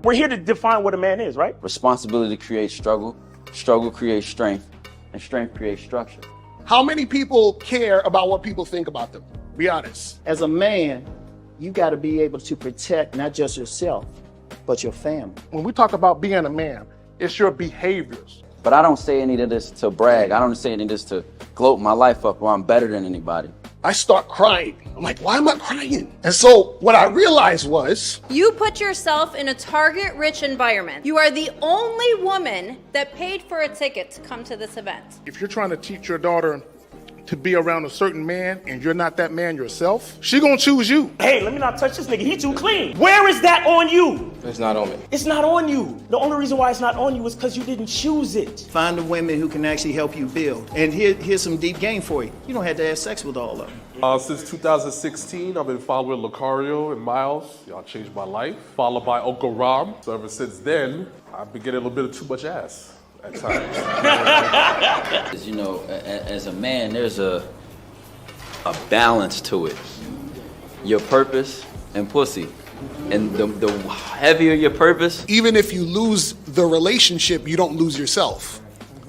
We're here to define what a man is, right? Responsibility creates struggle, struggle creates strength, and strength creates structure. How many people care about what people think about them? Be honest. As a man, you got to be able to protect not just yourself, but your family. When we talk about being a man, it's your behaviors. But I don't say any of this to brag. I don't say any of this to gloat my life up or I'm better than anybody. I start crying. I'm like, why am I crying? And so what I realized was, you put yourself in a target-rich environment. You are the only woman that paid for a ticket to come to this event. if you're trying to teach your daughter to be around a certain man and you're not that man yourself, she gonna choose you. Hey, let me not touch this nigga. He too clean. Where is that on you? It's not on me. It's not on you. The only reason why it's not on you is because you didn't choose it. Find the women who can actually help you build. And here's some deep game for you. You don't have to have sex with all of them. Since 2016, I've been following Lucario and Miles. Y'all changed my life. Followed by Uncle Ram. So ever since then, I've been getting a little bit of too much ass at times. You know, as a man, there's a balance to it. Your purpose and pussy. And the heavier your purpose. Even if you lose the relationship, you don't lose yourself.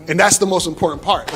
And that's the most important part.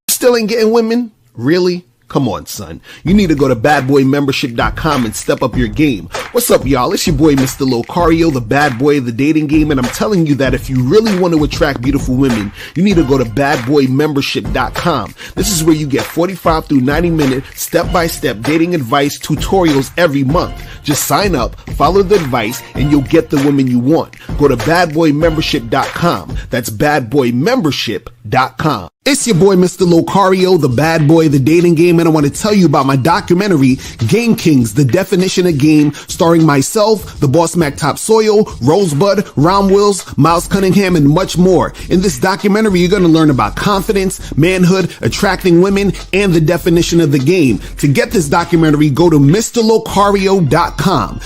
Still ain't getting women? Really? Come on, son. You need to go to badboymembership.com and step up your game. What's up, y'all? It's your boy, Mr. Locario, the bad boy of the dating game, and I'm telling you that if you really want to attract beautiful women, you need to go to badboymembership.com. This is where you get 45 through 90-minute step-by-step dating advice tutorials every month. Just sign up, follow the advice, and you'll get the women you want. Go to badboymembership.com. That's badboymembership.com. It's your boy, Mr. Locario, the bad boy of the dating game, and I want to tell you about my documentary, Game Kings, The Definition of Game, starring myself, the Boss Mac Topsoil, Rosebud, Ron Wills, Miles Cunningham, and much more. In this documentary, you're going to learn about confidence, manhood, attracting women, and the definition of the game. To get this documentary, go to MrLocario.com.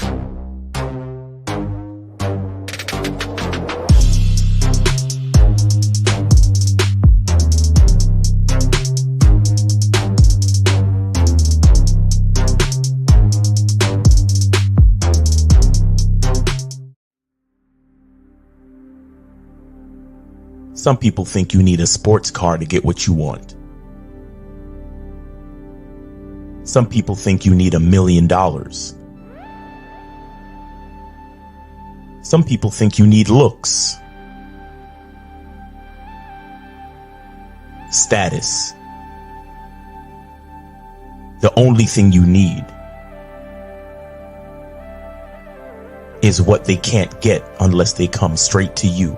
Some people think you need a sports car to get what you want. Some people think you need $1 million. Some people think you need looks, status. The only thing you need is what they can't get unless they come straight to you.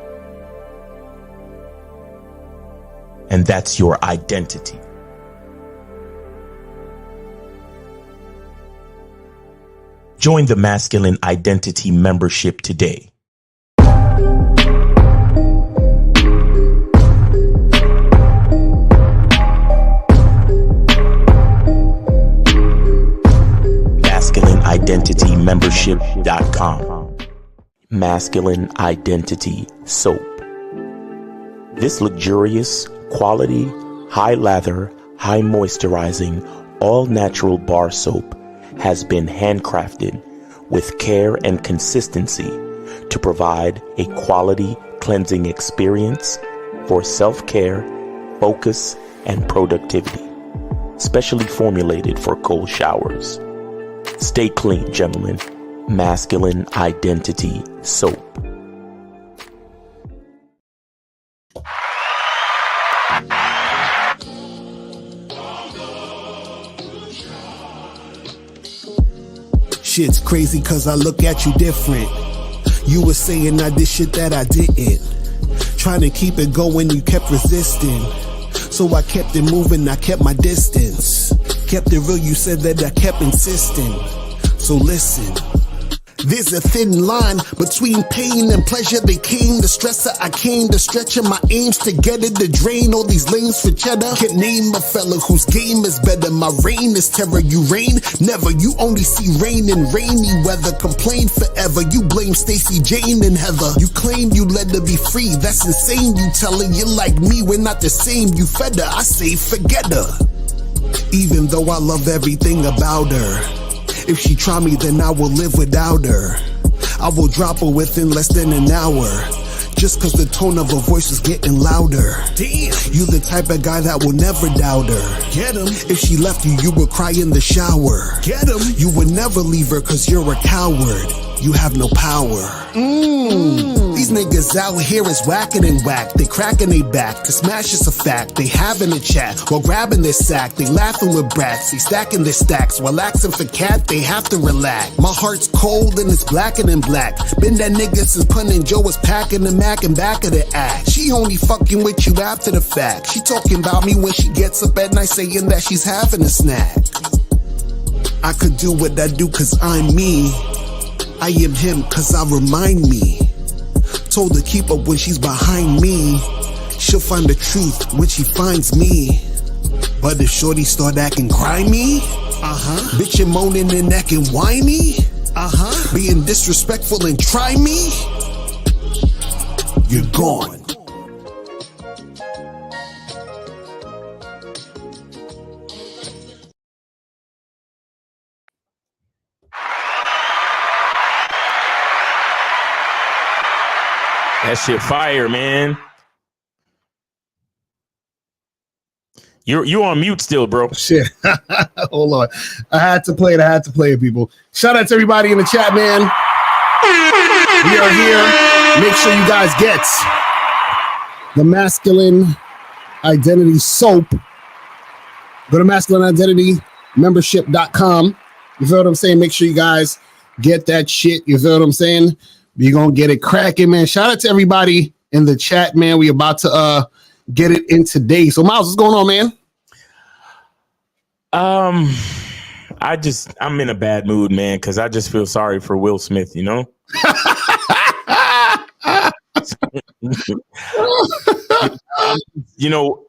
And that's your identity. Join the Masculine Identity membership today. MasculineIdentityMembership.com. Masculine Identity Soap. This luxurious, quality, high lather, high moisturizing, all natural bar soap has been handcrafted with care and consistency to provide a quality cleansing experience for self-care, focus, and productivity. Specially formulated for cold showers. Stay clean, gentlemen. Masculine Identity Soap. Shit's crazy cause I look at you different. You were saying I did shit that I didn't. Trying to keep it going, you kept resisting. So I kept it moving, I kept my distance. Kept it real, you said that I kept insisting. So listen, There's a thin line between pain and pleasure. They came to stress her, I came to stretch her. My aims to get it to drain all these lanes for cheddar. Can't name a fella whose game is better. My reign is terror, you reign never. You only see rain in rainy weather. Complain forever, you blame Stacey, Jane, and Heather. You claim you let her be free, that's insane. You tell her you're like me, we're not the same. You fed her, I say forget her. Even though I love everything about her, if she try me, then I will live without her. I will drop her within less than an hour, just cause the tone of her voice is getting louder. Damn, you the type of guy that will never doubt her. Get him. If she left you, you would cry in the shower. Get him. You would never leave her cause you're a coward. You have no power. These niggas out here is whacking and whack. They cracking they back. To smash is a fact. They having a chat while grabbing their sack. They laughing with brats. They stacking their stacks. While asking for cat, they have to relax. My heart's cold and it's blacker than black. Been that nigga since Pun and Joe was packing the Mac and back of the act. She only fucking with you after the fact. She talking about me when she gets up at night saying that she's having a snack. I could do what I do cause I'm me. I am him cause I remind me. Told her keep up when she's behind me. She'll find the truth when she finds me. But if shorty start acting crimey, bitch and moaning and acting whiny, being disrespectful and try me, you're gone. That shit fire, man. You on mute still, bro. Shit. Hold on. I had to play it, people. Shout out to everybody in the chat, man. We are here. Make sure you guys get the Masculine Identity Soap. Go to masculineidentitymembership.com. You feel what I'm saying? Make sure you guys get that shit. You feel what I'm saying? You're going to get it cracking, man. Shout out to everybody in the chat, man. We about to get it in today. So, Miles, what's going on, man? I'm in a bad mood, man, because I just feel sorry for Will Smith, you know? You know,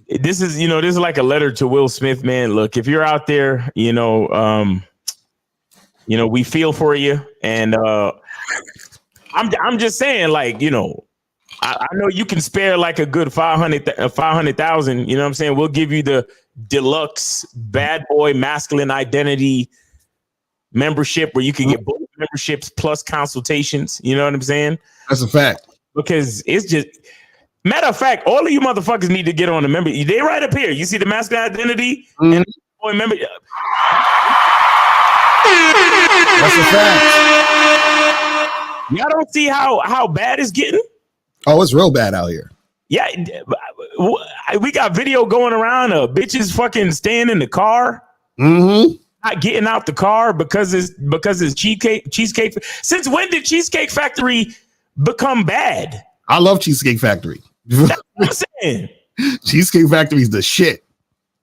this is like a letter to Will Smith, man. Look, if you're out there, we feel for you, and I'm just saying, like, I know you can spare like a good 500,000. You know what I'm saying? We'll give you the deluxe bad boy masculine identity membership where you can get both memberships plus consultations. You know what I'm saying? That's a fact. Because it's just, matter of fact, all of you motherfuckers need to get on the member. They right up here. You see the masculine identity and boy member. That's a fact. Y'all don't see how bad it's getting? Oh, it's real bad out here. Yeah, we got video going around of bitches fucking staying in the car, not getting out the car because it's cheesecake. Since when did Cheesecake Factory become bad? I love Cheesecake Factory. That's what I'm saying. Cheesecake Factory's the shit.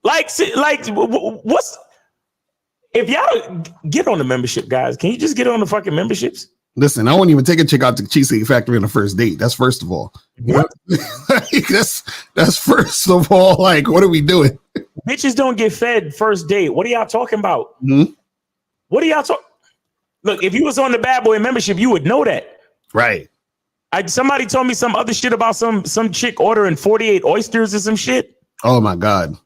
Like what's if y'all get on the membership, guys? Can you just get on the fucking memberships? Listen, I won't even take a chick out to Cheesecake Factory on the first date. That's first of all. That's first of all. Like, what are we doing? Bitches don't get fed first date. What are y'all talking about? What are y'all talking? Look, if you was on the Bad Boy membership, you would know that. Right. Somebody told me some other shit about some chick ordering 48 oysters or some shit. Oh my God.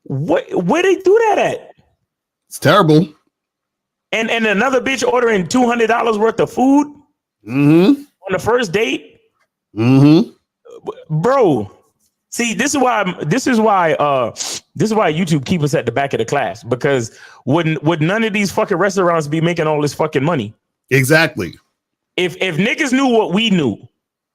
Where they do that at? It's terrible. And another bitch ordering $200 worth of food on the first date. Bro, see, this is why YouTube keep us at the back of the class, because would none of these fucking restaurants be making all this fucking money? Exactly. If niggas knew what we knew,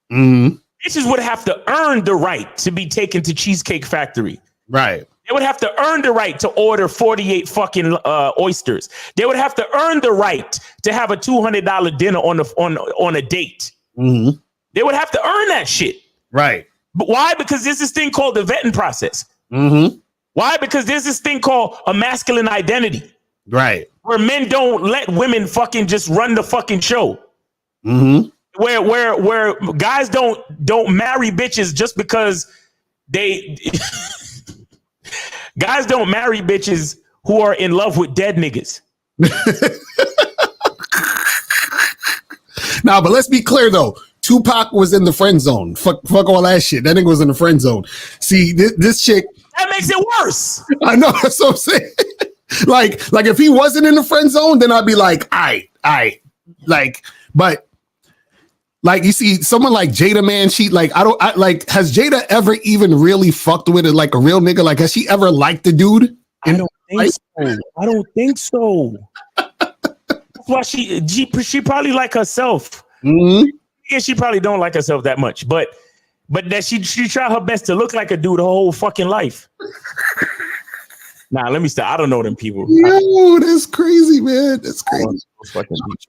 bitches would have to earn the right to be taken to Cheesecake Factory. Right. They would have to earn the right to order 48 fucking oysters. They would have to earn the right to have a $200 dinner on a date. They would have to earn that shit. Right. But why? Because there's this thing called the vetting process. Why? Because there's this thing called a masculine identity. Right. Where men don't let women fucking just run the fucking show. Mm-hmm. Where guys don't marry bitches just because they guys don't marry bitches who are in love with dead niggas. Nah, but let's be clear though. Tupac was in the friend zone. Fuck all that shit. That nigga was in the friend zone. See, this chick. That makes it worse. I know. That's what I'm saying. like if he wasn't in the friend zone, then I'd be like, I but like you see someone like Jada, man, she like has Jada ever even really fucked with it like a real nigga? Like, has she ever liked the dude? I don't think so. That's why she probably like herself. Mm-hmm. Yeah, she probably don't like herself that much, but that she tried her best to look like a dude her whole fucking life. Nah, let me stop. I don't know them people. Yo, that's crazy, man. That's crazy.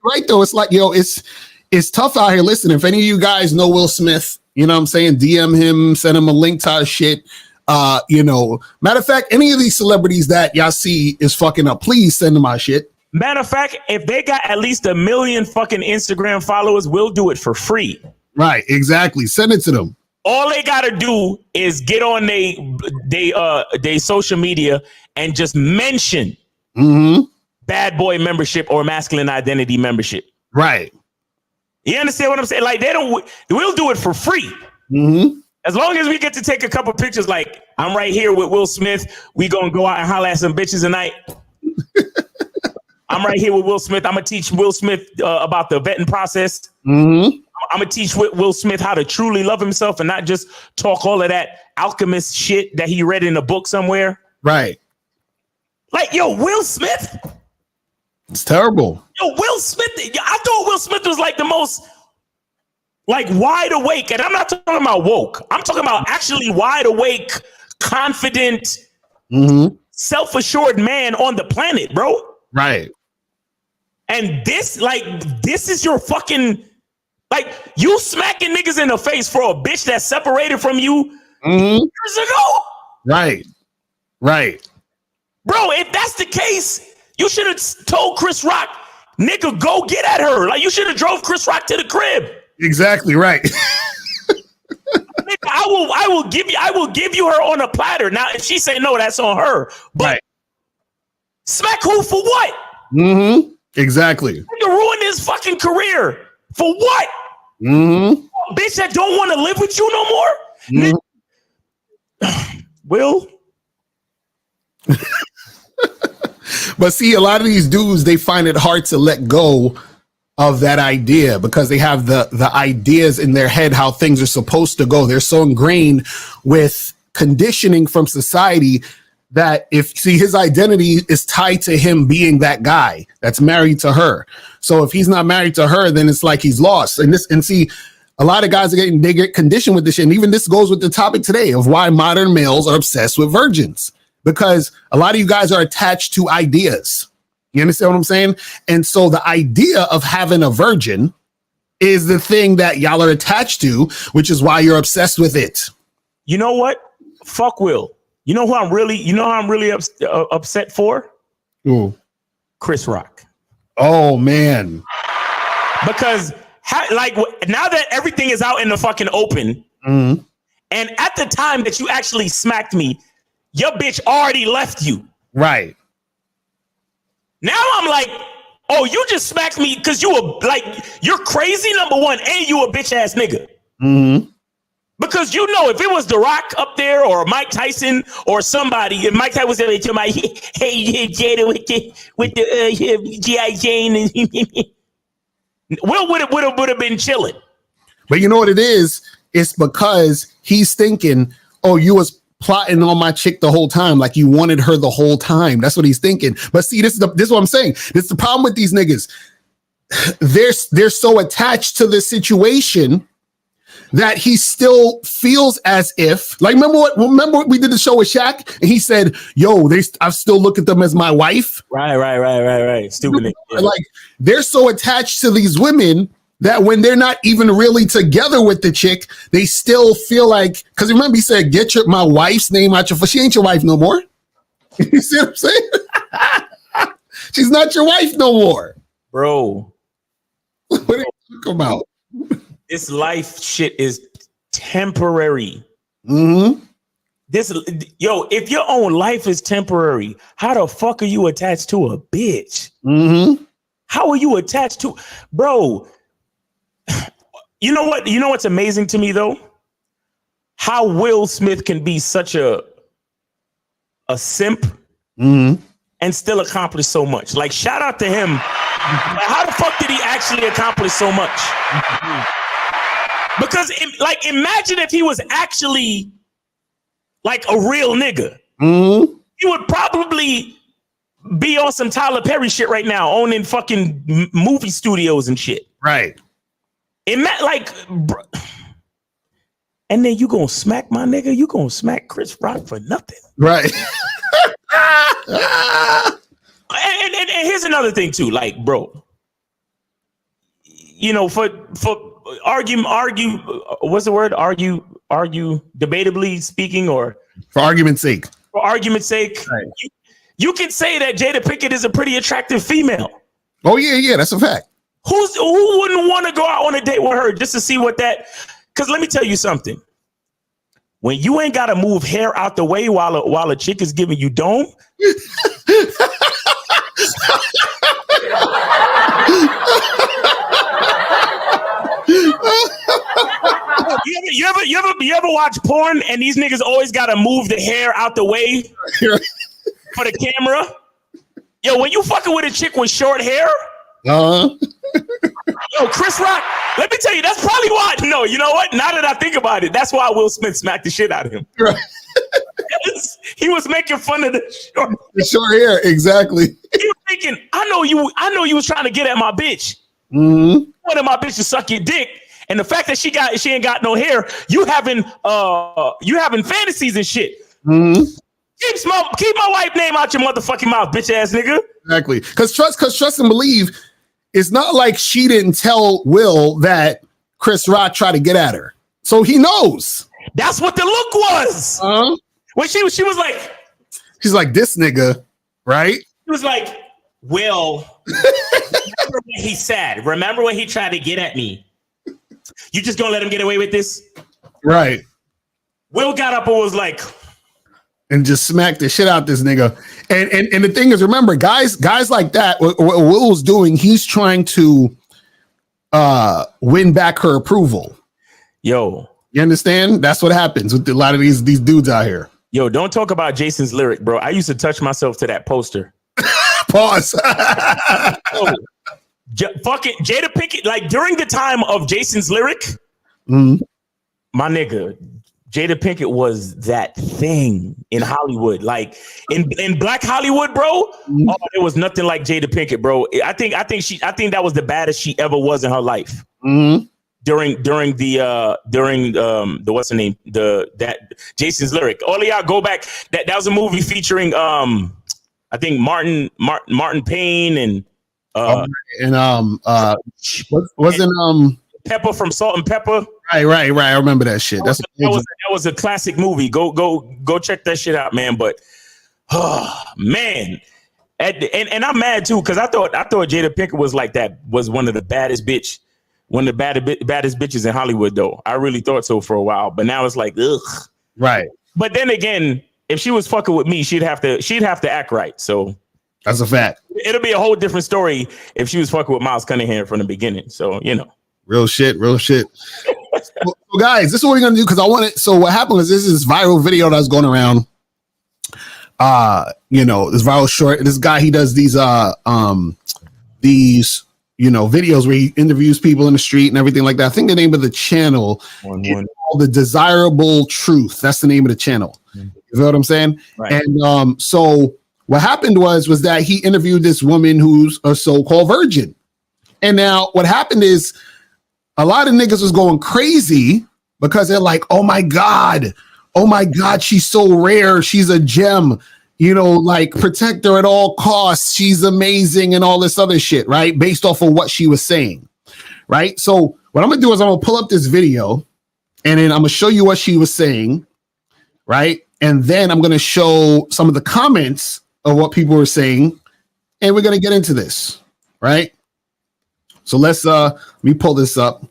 Right though, it's like, yo, it's tough out here. Listen, if any of you guys know Will Smith, you know what I'm saying, DM him, send him a link to our shit. Matter of fact, any of these celebrities that y'all see is fucking up, please send them our shit. Matter of fact, if they got at least 1 million fucking Instagram followers, we'll do it for free. Right, exactly. Send it to them. All they gotta do is get on they social media and just mention bad boy membership or masculine identity membership. Right. You understand what I'm saying? Like we'll do it for free. Mm-hmm. As long as we get to take a couple pictures, like I'm right here with Will Smith. We gonna go out and holler at some bitches tonight. I'm right here with Will Smith. I'm gonna teach Will Smith about the vetting process. Mm-hmm. I'm gonna teach Will Smith how to truly love himself and not just talk all of that alchemist shit that he read in a book somewhere. Right. Like, yo, Will Smith. It's terrible. Yo, Will Smith. I thought Will Smith was like the most like wide awake, and I'm not talking about woke. I'm talking about actually wide awake, confident, self-assured man on the planet, bro. Right. And this is your fucking, like, you smacking niggas in the face for a bitch that's separated from you years ago. Right. Right. Bro, if that's the case, you should have told Chris Rock, nigga, go get at her. Like, you should have drove Chris Rock to the crib. Exactly right. Nigga, I will give you her on a platter. Now, if she say no, that's on her. But right. Smack who for what? Mm-hmm. Exactly. You ruin his fucking career. For what? Mm-hmm. Bitch that don't want to live with you no more? Will? But see, a lot of these dudes, they find it hard to let go of that idea because they have the ideas in their head how things are supposed to go. They're so ingrained with conditioning from society that his identity is tied to him being that guy that's married to her. So if he's not married to her, then it's like he's lost. And see, a lot of guys they get conditioned with this shit. And even this goes with the topic today of why modern males are obsessed with virgins, because a lot of you guys are attached to ideas. You understand what I'm saying? And so the idea of having a virgin is the thing that y'all are attached to, which is why you're obsessed with it. You know what? Fuck Will. You know who I'm really upset for? Ooh. Chris Rock. Oh man. Because now that everything is out in the fucking open, and at the time that you actually smacked me, your bitch already left you. Right. Now I'm like, oh, you just smacked me because you're crazy, number one, and you a bitch ass nigga. Mm-hmm. Because you know, if it was The Rock up there or Mike Tyson or somebody, if Mike Tyson was there, my hey Jada with the G.I. Jane, and Will would have been chilling. But you know what it is? It's because he's thinking, oh, you was plotting on my chick the whole time, like you wanted her the whole time. That's what he's thinking. But see, this is what I'm saying. This is the problem with these niggas. They're so attached to the situation that he still feels as if, like, remember what we did the show with Shaq, and he said, "Yo, I still look at them as my wife." Right. Stupid. Yeah. Like, they're so attached to these women that when they're not even really together with the chick, they still feel like, because remember he said, "Get my wife's name out your," she ain't your wife no more. You see what I'm saying? She's not your wife no more. Bro. What are you talking about? This life shit is temporary. Mm-hmm. If your own life is temporary, how the fuck are you attached to a bitch? Mm-hmm. How are you attached to, bro? You know what? You know what's amazing to me though? How Will Smith can be such a simp and still accomplish so much. Like, shout out to him. Like, how the fuck did he actually accomplish so much? Because, imagine if he was actually like a real nigga. He would probably be on some Tyler Perry shit right now, owning fucking movie studios and shit. Right. And then you gonna smack my nigga? You gonna smack Chris Rock for nothing? Right. and here's another thing too, like, bro, you know, for argue, what's the word? Argue, debatably speaking, or for argument's sake. For argument's sake, right. You can say that Jada Pinkett is a pretty attractive female. Oh yeah, that's a fact. Who wouldn't want to go out on a date with her just to see what that? Because let me tell you something. When you ain't got to move hair out the way while a chick is giving you dome. You ever watch porn and these niggas always got to move the hair out the way for the camera? Yo, when you fucking with a chick with short hair, yo, Chris Rock, let me tell you, that's probably why. No, you know what? Now that I think about it, that's why Will Smith smacked the shit out of him. Right. He was making fun of the short hair, exactly. He was thinking, I know you was trying to get at my bitch. Mm-hmm. Wanted my bitch to suck your dick, and the fact that she ain't got no hair, you having fantasies and shit. Mm-hmm. Keep my wife name out your motherfucking mouth, bitch ass nigga. Exactly. Because trust and believe. It's not like she didn't tell Will that Chris Rock tried to get at her, so he knows. That's what the look was. When she was like, she's like, this nigga, right? He was like, Will, remember what he said? Remember when he tried to get at me? You just gonna let him get away with this? Right. Will got up and was like, and just smacked the shit out this nigga. And the thing is, remember, guys like that, what Will's doing, he's trying to win back her approval. Yo. You understand? That's what happens with a lot of these dudes out here. Yo, don't talk about Jason's lyric, bro. I used to touch myself to that poster. Pause. Fucking Jada Pinkett, like during the time of Jason's lyric, my nigga, Jada Pinkett was that thing in Hollywood, like in Black Hollywood, bro. Oh, there was nothing like Jada Pinkett, bro. I think that was the baddest she ever was in her life. During the what's her name, that Jason's lyric. All of y'all go back. That was a movie featuring I think Martin Payne and wasn't Pepper from Salt and Pepper. Right. I remember that shit. That was a classic movie. Go check that shit out, man. But man, and I'm mad too because I thought Jada Pinkett was like that. Was one of the baddest bitches in Hollywood, though. I really thought so for a while, but now it's like, ugh. Right. But then again, if she was fucking with me, she'd have to act right. So that's a fact. It'll be a whole different story if she was fucking with Miles Cunningham from the beginning. So you know. Real shit. So guys, this is what we're gonna do because I want it. So what happened was this viral video that's going around. This viral short. This guy, he does these videos where he interviews people in the street and everything like that. I think the name of the channel is called The Desirable Truth. That's the name of the channel. You know what I'm saying? Right. And so what happened was that he interviewed this woman who's a so-called virgin. And now what happened is a lot of niggas was going crazy because they're like, oh my God, she's so rare. She's a gem, like protect her at all costs. She's amazing and all this other shit, right? Based off of what she was saying, right? So what I'm going to do is I'm going to pull up this video and then I'm going to show you what she was saying, right? And then I'm going to show some of the comments of what people were saying. and we're gonna get into this, right? So let me pull this up.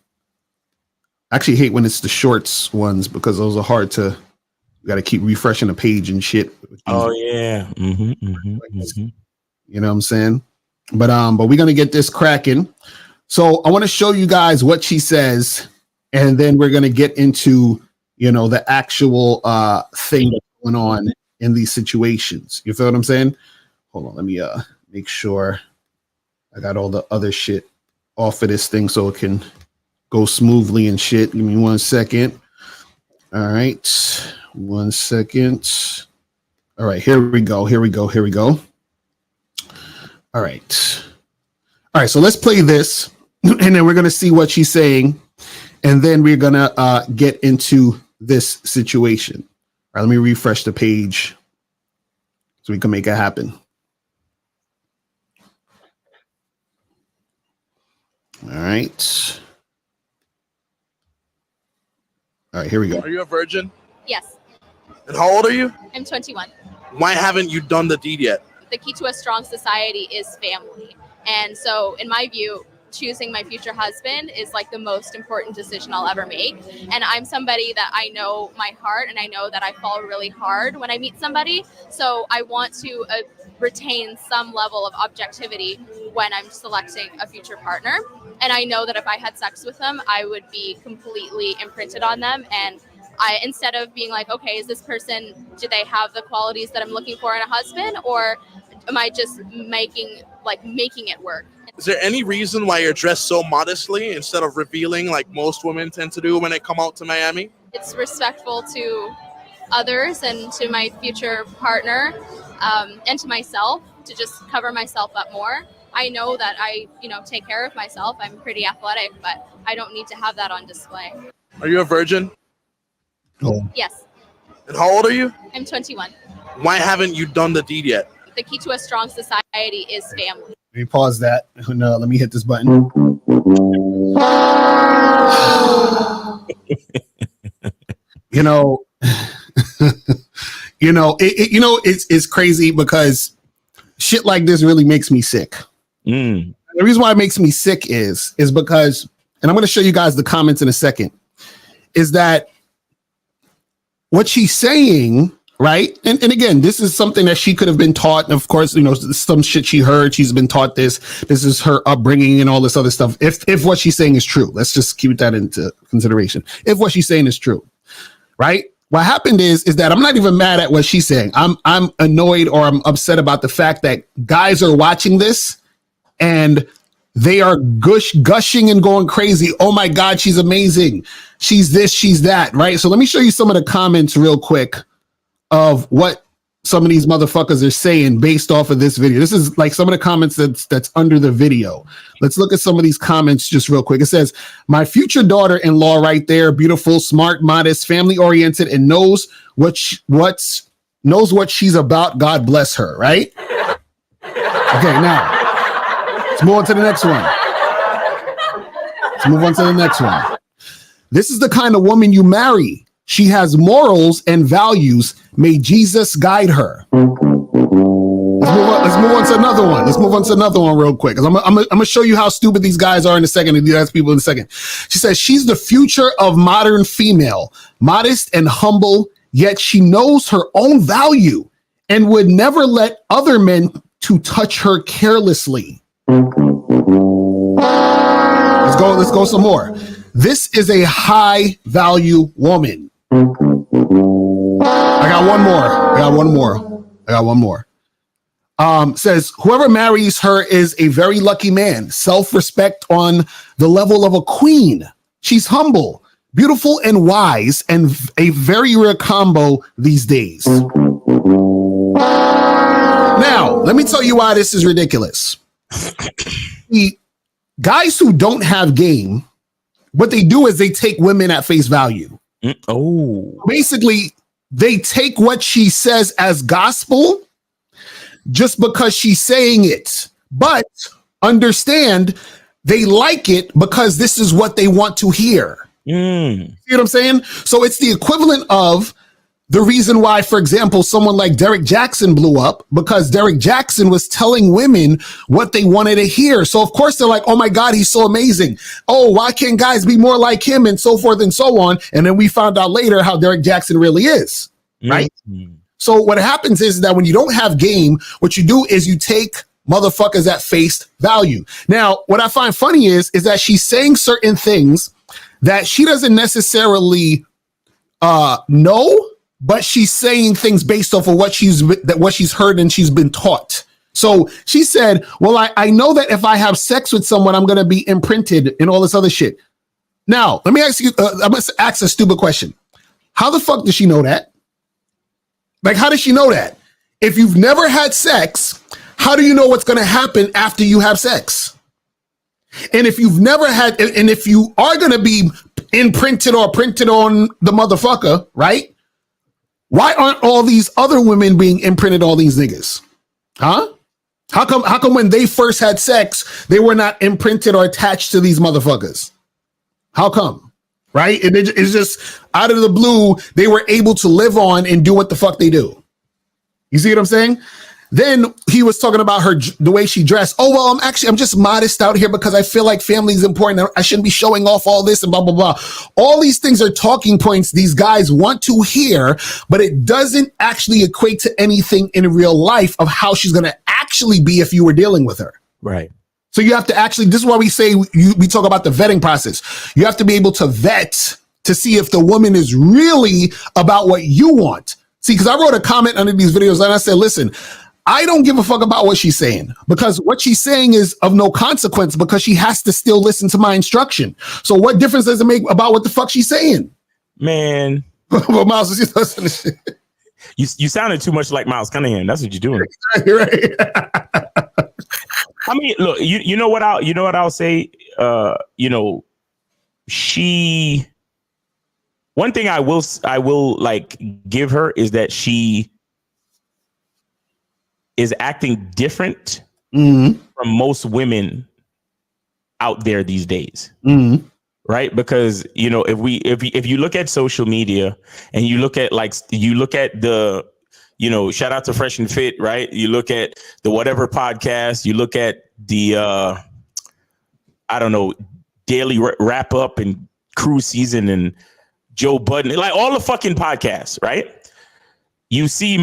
I actually hate when it's the shorts ones because those are hard to. You got to keep refreshing the page and shit. Oh yeah. You know what I'm saying? But we're gonna get this cracking. So I want to show you guys what she says, and then we're gonna get into the actual thing that's going on in these situations. You feel what I'm saying? Hold on, let me make sure I got all the other shit off of this thing so it can go smoothly and shit. Give me 1 second. All right, 1 second. All right, here we go. All right. So let's play this, and then we're gonna see what she's saying, and then we're gonna get into this situation. All right, let me refresh the page so we can make it happen. All right. All right, here we go. Are you a virgin? Yes, And how old are you? I'm 21. Why haven't you done the deed yet? The key to a strong society is family. And so, in my view, choosing my future husband is like the most important decision I'll ever make. And I'm somebody that I know my heart, and I know that I fall really hard when I meet somebody. So I want to retain some level of objectivity when I'm selecting a future partner. And I know that if I had sex with them, I would be completely imprinted on them. And instead of being like, okay, is this person, do they have the qualities that I'm looking for in a husband, or am I just making it work? Is there any reason why you're dressed so modestly instead of revealing like most women tend to do when they come out to Miami? It's respectful to others and to my future partner, and to myself, to just cover myself up more. I know that I, take care of myself. I'm pretty athletic, but I don't need to have that on display. Are you a virgin? Oh. Yes, And how old are you? I'm 21. Why haven't you done the deed yet? The key to a strong society is family. Let me pause that. No, let me hit this button. It's crazy because shit like this really makes me sick. The reason why it makes me sick is because, and I'm going to show you guys the comments in a second, is that what she's saying, right? And again, this is something that she could have been taught. And of course, some shit she heard, she's been taught this. This is her upbringing and all this other stuff. If what she's saying is true, let's just keep that into consideration. If what she's saying is true, right? What happened is that I'm not even mad at what she's saying. I'm annoyed, or I'm upset about the fact that guys are watching this and they are gushing and going crazy. Oh my God, she's amazing. She's this, she's that, right? So let me show you some of the comments real quick of what some of these motherfuckers are saying based off of this video. This is like some of the comments that's under the video. Let's look at some of these comments just real quick. It says, my future daughter-in-law right there, beautiful, smart, modest, family-oriented, and knows what she's about. God bless her, right? Okay, now let's move on to the next one. This is the kind of woman you marry. She has morals and values. May Jesus guide her. Let's move on to another one. Let's move on to another one real quick. I'm going to show you how stupid these guys are in a second, and these people in a second. She says she's the future of modern female, modest and humble, yet she knows her own value and would never let other men to touch her carelessly. Let's go some more. This is a high value woman. I got one more. Says whoever marries her is a very lucky man. Self-respect on the level of a queen. She's humble, beautiful, and wise, and a very rare combo these days. Now, let me tell you why this is ridiculous. The guys who don't have game, what they do is they take women at face value. Basically, they take what she says as gospel just because she's saying it. But understand, they like it because this is what they want to hear. See what I'm saying? So it's the equivalent of the reason why, for example, someone like Derek Jackson blew up, because Derek Jackson was telling women what they wanted to hear. So of course they're like, oh my God, he's so amazing. Oh, why can't guys be more like him, and so forth and so on. And then we found out later how Derek Jackson really is, right? Mm-hmm. So what happens is that when you don't have game, what you do is you take motherfuckers at face value. Now, what I find funny is that she's saying certain things that she doesn't necessarily know, but she's saying things based off of what she's heard and she's been taught. So she said, well, I know that if I have sex with someone, I'm going to be imprinted and all this other shit. Now, let me ask you, I'm going to ask a stupid question. How the fuck does she know that? Like, how does she know that? If you've never had sex, how do you know what's going to happen after you have sex? And if you've never had, and if you are going to be imprinted or printed on the motherfucker, right? Why aren't all these other women being imprinted on these niggas? Huh? How come when they first had sex, they were not imprinted or attached to these motherfuckers? How come? Right? And it's just out of the blue, they were able to live on and do what the fuck they do. You see what I'm saying? Then he was talking about the way she dressed. Oh, well, I'm just modest out here because I feel like family is important. I shouldn't be showing off all this and blah, blah, blah. All these things are talking points these guys want to hear, but it doesn't actually equate to anything in real life of how she's going to actually be if you were dealing with her. Right. So you have to actually, this is why we say, we talk about the vetting process. You have to be able to vet to see if the woman is really about what you want. See, because I wrote a comment under these videos and I said, listen, I don't give a fuck about what she's saying, because what she's saying is of no consequence because she has to still listen to my instruction. So what difference does it make about what the fuck she's saying? Man. Well, Miles, you sounded too much like Miles Cunningham. That's what you're doing. Right. I mean, look, you know what I'll say? One thing I will like give her is that she is acting different from most women out there these days. Right? Because, if you look at social media and you look at the, shout out to Fresh and Fit, right? You look at the whatever podcast, you look at the, Daily Wrap Up and Cruise Season and Joe Budden, like all the fucking podcasts, right? You see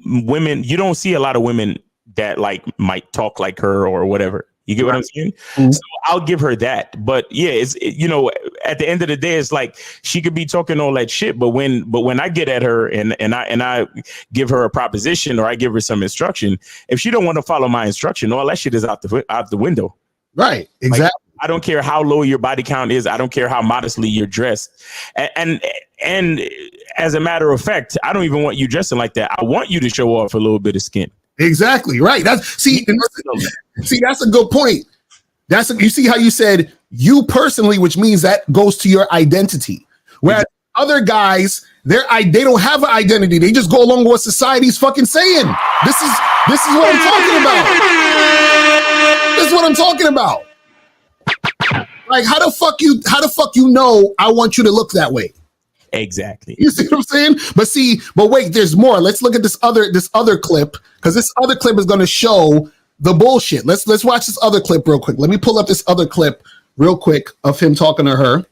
women. You don't see a lot of women that like might talk like her or whatever. You get what I'm saying? So I'll give her that. But yeah, at the end of the day, it's like she could be talking all that shit, but when I get at her and I give her a proposition or I give her some instruction, if she don't want to follow my instruction, all that shit is out the window. Right. Exactly. Like, I don't care how low your body count is. I don't care how modestly you're dressed. And as a matter of fact, I don't even want you dressing like that. I want you to show off a little bit of skin. Exactly. Right. That's a good point. You see how you said you personally, which means that goes to your identity. Whereas other guys, they don't have an identity. They just go along with what society's fucking saying. This is what I'm talking about. This is what I'm talking about. Like, how the fuck you know I want you to look that way? Exactly. You see what I'm saying? But wait, there's more. Let's look at this other clip, because this other clip is going to show the bullshit. Let's watch this other clip real quick. Let me pull up this other clip real quick of him talking to her,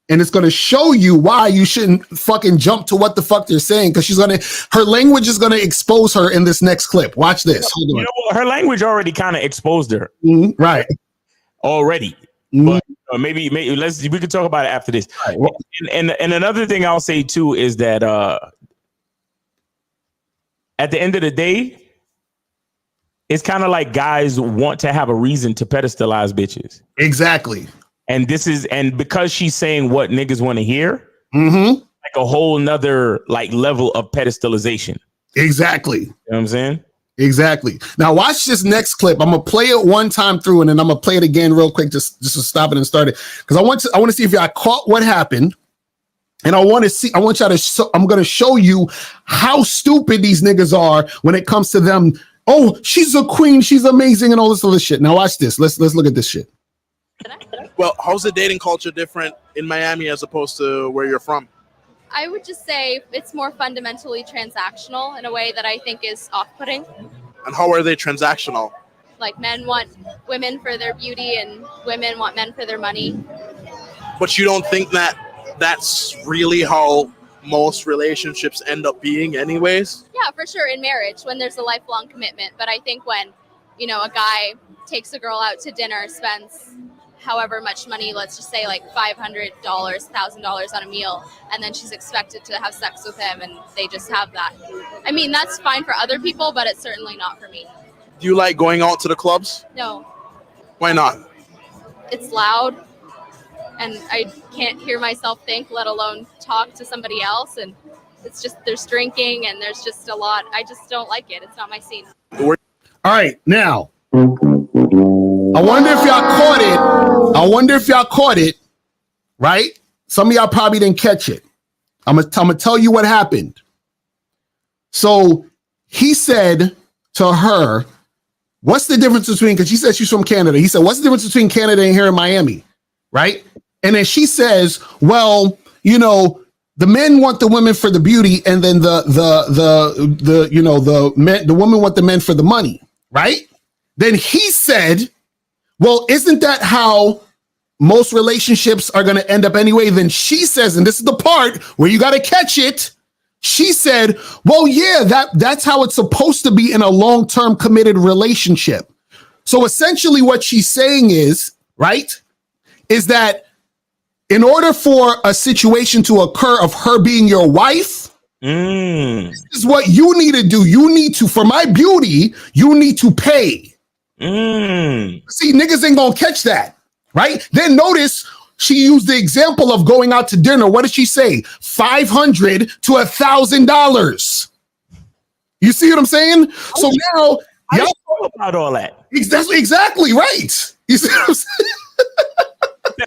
and it's going to show you why you shouldn't fucking jump to what the fuck they're saying, because her language is going to expose her in this next clip. Watch this. Hold on. You know what? Her language already kind of exposed her. Right. Already. But maybe we could talk about it after this. Right. And another thing I'll say too is that at the end of the day, it's kind of like guys want to have a reason to pedestalize bitches. Exactly. And because she's saying what niggas want to hear, like a whole nother like level of pedestalization. Exactly. You know what I'm saying? Exactly. Now watch this next clip. I'm gonna play it one time through, and then I'm gonna play it again real quick, just to stop it and start it, because I want to see if y'all caught what happened, and I'm gonna show you how stupid these niggas are when it comes to them. Oh, she's a queen, she's amazing, and all this other shit. Now watch this. Let's look at this shit. Well, how's the dating culture different in Miami as opposed to where you're from? I would just say it's more fundamentally transactional in a way that I think is off-putting. And how are they transactional? Like men want women for their beauty and women want men for their money. But you don't think that that's really how most relationships end up being anyways? Yeah, for sure in marriage when there's a lifelong commitment. But I think when, a guy takes a girl out to dinner, spends however much money, let's just say like $500, $1,000 on a meal, and then she's expected to have sex with him and they just have that. I mean, that's fine for other people, but it's certainly not for me. Do you like going out to the clubs? No, Why not? it's loud and I can't hear myself think, let alone talk to somebody else. And it's just, there's drinking and there's just a lot. I just don't like it. It's not my scene. All right, now, I wonder if y'all caught it. Right? Some of y'all probably didn't catch it. I'm gonna tell you what happened. So he said to her, what's the difference between, because she said she's from Canada. He said, what's the difference between Canada and here in Miami? Right? And then she says, well, the men want the women for the beauty, and then the women want the men for the money, right? Then he said, well, isn't that how most relationships are going to end up anyway? Then she says, and this is the part where you got to catch it. She said, well, yeah, that's how it's supposed to be in a long-term committed relationship. So essentially what she's saying is, right, is that in order for a situation to occur of her being your wife, this is what you need to do. You need to, for my beauty, you need to pay. See, niggas ain't gonna catch that, right? Then notice she used the example of going out to dinner. What did she say? $500 to $1,000. You see what I'm saying? So now, I don't know about all that. That's exactly right. You see what I'm saying?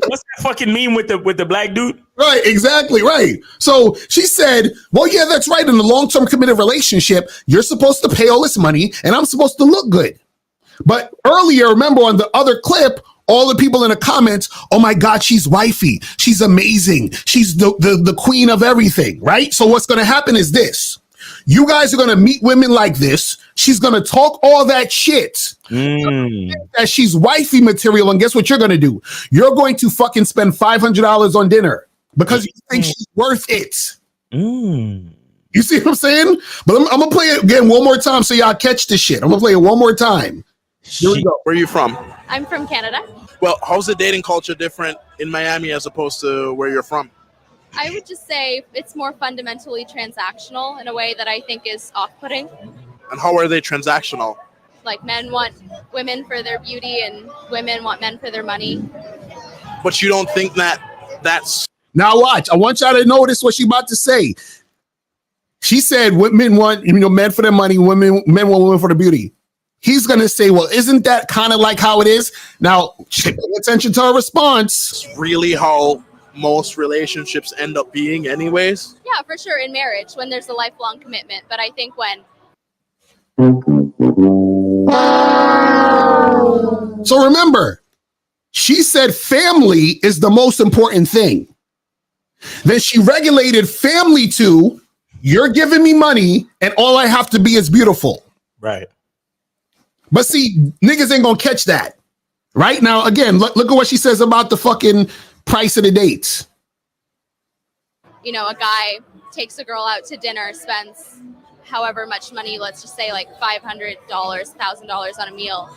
What's that fucking meme with the black dude? Right, exactly, right. So she said, well, yeah, that's right. In a long-term committed relationship, you're supposed to pay all this money and I'm supposed to look good. But earlier, remember on the other clip, all the people in the comments, oh my God, she's wifey. She's amazing. She's the queen of everything, right? So what's going to happen is this. You guys are going to meet women like this. She's going to talk all that shit. That she's wifey material. And guess what you're going to do? You're going to fucking spend $500 on dinner because you think she's worth it. You see what I'm saying? But I'm going to play it again one more time so y'all catch this shit. I'm going to play it one more time. Here we go. Where are you from? I'm from Canada. Well, how's the dating culture different in Miami as opposed to where you're from? I would just say it's more fundamentally transactional in a way that I think is off-putting. And how are they transactional? Like men want women for their beauty and women want men for their money. But you don't think that that's... Now watch. I want y'all to notice what she's about to say. She said women want men for their money, men want women for the beauty. He's going to say, well, isn't that kind of like how it is? Now, pay attention to her response. It's really how most relationships end up being anyways? Yeah, for sure in marriage when there's a lifelong commitment. But I think when... So remember, she said family is the most important thing. Then she regulated family to, you're giving me money and all I have to be is beautiful. Right. But see, niggas ain't gonna catch that. Right now, again, look at what she says about the fucking price of the dates. A guy takes a girl out to dinner, spends however much money, let's just say like $500, $1,000 on a meal.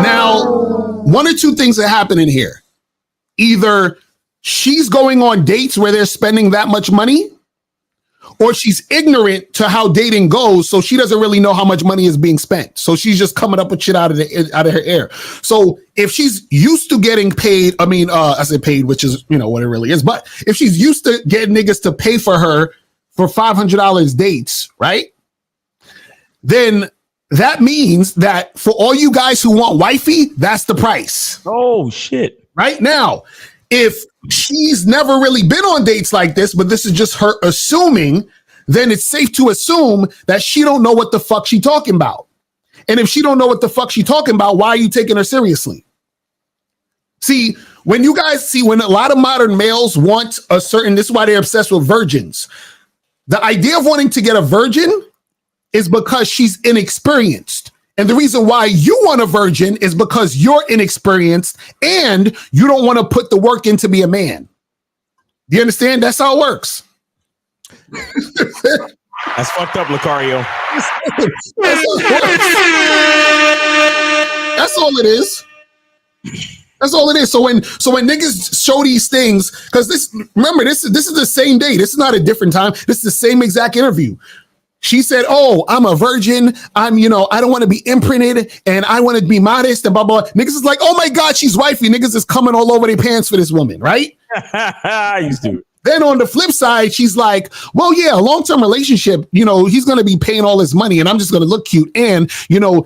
Now, one or two things that happen in here. Either she's going on dates where they're spending that much money, or she's ignorant to how dating goes, so she doesn't really know how much money is being spent. So she's just coming up with shit out of her air. So if she's used to getting paid, I say paid, which is what it really is. But if she's used to getting niggas to pay for her for $500 dates, right? Then that means that for all you guys who want wifey, that's the price. Oh shit! Right now, if she's never really been on dates like this, but this is just her assuming, then it's safe to assume that she don't know what the fuck she talking about. And if she don't know what the fuck she talking about, why are you taking her seriously? See, when you guys see, when a lot of modern males want a certain, this is why they're obsessed with virgins. The idea of wanting to get a virgin is because she's inexperienced. And the reason why you want a virgin is because you're inexperienced and you don't want to put the work in to be a man. Do you understand? That's how it works. That's fucked up, Lucario. That's all it is. That's all it is. So when niggas show these things, because this is the same day. This is not a different time. This is the same exact interview. She said, "Oh, I'm a virgin. I don't want to be imprinted and I want to be modest and blah, blah." Niggas is like, "Oh my God, she's wifey." Niggas is coming all over their pants for this woman, right? I used to. Then on the flip side, she's like, "Well, yeah, a long-term relationship, he's going to be paying all his money and I'm just going to look cute. And,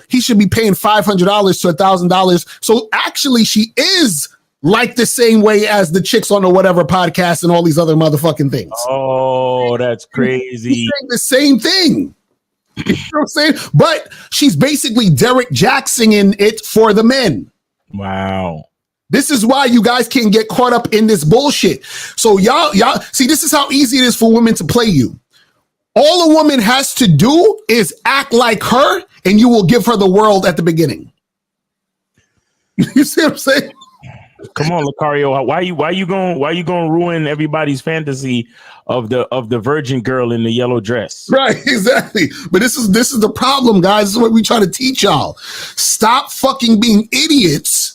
he should be paying $500 to $1,000. So actually she is like the same way as the chicks on the whatever podcast and all these other motherfucking things." Oh, that's crazy. She's saying the same thing. You know what I'm saying? But she's basically Derek Jacksoning it for the men. Wow. This is why you guys can't get caught up in this bullshit. So y'all see, this is how easy it is for women to play you. All a woman has to do is act like her, and you will give her the world at the beginning. You see what I'm saying? Come on, Lucario. Why you gonna ruin everybody's fantasy of the virgin girl in the yellow dress? Right, exactly. But this is the problem, guys. This is what we try to teach y'all. Stop fucking being idiots.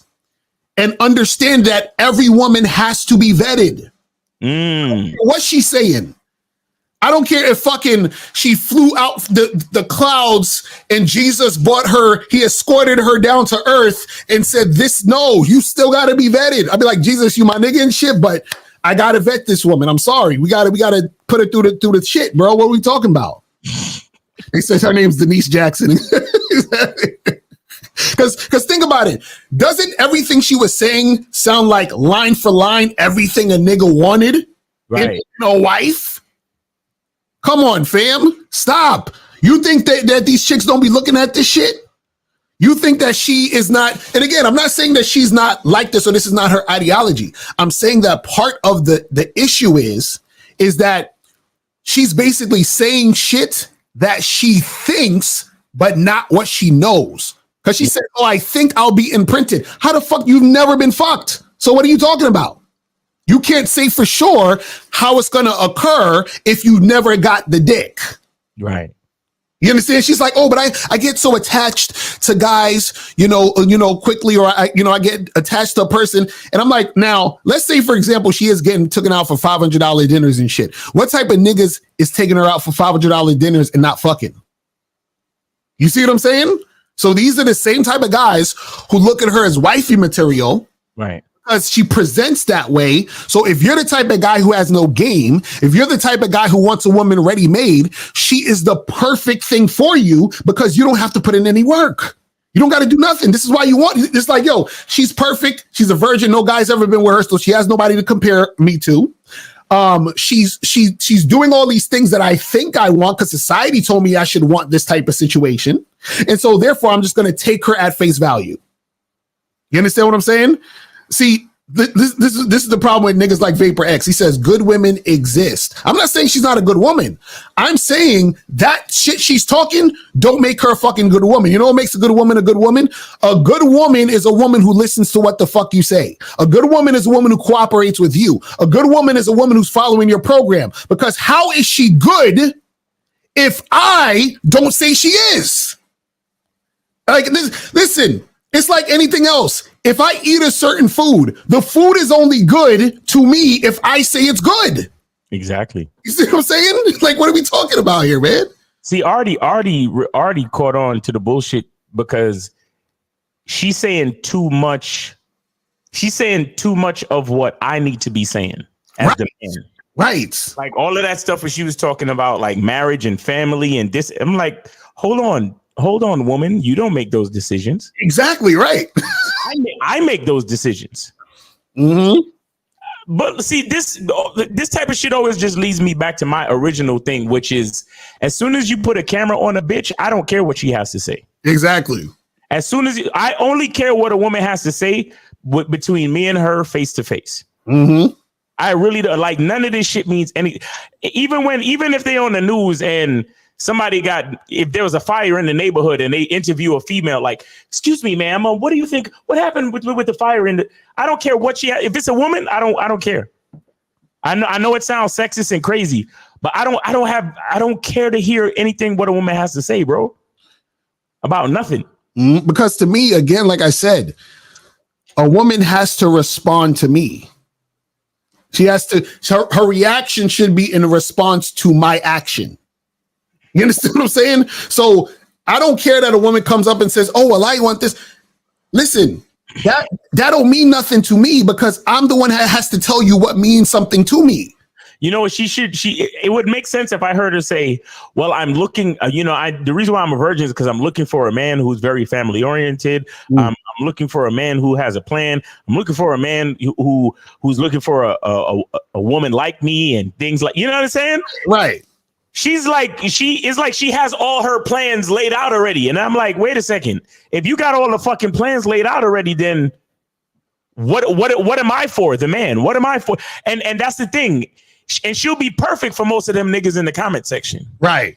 And understand that every woman has to be vetted. What's she saying? I don't care if fucking she flew out the clouds and Jesus brought her, he escorted her down to earth and said, no, you still got to be vetted. I'd be like, Jesus, you my nigga and shit, but I got to vet this woman. I'm sorry. We got to put it through the shit, bro. What are we talking about? He says her name's Denise Jackson. Because think about it. Doesn't everything she was saying sound like line for line everything a nigga wanted right. in a wife? Come on, fam. Stop. You think that these chicks don't be looking at this shit? You think that she is not, and again, I'm not saying that she's not like this or this is not her ideology. I'm saying that part of the issue is that she's basically saying shit that she thinks, but not what she knows. Because she said, "Oh, I think I'll be imprinted." How the fuck? You've never been fucked. So what are you talking about? You can't say for sure how it's going to occur if you never got the dick. Right. You understand? She's like, "Oh, but I get so attached to guys, quickly, or I get attached to a person." And I'm like, now, let's say, for example, she is getting taken out for $500 dinners and shit. What type of niggas is taking her out for $500 dinners and not fucking? You see what I'm saying? So these are the same type of guys who look at her as wifey material. Right. Because she presents that way. So if you're the type of guy who has no game, if you're the type of guy who wants a woman ready-made, she is the perfect thing for you because you don't have to put in any work. You don't got to do nothing. This is why you want. It's like, yo, she's perfect. She's a virgin. No guy's ever been with her, so she has nobody to compare me to. She's doing all these things that I think I want because society told me I should want this type of situation. And so therefore, I'm just going to take her at face value. You understand what I'm saying? See, this is the problem with niggas like Vapor X. He says good women exist. I'm not saying she's not a good woman. I'm saying that shit she's talking don't make her a fucking good woman. You know what makes a good woman a good woman? A good woman is a woman who listens to what the fuck you say. A good woman is a woman who cooperates with you. A good woman is a woman who's following your program. Because how is she good if I don't say she is? Like this, listen, it's like anything else. If I eat a certain food, the food is only good to me if I say it's good. Exactly. You see what I'm saying? Like, what are we talking about here, man? See, Artie caught on to the bullshit because she's saying too much. She's saying too much of what I need to be saying as the man. Right. Like all of that stuff where she was talking about like marriage and family and this. I'm like, hold on, woman. You don't make those decisions. Exactly right. I make those decisions. Mm-hmm. But see, this type of shit always just leads me back to my original thing, which is as soon as you put a camera on a bitch, I don't care what she has to say. Exactly. As soon as I only care what a woman has to say between me and her face to face. I really don't like none of this shit means any. Even if they on the news and if there was a fire in the neighborhood and they interview a female, like, excuse me, ma'am, what do you think? What happened with the fire I don't care what if it's a woman, I don't care. I know it sounds sexist and crazy, but I don't care to hear anything what a woman has to say, bro, about nothing. Because to me, again, like I said, a woman has to respond to me. She has to, her reaction should be in response to my action. You understand what I'm saying? So I don't care that a woman comes up and says, oh, well, I want this. Listen, that don't mean nothing to me because I'm the one that has to tell you what means something to me. You know, it would make sense if I heard her say, well, I'm looking, the reason why I'm a virgin is because I'm looking for a man who's very family oriented. I'm looking for a man who has a plan. I'm looking for a man who's looking for a woman like me and things like, you know what I'm saying? Right. She has all her plans laid out already. And I'm like, wait a second. If you got all the fucking plans laid out already, then what am I for? The man, what am I for? And that's the thing. And she'll be perfect for most of them niggas in the comment section. Right.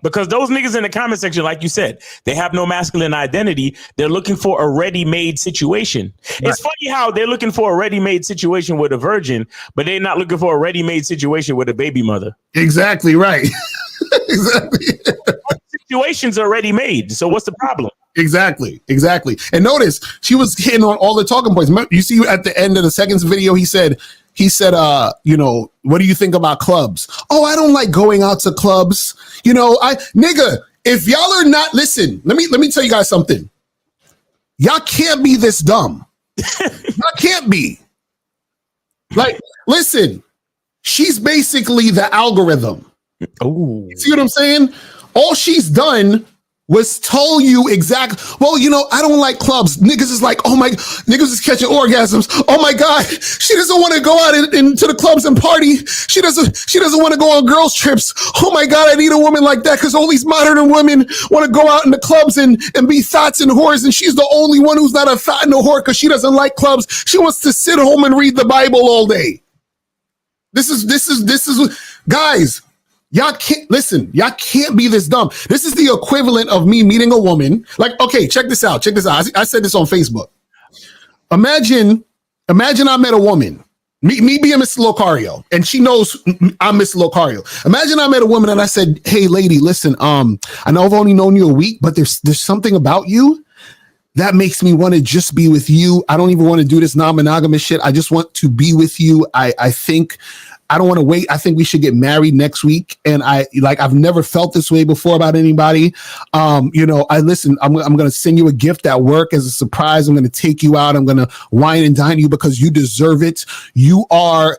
Because those niggas in the comment section, like you said, they have no masculine identity. They're looking for a ready-made situation. Right. It's funny how they're looking for a ready-made situation with a virgin, but they're not looking for a ready-made situation with a baby mother. Exactly right. Exactly. Situation's already made. So what's the problem? Exactly. And notice she was hitting on all the talking points. You see at the end of the second video, he said, what do you think about clubs? Oh, I don't like going out to clubs. If y'all are not, listen, let me tell you guys something. Y'all can't be this dumb. Y'all can't be. Like, listen, she's basically the algorithm. Oh, see what I'm saying? All she's done was told you exactly. Well, I don't like clubs. Niggas is like, oh my, niggas is catching orgasms. Oh my God, she doesn't want to go out into the clubs and party. She doesn't want to go on girls trips. Oh my God, I need a woman like that because all these modern women want to go out in the clubs and be thots and whores, and she's the only one who's not a thot and a whore because she doesn't like clubs. She wants to sit home and read the Bible all day. This is guys. Y'all can't y'all can't be this dumb. This is the equivalent of me meeting a woman. Like, okay, check this out. I said this on Facebook. Imagine I met a woman, me being Mr. Locario, and she knows I'm Mr. Locario. Imagine I met a woman and I said, hey lady, listen, I know I've only known you a week, but there's something about you that makes me want to just be with you. I don't even want to do this non-monogamous shit. I just want to be with you. I think I don't want to wait. I think we should get married next week. And I've never felt this way before about anybody. I'm going to send you a gift at work as a surprise. I'm going to take you out. I'm going to wine and dine you because you deserve it. You are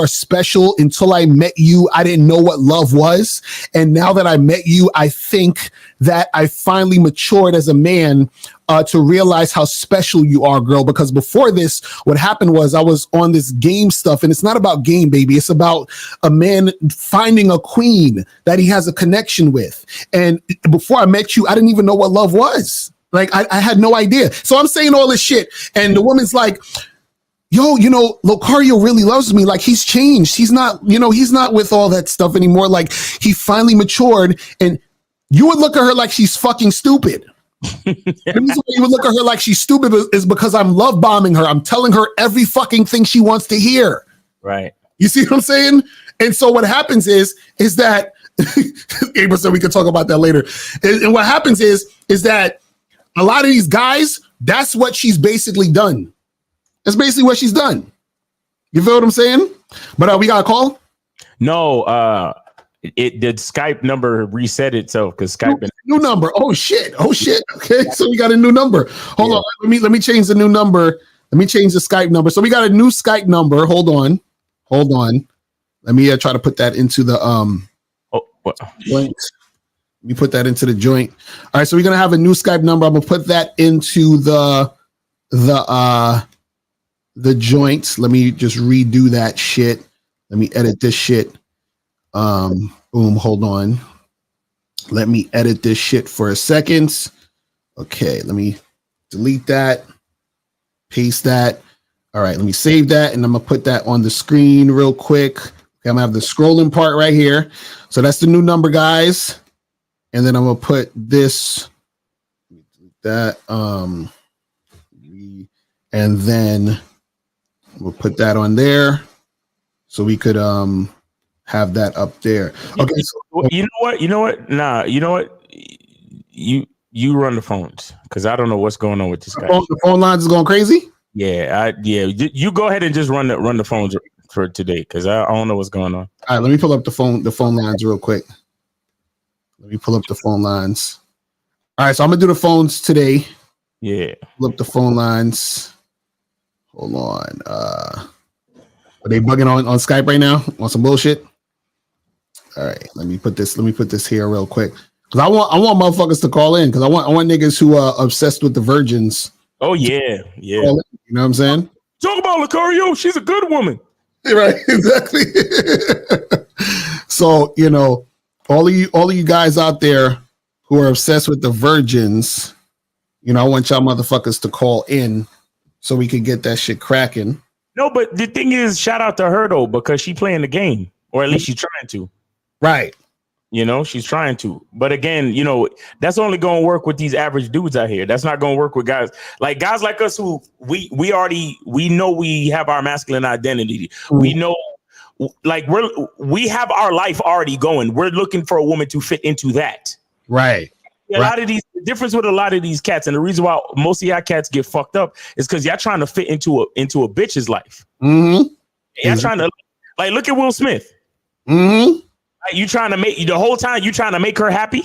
special. Until I met you, I didn't know what love was. And now that I met you, I think that I finally matured as a man to realize how special you are, girl. Because before this, what happened was I was on this game stuff, and it's not about game, baby. It's about a man finding a queen that he has a connection with. And before I met you, I didn't even know what love was. Like, I had no idea. So I'm saying all this shit, and the woman's like, yo, Locario really loves me. Like, he's changed. He's not with all that stuff anymore. Like, he finally matured. And you would look at her like she's fucking stupid. The reason why you would look at her like she's stupid is because I'm love bombing her. I'm telling her every fucking thing she wants to hear. Right. You see what I'm saying? And so what happens is that April said we could talk about that later. And what happens is that a lot of these guys, that's what she's basically done. That's basically what she's done. You feel what I'm saying? But we got a call? No, the Skype number reset itself because Skype new number. Oh shit. Okay, so we got a new number. Hold on. Let me change the new number. Let me change the Skype number. So we got a new Skype number. Hold on. Let me try to put that into the joint. Let me put that into the joint. All right, so we're gonna have a new Skype number. I'm gonna put that into the joints. Let me just redo that shit. Let me edit this shit. Boom, hold on. Let me edit this shit for a second. Okay, let me delete that. Paste that. All right, let me save that, and I'm gonna put that on the screen real quick. Okay, I'm gonna have the scrolling part right here. So that's the new number, guys. And then I'm gonna put this, that, and then we'll put that on there, so we could have that up there. Okay. So, you know what? Nah, you know what? You run the phones because I don't know what's going on with this guy. The phone lines is going crazy. Yeah, you go ahead and just run the phones for today because I don't know what's going on. All right, let me pull up the phone lines real quick. Let me pull up the phone lines. All right, so I'm gonna do the phones today. Yeah, pull up the phone lines. Hold on. Are they bugging on Skype right now? Want some bullshit? All right, let me put this here real quick because I want motherfuckers to call in because I want niggas who are obsessed with the virgins. Oh yeah. You know what I'm saying? Talk about Lucario. She's a good woman. Right, exactly. So, you know, all of you guys out there who are obsessed with the virgins, you know, I want y'all motherfuckers to call in so we can get that shit cracking. No, but the thing is, shout out to her though, because she playing the game, or at least she's trying to. Right. You know, she's trying to. But again, you know, that's only going to work with these average dudes out here. That's not going to work with guys like us who we know we have our masculine identity. We know like we have our life already going. We're looking for a woman to fit into that. Right. A lot of the difference with a lot of these cats, and the reason why most of y'all cats get fucked up is because y'all trying to fit into a bitch's life. Mm-hmm. Y'all trying to like look at Will Smith. Mm-hmm. You trying to make the whole time you trying to make her happy,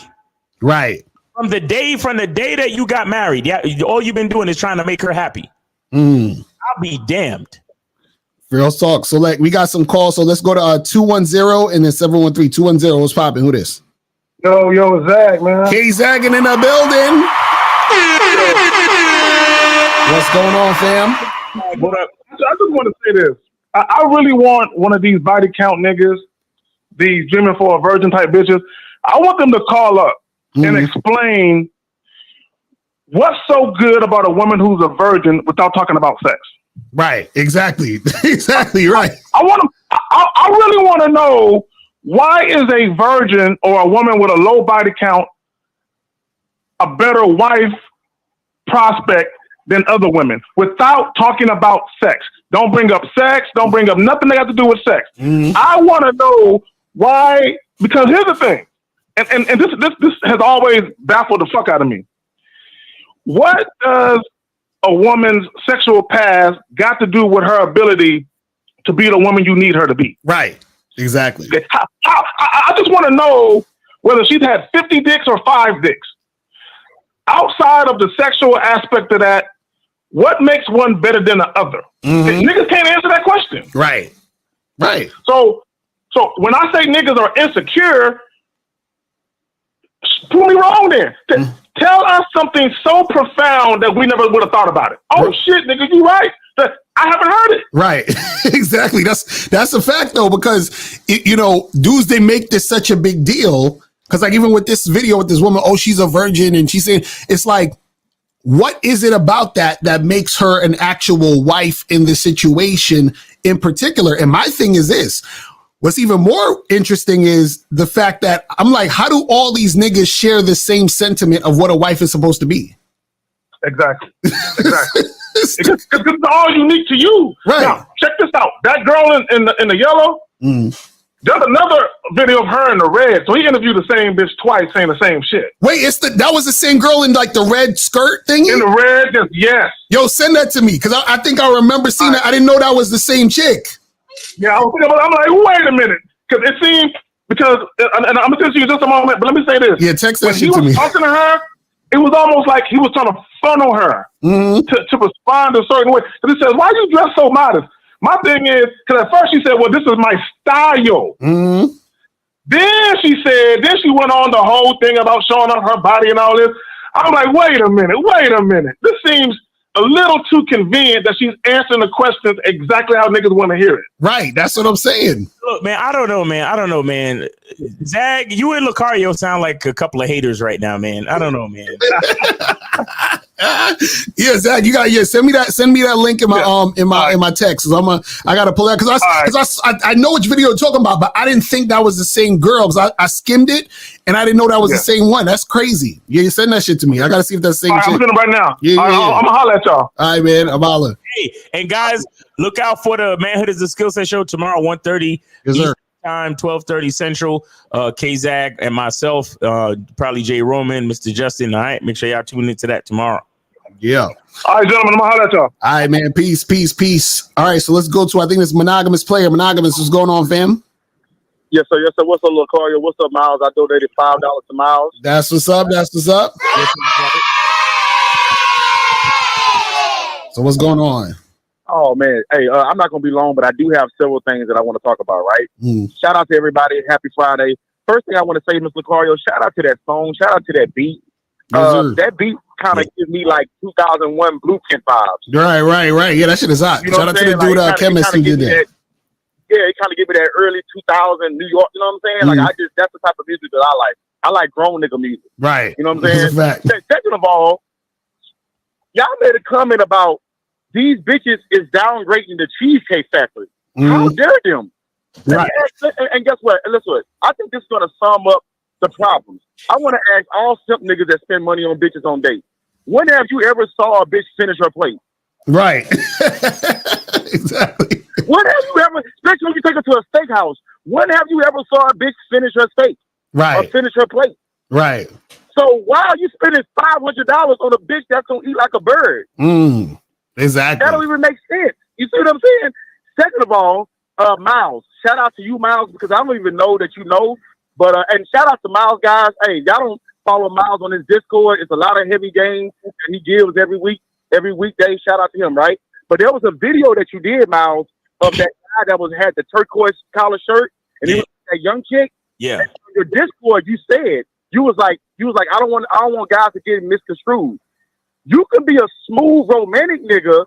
right? From the day that you got married, yeah, all you've been doing is trying to make her happy. I'll be damned. Real talk. So like we got some calls. So let's go to 210 and then 713. 210. What's popping? Who this? Yo, Zach, man. K Zagging in the building. What's going on, fam? What up? I just want to say this. I really want one of these body count niggas, these dreaming for a virgin type bitches. I want them to call up and explain what's so good about a woman who's a virgin without talking about sex. Right. Exactly. Exactly. Right. I really want to know, why is a virgin or a woman with a low body count a better wife prospect than other women without talking about sex? Don't bring up sex. Don't bring up nothing that has to do with sex. I want to know why, because here's the thing, and this has always baffled the fuck out of me. What does a woman's sexual past got to do with her ability to be the woman you need her to be? Right. Exactly. I just want to know whether she's had 50 dicks or 5 dicks. Outside of the sexual aspect of that, what makes one better than the other? Niggas can't answer that question. Right. Right. So when I say niggas are insecure, prove me wrong there. Tell us something so profound that we never would have thought about it. Oh shit, nigga, you right. I haven't heard it. Right. Exactly. That's a fact though, because you know, dudes, they make this such a big deal. Cause like even with this video with this woman, oh, she's a virgin, and she's saying, it's like, what is it about that makes her an actual wife in this situation in particular? And my thing is this. What's even more interesting is the fact that I'm like, how do all these niggas share the same sentiment of what a wife is supposed to be? Exactly. It's all unique to you. Right. Now, check this out. That girl in the yellow, there's another video of her in the red. So he interviewed the same bitch twice saying the same shit. Wait, that was the same girl in like the red skirt thingy? In the red, yes. Yo, send that to me, because I think I remember seeing that. I didn't know that was the same chick. Yeah, I'm like, wait a minute. Because it seemed, and I'm going to send you just a moment, but let me say this. Yeah, text that when shit to me. When he was talking to her, it was almost like he was trying to funnel her to respond a certain way. Because he says, why you dress so modest? My thing is, because at first she said, well, this is my style. Then she went on the whole thing about showing off her body and all this. I'm like, wait a minute. This seems a little too convenient that she's answering the questions exactly how niggas want to hear it. Right. That's what I'm saying. Look, man, I don't know, man. Zag, you and Lucario sound like a couple of haters right now, man. I don't know, man. Yeah, Zach, you got send me that link in my text. I gotta pull that because I know which video you're talking about, but I didn't think that was the same girl because I skimmed it and I didn't know that was the same one. That's crazy. Yeah, you send that shit to me. I gotta see if that's the same. I'm sending it right now. Yeah, I'm gonna holler at y'all. All right, man. I'm holler. Hey, and guys, look out for the Manhood is a Skill Set show tomorrow, 1:30 Eastern Time, 12:30 Central. K-Zag and myself, probably Jay Roman, Mr. Justin. All right, make sure y'all tune into that tomorrow. Yeah. All right, gentlemen, I'm gonna holler at y'all. All right, man. Peace. All right, so let's go to, I think it's Monogamous Player. Monogamous, what's going on, fam? Yes, sir. What's up, Lucario? What's up, Miles? I donated $5 to Miles. That's what's up. So what's going on? Oh, man. Hey, I'm not going to be long, but I do have several things that I want to talk about, right? Shout out to everybody. Happy Friday. First thing I want to say, Mr. Lucario, shout out to that song. Shout out to that beat. That beat kind of gives me like 2001 Blueprint vibes. Right. Yeah, that shit is hot. You know Shout out to the dude, Chemist, who did that. Yeah, it kind of give me that early 2000 New York. You know what I'm saying? Like, that's the type of music that I like. I like grown nigga music. Right. You know what I'm saying? That's a fact. Second of all, y'all made a comment about these bitches is downgrading the Cheesecake Factory. How dare them? Right. And guess what? And listen, what? I think this is going to sum up the problems. I want to ask all simp niggas that spend money on bitches on dates. When have you ever saw a bitch finish her plate? Right. Exactly. When have you ever, especially when you take her to a steakhouse, when have you ever saw a bitch finish her steak? Right. Or finish her plate? Right. So why are you spending $500 on a bitch that's going to eat like a bird? Exactly. That don't even make sense. You see what I'm saying? Second of all, Miles. Shout out to you, Miles, because I don't even know that you know. But and shout out to Miles, guys. Hey, y'all don't follow Miles on his Discord. It's a lot of heavy games that he gives every weekday. Shout out to him, right? But there was a video that you did, Miles, of that guy that had the turquoise collar shirt, and he was that young chick. Yeah. And on your Discord, you said you was like, I don't want guys to get misconstrued. You can be a smooth romantic nigga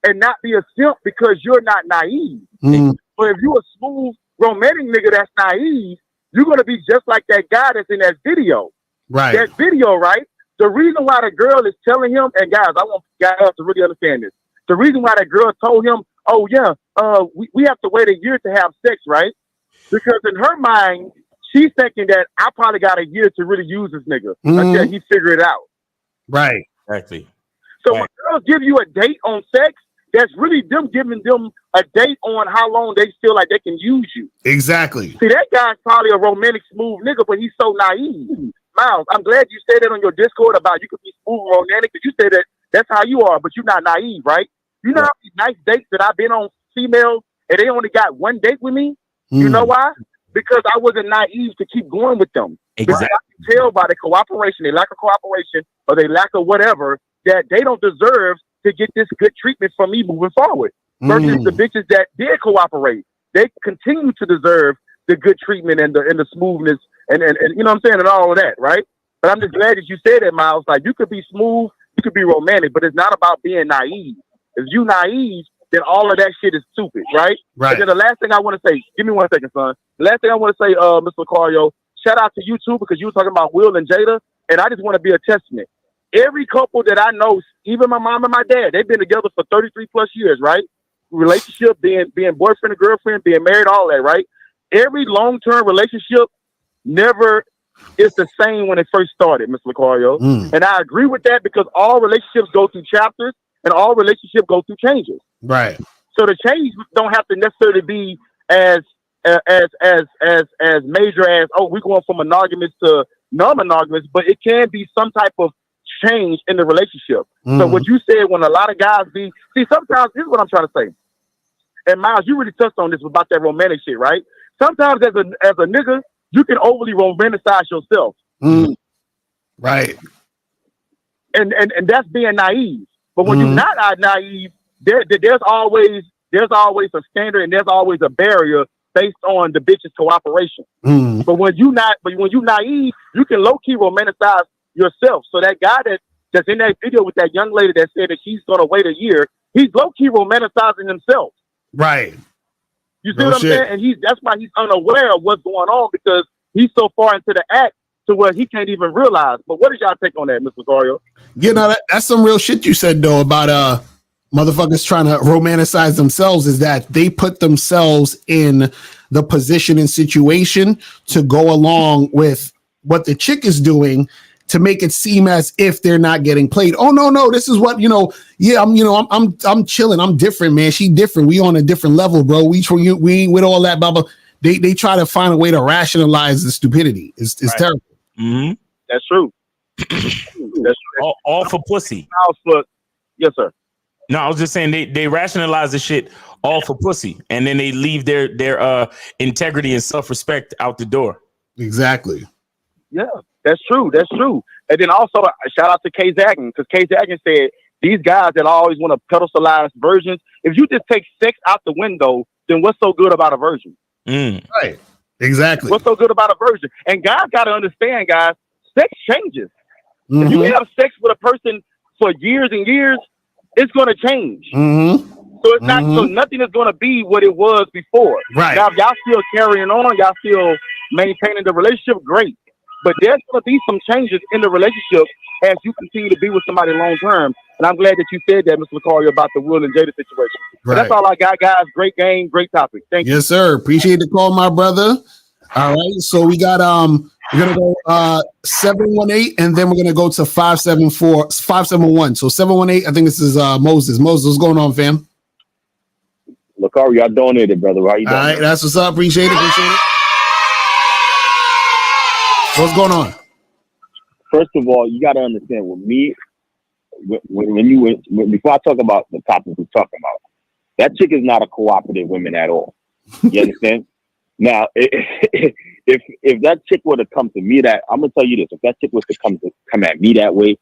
and not be a simp because you're not naive. But if you're a smooth romantic nigga that's naive, you're gonna be just like that guy that's in that video. Right. That video, right? The reason why the girl is telling him, and guys, I want guys to really understand this. The reason why that girl told him, oh yeah, we have to wait a year to have sex, right? Because in her mind, she's thinking that I probably got a year to really use this nigga until he figure it out. Right. Exactly. So when girls give you a date on sex, that's really them giving them a date on how long they feel like they can use you. Exactly. See, that guy's probably a romantic, smooth nigga, but he's so naive. Miles, I'm glad you said that on your Discord about you could be smooth and romantic, because you said that that's how you are, but you're not naive, right? You know how many nice dates that I've been on females and they only got one date with me? You know why? Because I wasn't naive to keep going with them. Exactly. Because I can tell by the cooperation, they lack of cooperation, or they lack of whatever, that they don't deserve to get this good treatment from me moving forward. Versus the bitches that did cooperate, they continue to deserve the good treatment and the smoothness and you know what I'm saying, and all of that, right? But I'm just glad that you said that, Miles. Like, you could be smooth, you could be romantic, but it's not about being naive. If you naive, then all of that shit is stupid, right? Right. And then the last thing I want to say, give me 1 second, son. The last thing I want to say, Mr. Lucario, shout out to you too, because you were talking about Will and Jada, and I just want to be a testament. Every couple that I know, even my mom and my dad, they've been together for 33 plus years, right? Relationship, being boyfriend and girlfriend, being married, all that, right? Every long-term relationship never is the same when it first started, Mr. Lucario. And I agree with that, because all relationships go through chapters and all relationships go through changes. Right. So the change don't have to necessarily be as major as, oh, we're going from monogamous to non-monogamous, but it can be some type of change in the relationship. So what you said, when a lot of guys sometimes, this is what I'm trying to say. And Miles, you really touched on this about that romantic shit, right? Sometimes as a nigga, you can overly romanticize yourself. Right. And that's being naive. But when you're not naive, there's always a standard and there's always a barrier based on the bitch's cooperation. But when you naive, you can low key romanticize yourself. So that guy that's in that video with that young lady that said that she's gonna wait a year, he's low key romanticizing himself. Right. You see what I'm saying? And that's why he's unaware of what's going on because he's so far into the act to where he can't even realize. But what is y'all take on that, Mr. Gario? You know, that's some real shit you said though about motherfuckers trying to romanticize themselves. Is that they put themselves in the position and situation to go along with what the chick is doing to make it seem as if they're not getting played. Oh no, this is what, yeah, I'm chilling. I'm different, man. She different. We on a different level, bro. We ain't with all that blah blah. They try to find a way to rationalize the stupidity. It's right. Terrible. Mm-hmm. That's true. All for pussy. Yes, sir. No, I was just saying they rationalize the shit all for pussy, and then they leave their integrity and self-respect out the door. Exactly. Yeah, that's true. That's true. And then also a shout out to Kay Zagan, because Kay Zagan said these guys that always want to pedestalize virgins, if you just take sex out the window, then what's so good about a virgin? Right. Exactly. What's so good about a virgin? And guys got to understand, guys, sex changes. If you have sex with a person for years and years, it's going to change. So it's not. So nothing is going to be what it was before. Right. Now, if y'all still carrying on, y'all still maintaining the relationship, great. But there's going to be some changes in the relationship as you continue to be with somebody long term. And I'm glad that you said that, Mr. Lucario, about the Will and Jada situation. Right. That's all I got, guys. Great game, great topic. Thank you. Yes, sir. Appreciate the call, my brother. All right. So we got we're gonna go 718, and then we're gonna go to 571. So 718, I think this is Moses. Moses, what's going on, fam? Lucario, I donated, brother. How you doing? All right, that's what's up. Appreciate it. What's going on? First of all, you got to understand with me, before I talk about the topic we're talking about, that chick is not a cooperative woman at all. You understand? Now, if that chick were to come to me I'm gonna tell you this: if that chick was to come at me that way,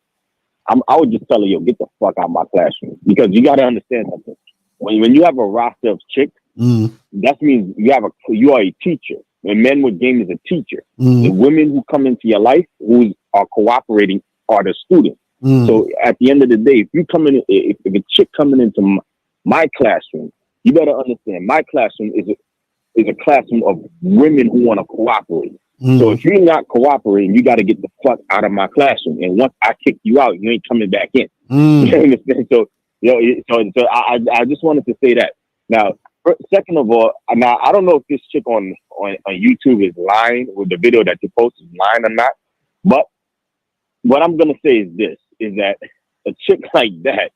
I would just tell her, yo, get the fuck out of my classroom, because you got to understand something. When you have a roster of chicks, that means you are a teacher. When men with game is a teacher, the women who come into your life who are cooperating are the students. So at the end of the day, if a chick coming into my classroom, you better understand my classroom is a classroom of women who want to cooperate. So if you're not cooperating, you got to get the fuck out of my classroom. And once I kick you out, you ain't coming back in. You understand? So I just wanted to say that. Now, second of all, now I don't know if this chick on YouTube is lying, with the video that you posted is lying or not. But what I'm gonna say is this: is that a chick like that,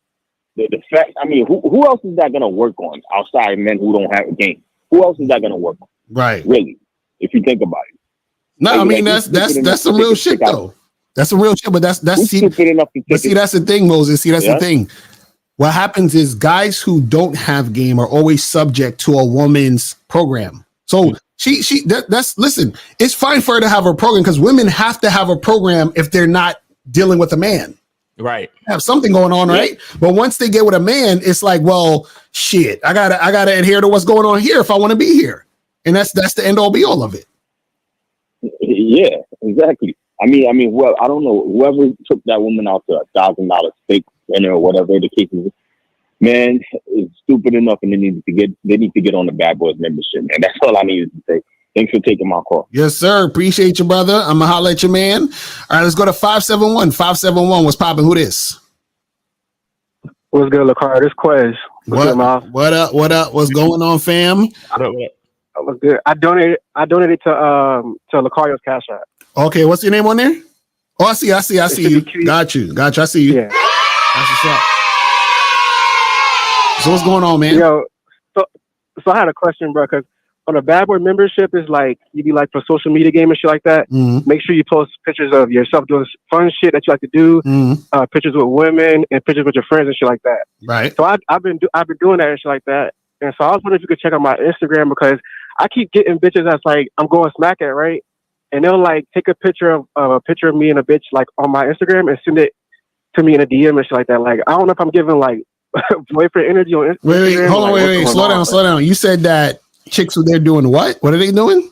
the fact, I mean, who else is that gonna work on outside men who don't have a game? Who else is that gonna work on? Right. Really, if you think about it. No, I mean that's some real shit though. That's some real shit, but that's stupid enough to but see, that's the thing, Moses. See, that's the thing. What happens is guys who don't have game are always subject to a woman's program. So listen, it's fine for her to have a program, because women have to have a program if they're not dealing with a man. Right. Have something going on, right? But once they get with a man, it's like, well, shit, I gotta adhere to what's going on here if I want to be here. And that's the end all be all of it. Yeah, exactly. I mean, well, I don't know, whoever took that woman out to $1,000 steak dinner or whatever the case is, man, is stupid enough, and they need to get on the Bad Boys membership, man. That's all I needed to say. Thanks for taking my call. Yes, sir. Appreciate you, brother. I'm gonna holler at you, man. All right, let's go to 571. 571. What's popping? Who this? What's good, Lucario? This Quez. What up? What's going on, fam? What's good? I donated to Lucario's Cash App. Okay, what's your name on there? Oh, I see you. Got you. I see you. Yeah. That's what's up. So what's going on, man? Yo, so I had a question, bro, because on a Bad Boy membership, is like, you be like for social media game and shit like that. Make sure you post pictures of yourself doing fun shit that you like to do, pictures with women and pictures with your friends and shit like that. Right. So I've been doing that and shit like that. And so I was wondering if you could check out my Instagram, because I keep getting bitches that's like, I'm going smack at, right? And they'll like take a picture of me and a bitch like on my Instagram and send it to me in a DM and shit like that. Like, I don't know if I'm giving like boyfriend energy on Instagram. Wait, hold on, wait, slow down. You said that chicks were there doing what? What are they doing?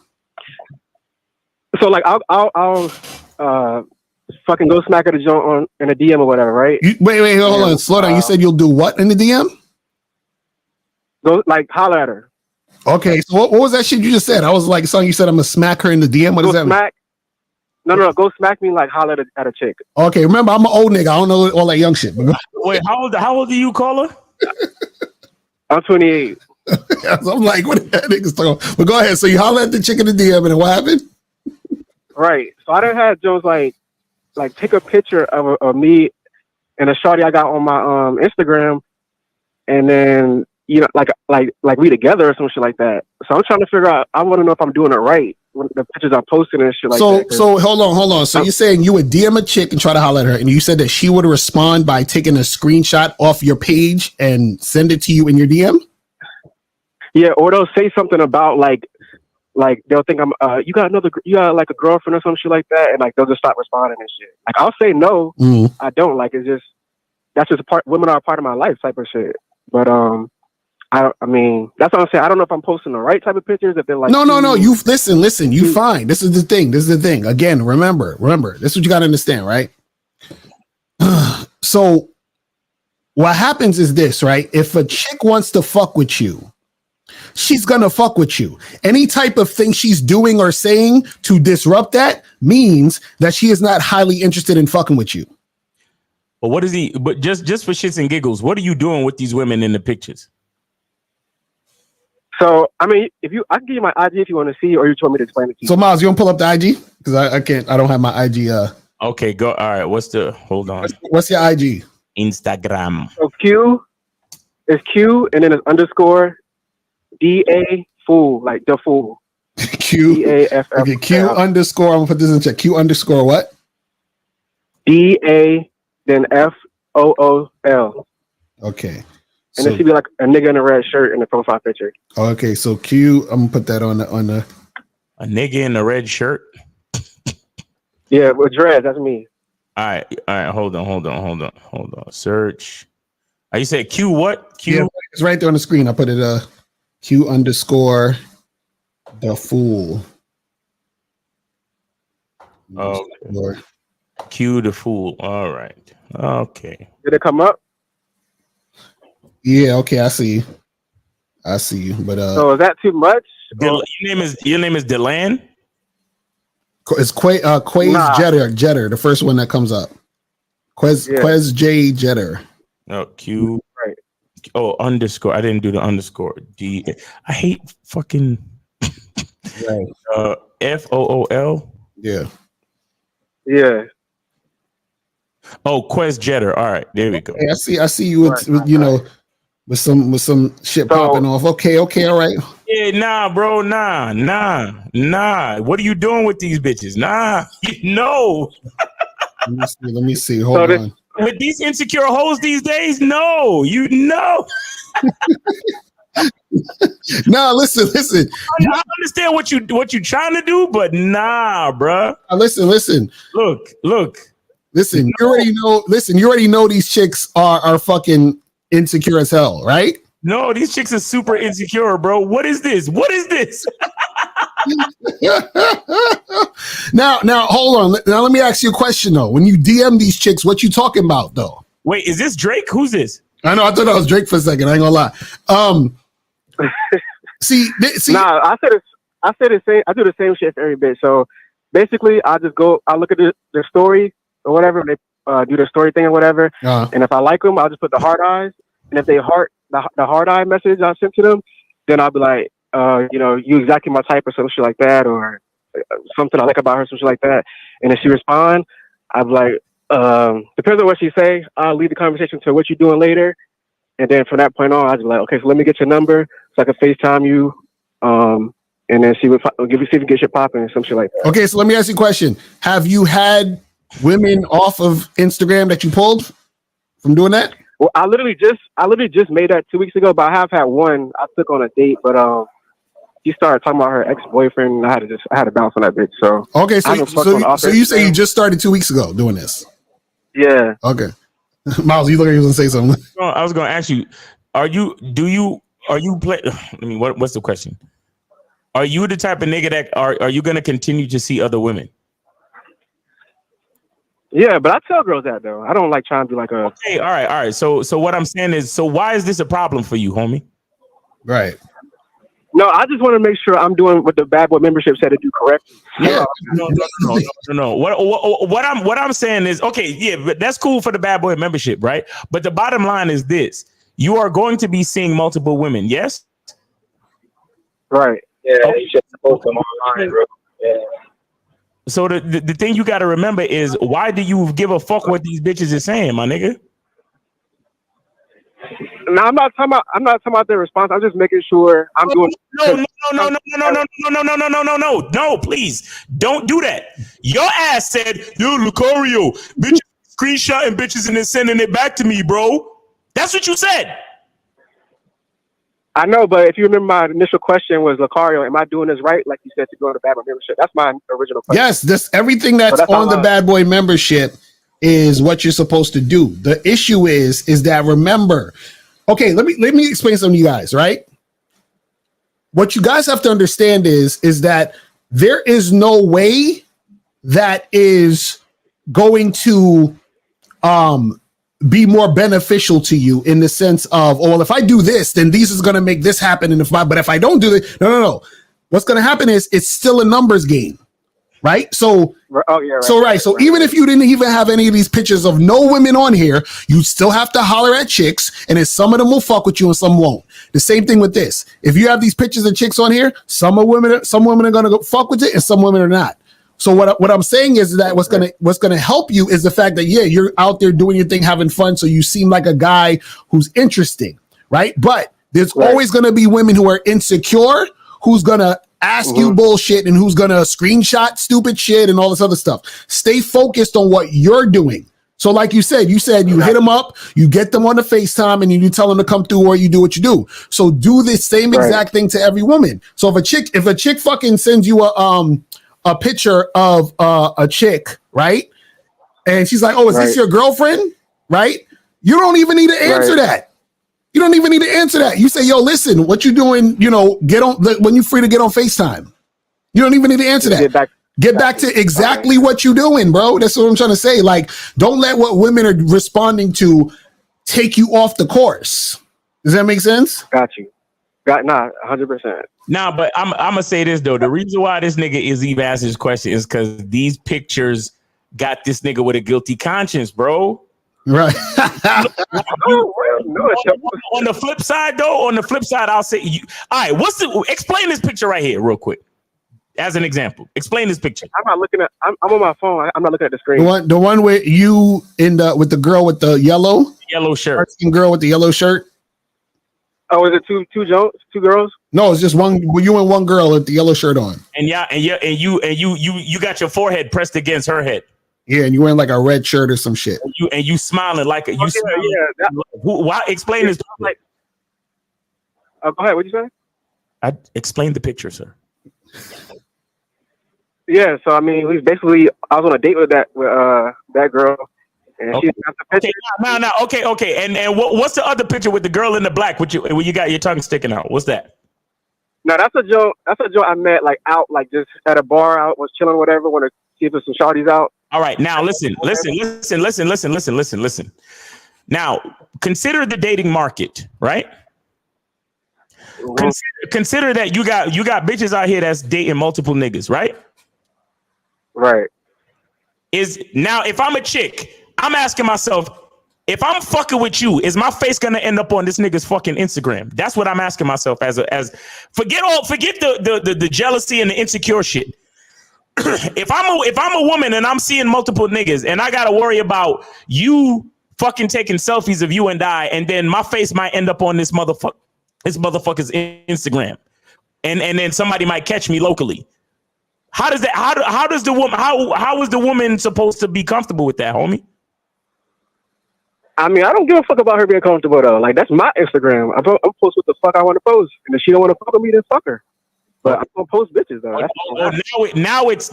So like, I'll fucking go smack at a joint in a DM or whatever, right? Wait, hold on, slow down. You said you'll do what in the DM? Go like holler at her. Okay, so what was that shit you just said? I was like, something you said I'm gonna smack her in the DM. What does that mean? No, go smack me like holler at a chick. Okay, remember I'm an old nigga. I don't know all that young shit. Wait, how old do you call her? I'm 28. I'm like, what the niggas talking about? But go ahead. So you holler at the chick in the DM, and then what happened? Right. So I done had Jones like take a picture of me and a shorty I got on my Instagram, and then like we together or some shit like that. So I'm trying to figure out. I want to know if I'm doing it right when the pictures I'm posting and shit like that. So hold on. So you're saying you would DM a chick and try to holler at her, and you said that she would respond by taking a screenshot off your page and send it to you in your DM? Yeah, or they'll say something about like they'll think I'm you got like a girlfriend or some shit like that, and like they'll just stop responding and shit. Like I'll say no, I don't. Like it's just that's just a part. Women are a part of my life, type of shit. But I mean that's what I'm saying. I don't know if I'm posting the right type of pictures. If they're like no. You listen. You fine. This is the thing. Again, remember. This is what you got to understand, right? So what happens is this, right? If a chick wants to fuck with you, she's gonna fuck with you. Any type of thing she's doing or saying to disrupt that means that she is not highly interested in fucking with you. But what is he? But just for shits and giggles, what are you doing with these women in the pictures? So I mean, I can give you my IG if you want to see, or you just want me to explain it to you. So Miles, you want to pull up the IG? Because I can't. I don't have my IG. Okay, go. All right. Hold on. What's your IG? Instagram. So Q is Q, and then it's underscore DA fool, like the fool. Q DAFF. Okay, Q underscore. I'm gonna put this in check. Q underscore what? DA then FOOL. Okay. And it should be like a nigga in a red shirt in the profile picture. Okay, so Q. I'm gonna put that on the. A nigga in a red shirt. Yeah, with dreads. That's me. All right. Hold on. Search. You said Q what? Q. Yeah, it's right there on the screen. I put it Q underscore the fool. Oh, Q the fool. All right. Okay. Did it come up? Yeah. Okay. I see you. But so is that too much? Your name is Delan. It's Quays Jetter, the first one that comes up. Quez J Jetter. Oh, Q. Right. Oh, underscore. I didn't do the underscore. D. I hate fucking. Right. FOOL. Yeah. Yeah. Oh, Quez Jetter. All right, there we go. Hey, I see you with with some shit popping off. Okay, all right. Yeah, nah, bro, nah. What are you doing with these bitches? Nah, no. Let me see. Hold on. With these insecure hoes these days, no, you know. Nah, listen. I understand what you trying to do, but nah, bruh. Listen. Look. Listen, you already know. Listen, you already know these chicks are fucking insecure as hell, right? No, these chicks are super insecure, bro. What is this? Now, hold on. Now, let me ask you a question though. When you DM these chicks, what you talking about though? Wait, is this Drake? Who's this? I know. I thought that was Drake for a second. I ain't gonna lie. See. Nah, I say the same. I do the same shit for every bitch. So basically, I look at the story or whatever. And they do their story thing or whatever. And if I like them, I'll just put the heart eyes. And if they heart the heart eye message I sent to them, then I'll be like, you exactly my type or some shit like that, or something I like about her, some shit like that. And if she respond, I'll be like, depends on what she say. I'll lead the conversation to what you doing later. And then from that point on, I'll be like, okay, so let me get your number so I can FaceTime you. And then see if you get shit popping, some shit like that. Okay, so let me ask you a question. Have you had women off of Instagram that you pulled from doing that? Well, I literally just made that 2 weeks ago, but I have had one I took on a date, but she started talking about her ex-boyfriend. I had to bounce on that bitch. So okay, so you say you just started 2 weeks ago doing this? Yeah. Okay. Miles, you look like you was gonna say something. No, I was gonna ask you, what's the question? Are you the type of nigga that are you gonna continue to see other women? Yeah, but I tell girls that though. I don't like trying to be like a. Okay, all right. So what I'm saying is, so why is this a problem for you, homie? Right. No, I just want to make sure I'm doing what the Bad Boy membership said to do correctly. Yeah. No. What I'm saying is, okay, yeah, but that's cool for the Bad Boy membership, right? But the bottom line is this: you are going to be seeing multiple women, yes? Right. Yeah, you should post them online, bro. Yeah. So the thing you got to remember is, why do you give a fuck what these bitches is saying, my nigga? No, I'm not talking about their response. I'm just making sure I'm doing. No, please don't do that. Your ass said, yo, Lucario, bitch, screenshotting bitches and then sending it back to me, bro. That's what you said. I know, but if you remember, my initial question was, Lucario, am I doing this right? Like you said, to go to Bad Boy membership. That's my original question. Yes, this everything that's on the Bad Boy membership is what you're supposed to do. The issue is that, remember, okay, let me explain something to you guys, right? What you guys have to understand is that there is no way that is going to be more beneficial to you in the sense of, oh, well, if I do this, then this is going to make this happen. And if I don't do it, no. What's going to happen is it's still a numbers game, right? So, So even if you didn't even have any of these pictures of no women on here, you still have to holler at chicks, and then some of them will fuck with you and some won't. The same thing with this. If you have these pictures of chicks on here, some women are going to go fuck with it, and some women are not. So what I'm saying is that what's gonna help you is the fact that, yeah, you're out there doing your thing, having fun, so you seem like a guy who's interesting, right? But there's always gonna be women who are insecure, who's gonna ask you bullshit and who's gonna screenshot stupid shit and all this other stuff. Stay focused on what you're doing. So like you said you hit them up, you get them on the FaceTime, and you tell them to come through, or you do what you do. So do the same exact thing to every woman. So if a chick fucking sends you a picture of a chick, right? And she's like, oh, is this your girlfriend? Right? You don't even need to answer that. You don't even need to answer that. You say, yo, listen, what you doing? You know, when you're free to get on FaceTime. You don't even need to answer that. Get back to exactly what you're doing, bro. That's what I'm trying to say. Like, don't let what women are responding to take you off the course. Does that make sense? Got you. 100%. Nah, but I'm gonna say this though. The reason why this nigga is even asking this question is because these pictures got this nigga with a guilty conscience, bro. Right. On the flip side, I'll say, all right. Explain this picture right here, real quick, as an example. Explain this picture. I'm not looking at. I'm on my phone. I'm not looking at the screen. The one where you with the girl with the yellow shirt, girl with the yellow shirt. Oh, is it two girls? No, it's just one. You and one girl with the yellow shirt on. And you got your forehead pressed against her head. Yeah, and you wearing like a red shirt or some shit. And you smiling like a why? Explain this. Go ahead. What'd you say? I explained the picture, sir. Yeah, so I mean, I was on a date with that girl. And okay. Okay. And what's the other picture with the girl in the black when you got your tongue sticking out? What's that? No, that's a joke. That's a joke I met like out, like just at a bar. I was chilling, whatever. Want to see if there's some shawties out. All right, now listen. Now consider the dating market, right? Consider that you got bitches out here that's dating multiple niggas, right? Right. If I'm a chick, I'm asking myself, if I'm fucking with you, is my face gonna end up on this nigga's fucking Instagram? That's what I'm asking myself. Forget the jealousy and the insecure shit. If I'm a woman and I'm seeing multiple niggas and I gotta worry about you fucking taking selfies of you and I, and then my face might end up on this motherfucker's Instagram, and then somebody might catch me locally. How does that? How does the woman? How is the woman supposed to be comfortable with that, homie? I mean, I don't give a fuck about her being comfortable though. Like, that's my Instagram. I'm post what the fuck I want to post, and if she don't want to fuck with me, then fuck her. But I'm gonna post bitches though. Now it's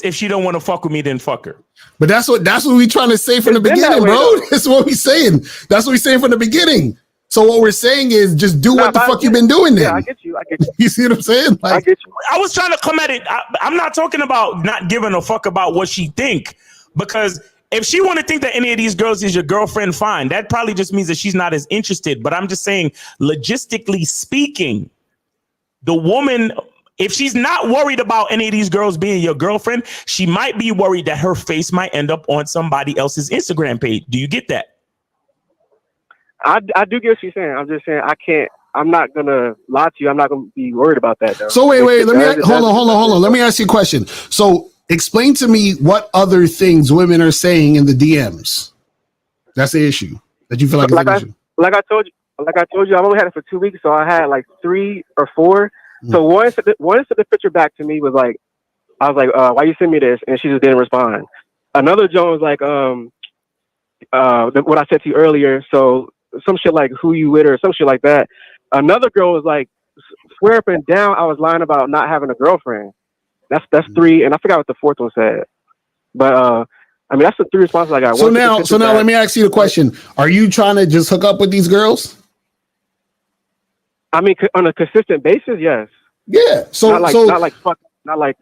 if she don't want to fuck with me, then fuck her. But that's what we trying to say from the beginning, bro. That's what we saying. That's what we saying from the beginning. So what we're saying is just do what the fuck you've been doing then. Yeah, I get you. You see what I'm saying? Like, I get you. I was trying to come at it. I'm not talking about not giving a fuck about what she think, because if she want to think that any of these girls is your girlfriend, fine. That probably just means that she's not as interested. But I'm just saying, logistically speaking, the woman, if she's not worried about any of these girls being your girlfriend, she might be worried that her face might end up on somebody else's Instagram page. Do you get that? I do get what she's saying. I'm just saying I'm not gonna lie to you. I'm not gonna be worried about that though. So wait, hold on. Let me ask you a question. So explain to me what other things women are saying in the DMs. That's the issue that you feel like is an issue. Like I told you, I've only had it for 2 weeks, so I had like 3 or 4. So one sent the picture back to me, was like, I was like, why you send me this? And she just didn't respond. Another Joan was like, what I said to you earlier. So some shit like who you with or some shit like that. Another girl was like, swear up and down I was lying about not having a girlfriend. That's 3, and I forgot what the 4th one said. But I mean, that's the 3 responses I got. So now let me ask you the question: are you trying to just hook up with these girls? I mean, on a consistent basis, yes. Yeah. So not like.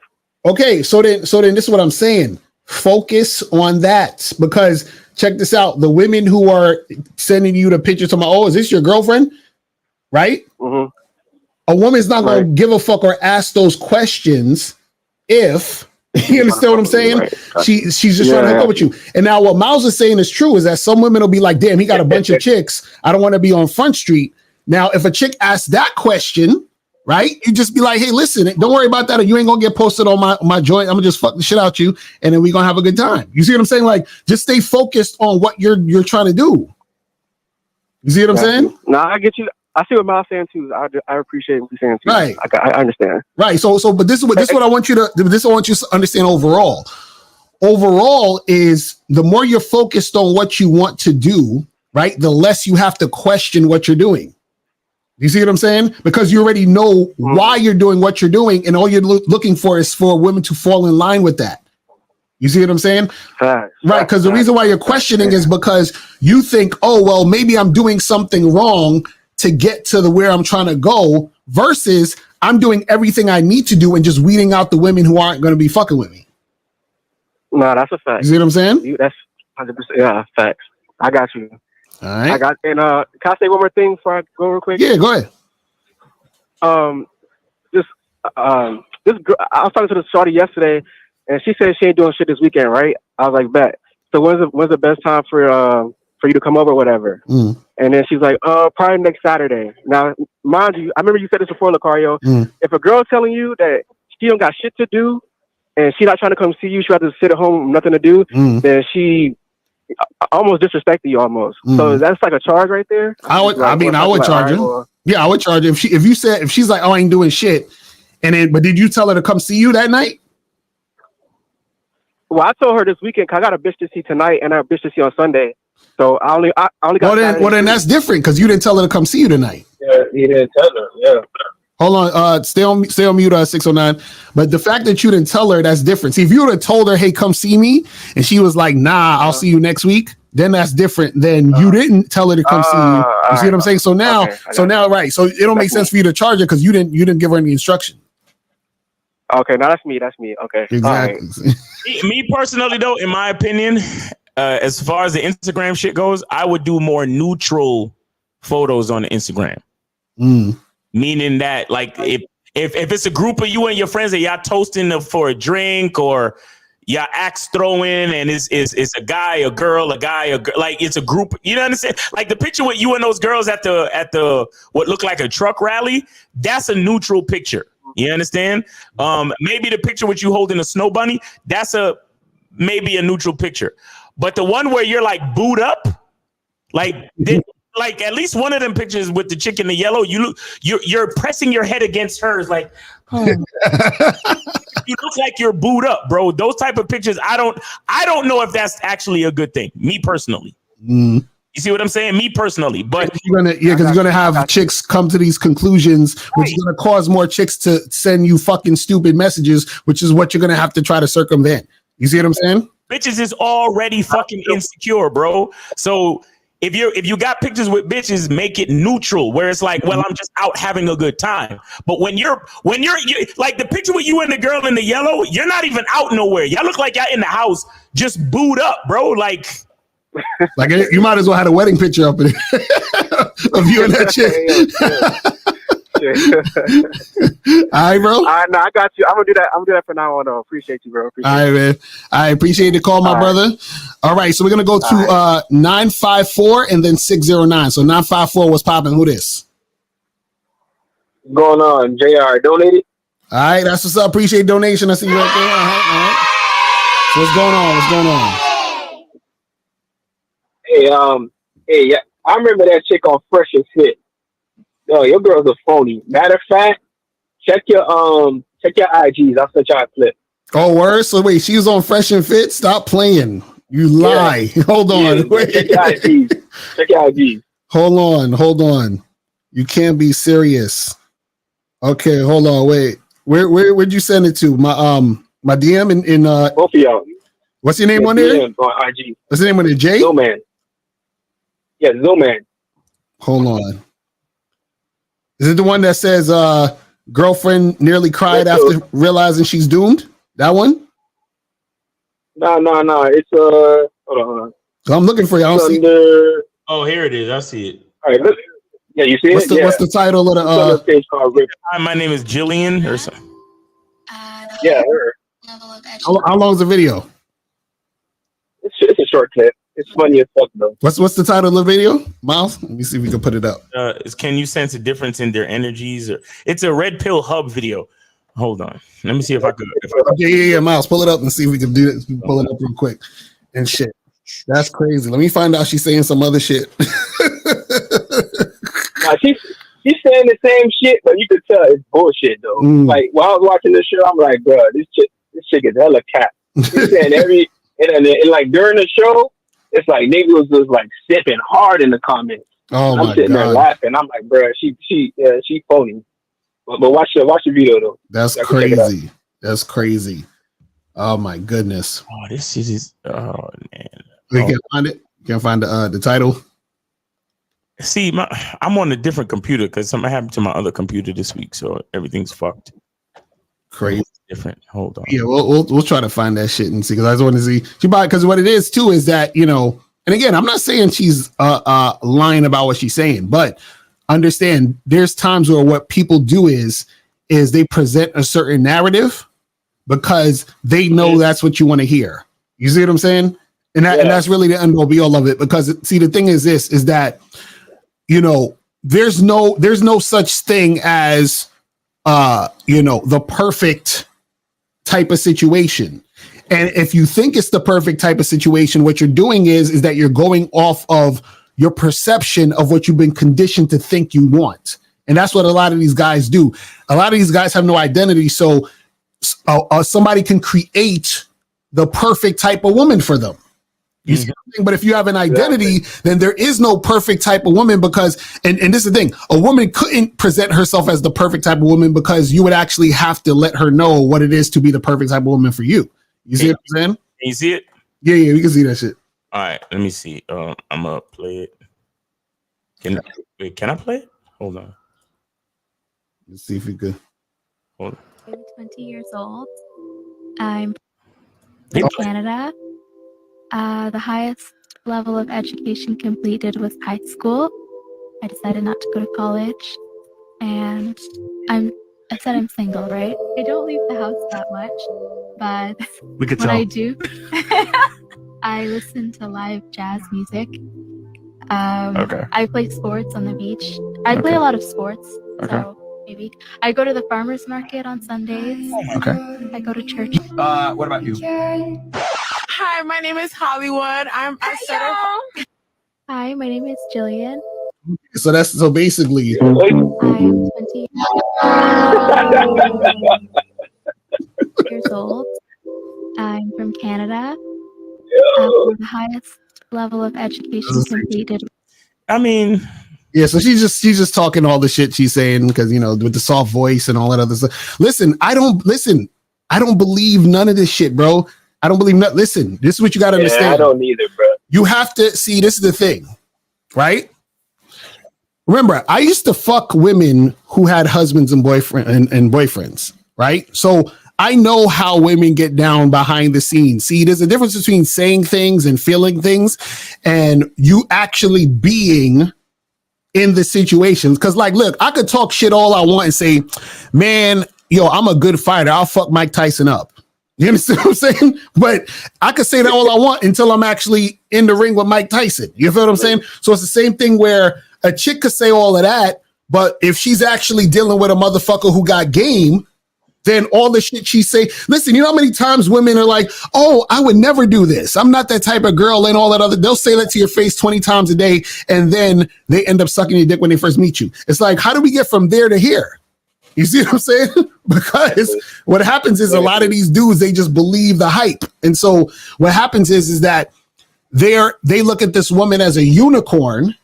Okay. So then this is what I'm saying. Focus on that, because check this out: the women who are sending you the pictures to is this your girlfriend? Right. Mm-hmm. A woman's not going to give a fuck or ask those questions if you understand what I'm saying. Right. She's just trying to hook up with you. And now what Miles is saying is true, is that some women will be like, damn, he got a bunch of chicks. I don't want to be on Front Street. Now, if a chick asks that question, right, you just be like, hey, listen, don't worry about that, or you ain't gonna get posted on my joint. I'm gonna just fuck the shit out you, and then we're gonna have a good time. You see what I'm saying? Like, just stay focused on what you're trying to do. You see what I'm saying? No, I get you. I see what Miles saying too. I appreciate what you're saying too. Right. I understand. Right. So, but this is what I want you to understand overall. Overall is the more you're focused on what you want to do, right, the less you have to question what you're doing. You see what I'm saying? Because you already know why you're doing what you're doing, and all you're looking for is for women to fall in line with that. You see what I'm saying? Right. Because the reason why you're questioning is because you think, oh, well, maybe I'm doing something wrong to get to where I'm trying to go, versus I'm doing everything I need to do and just weeding out the women who aren't going to be fucking with me. No, that's a fact. You see what I'm saying? That's 100%. Yeah, facts. I got you. All right. Can I say one more thing before I go real quick? Yeah, go ahead. This girl, I was talking to the shorty yesterday, and she said she ain't doing shit this weekend, right? I was like, bet. So when's the best time for you to come over or whatever? And then she's like, probably next Saturday. Now, mind you, I remember you said this before, Lucario. If a girl's telling you that she don't got shit to do and she not trying to come see you, she has to sit at home, nothing to do, then she almost disrespected you almost. So that's like a charge right there. I would charge her. Yeah, I would charge her. If she's like, oh, I ain't doing shit, but did you tell her to come see you that night? Well, I told her this weekend, 'cause I got a bitch to see tonight and I got a bitch to see on Sunday. So I only got. Well, then that's different, because you didn't tell her to come see you tonight. Yeah, he didn't tell her. Yeah. Hold on, stay on mute, 609. But the fact that you didn't tell her, that's different. See, if you would have told her, hey, come see me, and she was like, nah, I'll see you next week, then that's different than you didn't tell her to come see you. You see what I'm saying? So now, right. So it don't make sense for you to charge her because you didn't give her any instruction. Okay, now that's me. Okay. Exactly. Right. Me personally, though, in my opinion, as far as the Instagram shit goes, I would do more neutral photos on the Instagram. Meaning that, like, if it's a group of you and your friends that y'all toasting for a drink, or y'all axe throwing, and it's a guy, a girl, like it's a group. You know what I'm saying? Like the picture with you and those girls at the what looked like a truck rally. That's a neutral picture. You understand? Maybe the picture with you holding a snow bunny. That's maybe a neutral picture. But the one where you're like booed up, like at least one of them pictures with the chick in the yellow, you're pressing your head against hers, like you look like you're booed up, bro. Those type of pictures, I don't know if that's actually a good thing. Me personally, you see what I'm saying? Me personally, but because you're gonna have chicks come to these conclusions, which is gonna cause more chicks to send you fucking stupid messages, which is what you're gonna have to try to circumvent. You see what I'm saying? Bitches is already fucking insecure, bro. So if you got pictures with bitches, make it neutral, where it's like, well, I'm just out having a good time. But when you're like the picture with you and the girl in the yellow, you're not even out nowhere. Y'all look like y'all in the house, just booed up, bro. Like you might as well have a wedding picture up in of you and that chick. right, bro. No, I got you. I'm gonna do that. I'm gonna do that for now on. Appreciate you, bro. All right, man. I appreciate the call, my brother. All right, so we're gonna go to 954 and then 609. So 954, what's popping? Who this? What's going on? JR donated. All right, that's what's up. Appreciate the donation. I see you right there. All right. So what's going on? What's going on? Hey, yeah, I remember that chick on Fresh and Fit. Yo, your girl's a phony. Matter of fact, check your IGs. I'll send y'all a clip. Oh, word. So wait, she was on Fresh and Fit. Stop playing. You lie. Yeah. Hold on. Yeah, wait. Check your IGs. Check your IGs. Hold on. You can't be serious. Okay, hold on. Wait. Where'd you send it to? My DM in both of y'all. What's your name on there? On IG. What's the name on there? Jay? Zoman. Yeah, Zoman. Hold on. Is it the one that says girlfriend nearly cried after realizing she's doomed? That one? No. It's hold on. I'm looking for you. I don't see. Oh, here it is. I see it. All right, look. Yeah, you see it? What's the title of the page called Rip? Hi, my name is Jillian or something. Yeah, her. How long is the video? It's a short clip. It's funny as fuck though. What's the title of the video, Miles? Let me see if we can put it up. Can you sense a difference in their energies? Or it's a Red Pill Hub video. Hold on. Let me see if I could. Yeah, Miles, pull it up and see if we can do it. Pull it up real quick and shit. That's crazy. Let me find out she's saying some other shit. She's saying the same shit, but you could tell it's bullshit though. Like while I was watching this show, I'm like, bro, this chick is hella cat. She's saying and like during the show, it's like niggas was just like sipping hard in the comments. Oh I'm sitting there laughing. I'm like, bro, she phony. But watch the video though. That's crazy. That's crazy. Oh my goodness. Oh, this is oh man. You can't find it. You can't find the title. See, I'm on a different computer because something happened to my other computer this week, so everything's fucked. Crazy. Different. Hold on. Yeah, we'll try to find that shit and see, because I just want to see because what it is too is that, you know, and again, I'm not saying she's lying about what she's saying, but understand there's times where what people do is they present a certain narrative because they know that's what you want to hear. You see what I'm saying? And that's really the end all be all of it, because see, the thing is this is that, you know, there's no such thing as you know, the perfect type of situation. And if you think it's the perfect type of situation, what you're doing is that you're going off of your perception of what you've been conditioned to think you want. And that's what a lot of these guys do. A lot of these guys have no identity. So somebody can create the perfect type of woman for them. You see what I'm saying? But if you have an identity, then there is no perfect type of woman, because, and this is the thing, a woman couldn't present herself as the perfect type of woman because you would actually have to let her know what it is to be the perfect type of woman for you. You see what I'm saying? Can you see it? Yeah, we can see that shit. All right, let me see. I'm gonna play it. Can I play it? Hold on. Let's see if we could. Hold on. I'm 20 years old. I'm from Canada. The highest level of education completed was high school. I decided not to go to college, and I said I'm single, right? I don't leave the house that much, but we could when tell. I do, I listen to live jazz music. I play sports on the beach. I play a lot of sports, so maybe I go to the farmers market on Sundays. I go to church. What about you? Hi, my name is Hollywood. I'm a certified. Hi, my name is Jillian. So basically. I am 20 years old. I'm from Canada. The highest level of education completed. I mean, yeah, so she's just talking all the shit she's saying because, you know, with the soft voice and all that other stuff. Listen, I don't believe none of this shit, bro. I don't believe nothing. Listen, this is what you got to understand. I don't either, bro. You have to see, this is the thing, right? Remember, I used to fuck women who had husbands and boyfriends, right? So I know how women get down behind the scenes. See, there's a difference between saying things and feeling things and you actually being in the situations. Because, like, look, I could talk shit all I want and say, man, yo, I'm a good fighter. I'll fuck Mike Tyson up. You understand what I'm saying? But I could say that all I want until I'm actually in the ring with Mike Tyson. You feel what I'm saying? So it's the same thing where a chick could say all of that, but if she's actually dealing with a motherfucker who got game, then all the shit she say, listen, you know how many times women are like, oh, I would never do this. I'm not that type of girl and all that other. They'll say that to your face 20 times a day, and then they end up sucking your dick when they first meet you. It's like, how do we get from there to here? You see what I'm saying? Because what happens is a lot of these dudes, they just believe the hype. And so what happens is that they look at this woman as a unicorn,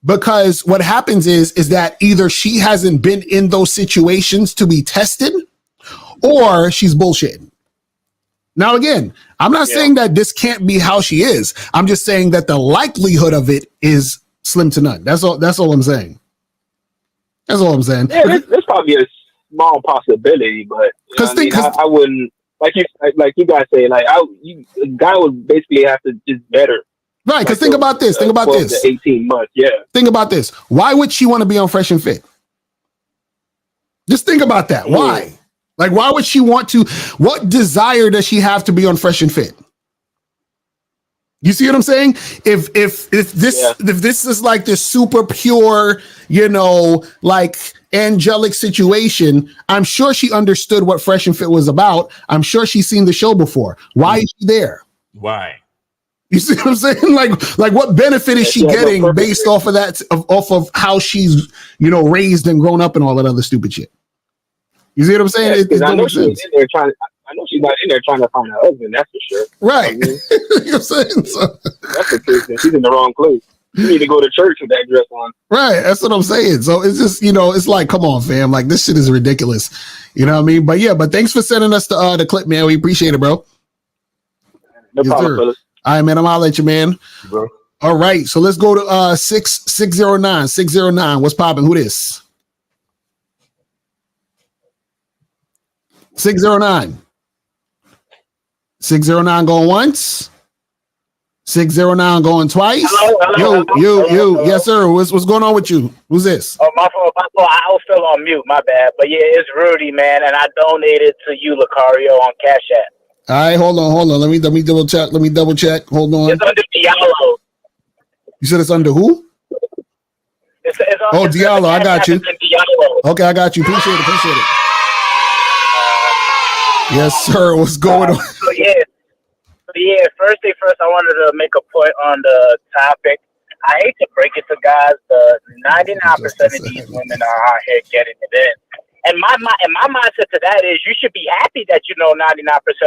because what happens is that either she hasn't been in those situations to be tested, or she's bullshitting. Now, again, I'm not saying that this can't be how she is. I'm just saying that the likelihood of it is slim to none. That's all I'm saying. That's all I'm saying. Yeah, there's probably a small possibility, but I wouldn't, like you guys say, like a guy would basically have to just better. Right, because think about this. Think about this. 18 months, yeah. Think about this. Why would she want to be on Fresh and Fit? Just think about that. Why? Like, why would she want to? What desire does she have to be on Fresh and Fit? You see what I'm saying? If this is like this super pure, like angelic situation, I'm sure she understood what Fresh and Fit was about. I'm sure she's seen the show before. Why is she there? Why? You see what I'm saying? Like what benefit is she getting based off of that, off of how she's, raised and grown up and all that other stupid shit? You see what I'm saying? I know she's in there trying. I know she's not in there trying to find a husband. That's for sure. Right. You know what I'm saying? So, that's the truth. She's in the wrong place. You need to go to church with that dress on. Right. That's what I'm saying. So it's just, it's like, come on, fam. Like, this shit is ridiculous. You know what I mean? But yeah, thanks for sending us the clip, man. We appreciate it, bro. No problem, fellas. All right, man. I'm out at you, man. Bro. All right. So let's go to 609. 609. What's popping? Who this? 609. 609 going once. 609 going twice. Hello. You. Yes, sir. What's going on with you? Who's this? Oh, my fault. I was still on mute. My bad. But yeah, it's Rudy, man, and I donated to you, Lucario, on Cash App. All right, hold on. Let me double check. Hold on. It's under Diallo. You said it's under who? It's under Diallo. I got you. Diallo. Okay, I got you. Appreciate it. Yes, sir. What's going on? So yeah. First thing first, I wanted to make a point on the topic. I hate to break it to guys, but 99% of these women are out here getting it in. And my mindset to that is you should be happy that 99%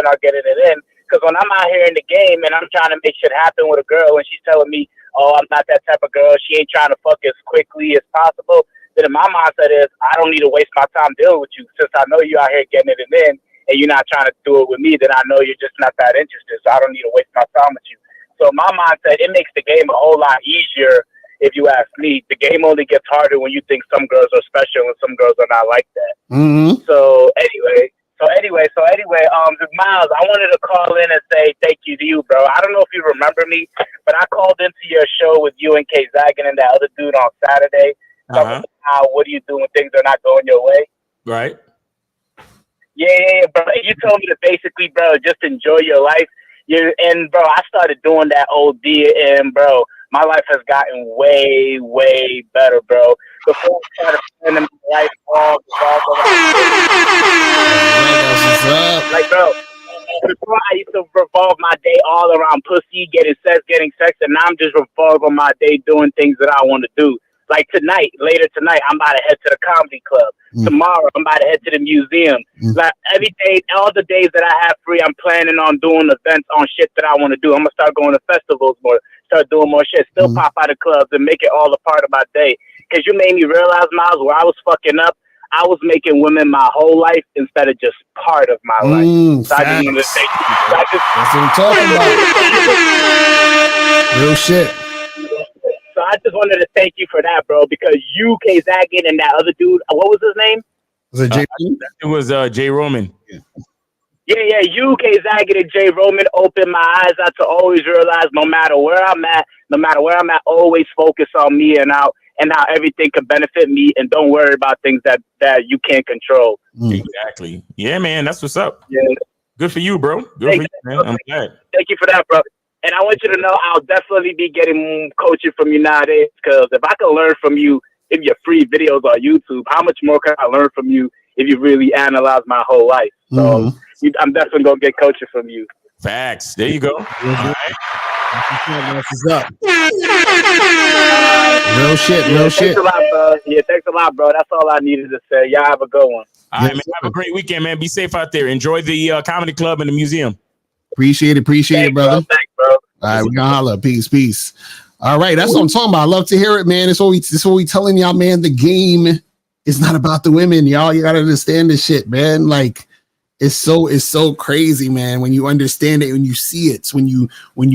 are getting it in. Because when I'm out here in the game and I'm trying to make shit happen with a girl and she's telling me, oh, I'm not that type of girl, she ain't trying to fuck as quickly as possible, then my mindset is I don't need to waste my time dealing with you. Since I know you out here getting it in and you're not trying to do it with me, then I know you're just not that interested. So I don't need to waste my time with you. So my mindset, it makes the game a whole lot easier. If you ask me, the game only gets harder when you think some girls are special and some girls are not like that. Mm-hmm. So anyway, Miles, I wanted to call in and say thank you to you, bro. I don't know if you remember me, but I called into your show with you and Kay Zagan and that other dude on Saturday. Talking about what do you do when things are not going your way? Right. Yeah, bro. You told me to basically, bro, just enjoy your life. And bro, I started doing that OD, and bro, my life has gotten way, way better, bro. Before I started spending my life all like, bro, before I used to revolve my day all around pussy, getting sex, and now I'm just revolving my day doing things that I want to do. Like later tonight, I'm about to head to the comedy club. Tomorrow, I'm about to head to the museum. Like every day, all the days that I have free, I'm planning on doing events on shit that I want to do. I'm gonna start going to festivals more, start doing more shit, still pop out of clubs and make it all a part of my day. Because you made me realize, Miles, where I was fucking up, I was making women my whole life instead of just part of my life. So I just wanted to say, that's what I'm talking about. Real shit. So I just wanted to thank you for that, bro, because you, Kay Zagan, and that other dude, what was his name? Was it Jay? It was Jay Roman. Yeah, you, Kay Zagan, and Jay Roman opened my eyes out to always realize no matter where I'm at, always focus on me and out and how everything can benefit me, and don't worry about things that you can't control. Exactly. Yeah, man. That's what's up. Yeah. Good for you, bro. Good for you, man. I'm glad. Thank you for that, bro. And I want you to know I'll definitely be getting coaching from you nowadays, because if I can learn from you in your free videos on YouTube, how much more can I learn from you if you really analyze my whole life? So I'm definitely going to get coaching from you. Facts. There you go. All right. What's up? Real shit, real shit. Thanks a lot, bro. Yeah, thanks a lot, bro. That's all I needed to say. Y'all have a good one. All right, man. Have a great weekend, man. Be safe out there. Enjoy the comedy club and the museum. Appreciate it, brother. Bro. Thanks, bro. All right, we gonna holla. Peace. All right, that's what I'm talking about. I love to hear it, man. This is what we telling y'all, man. The game is not about the women, y'all. You gotta understand this shit, man. Like, it's so crazy, man. When you understand it, when you see it, when you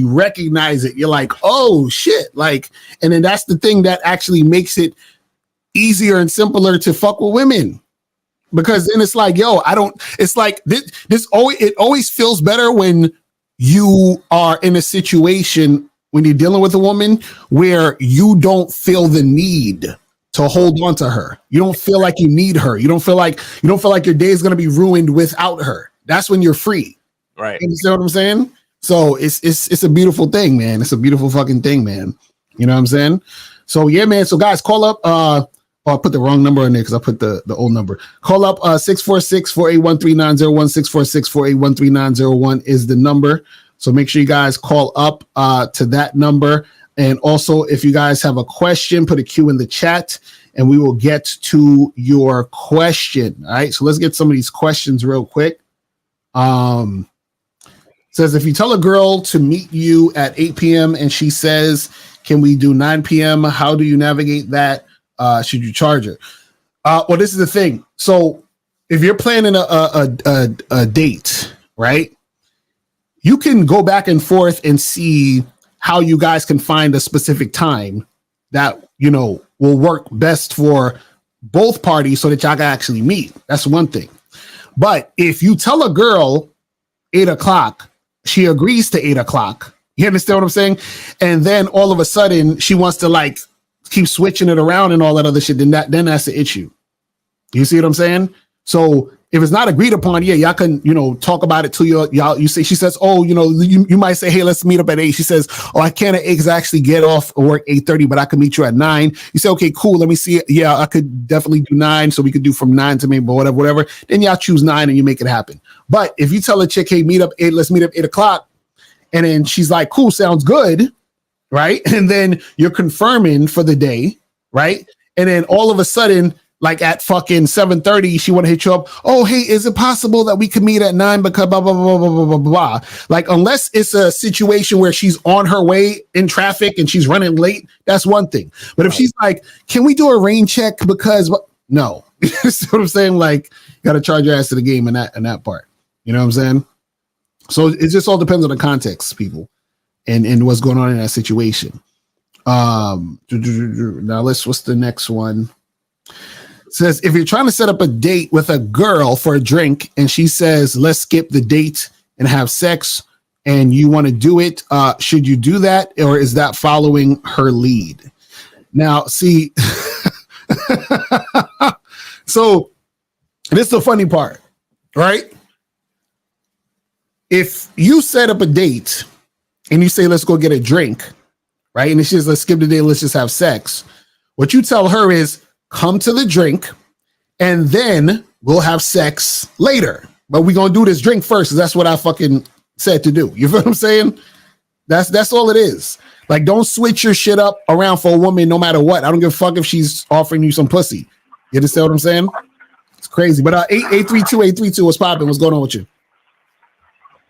recognize it, you're like, oh shit. Like, and then that's the thing that actually makes it easier and simpler to fuck with women. Because then it's like, yo, it's like it always feels better when you are in a situation when you're dealing with a woman where you don't feel the need to hold on to her. You don't feel like you need her. You don't feel like your day is going to be ruined without her. That's when you're free. Right. You understand what I'm saying? So it's a beautiful thing, man. It's a beautiful fucking thing, man. You know what I'm saying? So yeah, man. So guys, call up. I put the wrong number in there because I put the old number. Call up 646-481-3901. 646-481-3901 is the number. So make sure you guys call up to that number. And also, if you guys have a question, put a Q in the chat and we will get to your question. All right. So let's get some of these questions real quick. Says, if you tell a girl to meet you at 8 p.m. and she says, can we do 9 p.m.? How do you navigate that? Should you charge her? Well, this is the thing. So if you're planning a date, right, you can go back and forth and see how you guys can find a specific time that, you know, will work best for both parties so that y'all can actually meet. That's one thing. But if you tell a girl 8 o'clock, she agrees to 8 o'clock. You understand what I'm saying? And then all of a sudden she wants to like keep switching it around and all that other shit, then that's the issue. You see what I'm saying? So if it's not agreed upon, yeah, y'all can, you know, talk about it to y'all. You say, she says, oh, you know, you might say, hey, let's meet up at 8. She says, oh, I can't at 8 because I actually get off work 8:30, but I can meet you at 9. You say, okay, cool. Let me see it. Yeah, I could definitely do 9. So we could do from 9 to maybe whatever. Then y'all choose 9 and you make it happen. But if you tell a chick, hey, meet up 8, let's meet up 8 o'clock. And then she's like, cool, sounds good. Right. And then you're confirming for the day. Right. And then all of a sudden, like at fucking 7:30, she want to hit you up. Oh, hey, is it possible that we could meet at 9 because blah, blah, blah, blah, blah, blah, blah. Like, unless it's a situation where she's on her way in traffic and she's running late, that's one thing. But if she's like, can we do a rain check because no, you know what I'm saying? Like, you got to charge your ass to the game in that part. You know what I'm saying? So it just all depends on the context, people, and what's going on in that situation. Now what's the next one? It says, if you're trying to set up a date with a girl for a drink and she says, let's skip the date and have sex, and you want to do it, should you do that, or is that following her lead? Now, see, so this is the funny part, right? If you set up a date and you say, let's go get a drink, right? And she says, let's skip the date, let's just have sex. What you tell her is, come to the drink and then we'll have sex later. But we're going to do this drink first, because that's what I fucking said to do. You feel what I'm saying? That's all it is. Like, don't switch your shit up around for a woman no matter what. I don't give a fuck if she's offering you some pussy. You understand what I'm saying? It's crazy. But 832, what's popping? What's going on with you?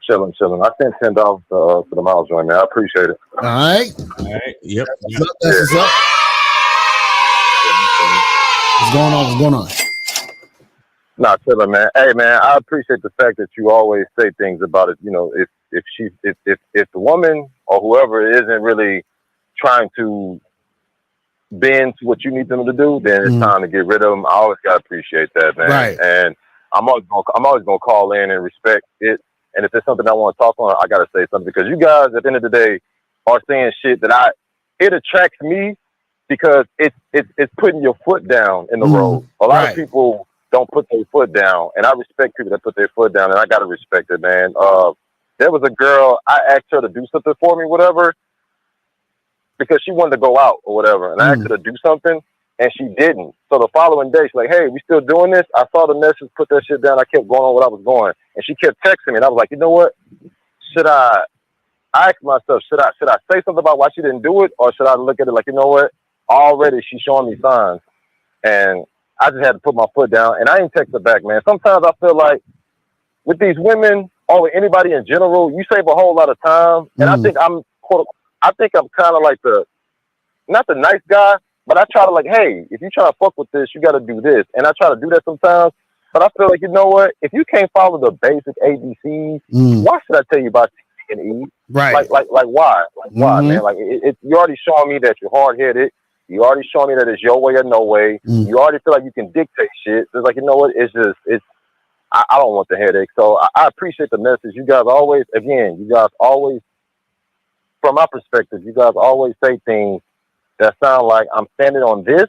Chilling. I sent $10 for the miles joint, man. I appreciate it. All right. Yep. That's what's up. What's going on? Nah, chilling, man. Hey, man, I appreciate the fact that you always say things about it. You know, if the woman or whoever isn't really trying to bend to what you need them to do, then it's time to get rid of them. I always gotta appreciate that, man. Right. And I'm always gonna call in and respect it. And if there's something I want to talk on, I gotta say something, because you guys, at the end of the day, are saying shit that it attracts me because it's putting your foot down in the road. A lot of people don't put their foot down, and I respect people that put their foot down, and I gotta respect it, man. There was a girl, I asked her to do something for me, whatever, because she wanted to go out or whatever, and I asked her to do something, and she didn't. So the following day, she's like, "Hey, we still doing this?" I saw the message, put that shit down. I kept going on what I was going, and she kept texting me, and I was like, you know what? I asked myself, should I say something about why she didn't do it, or should I look at it like, you know what? Already she's showing me signs, and I just had to put my foot down, and I ain't text her back, man. Sometimes I feel like with these women or with anybody in general, you save a whole lot of time, and I think I'm kind of like not the nice guy, but I try to like, hey, if you try to fuck with this, you got to do this, and I try to do that sometimes. But I feel like, you know what? If you can't follow the basic ABCs, why should I tell you about T and E? Right. Like why? Like why, man? Like you already showing me that you're hard headed. You already showing me that it's your way or no way. You already feel like you can dictate shit. So it's like, you know what? I don't want the headache. So I appreciate the message. You guys always, from my perspective, you guys always say things that sound like I'm standing on this,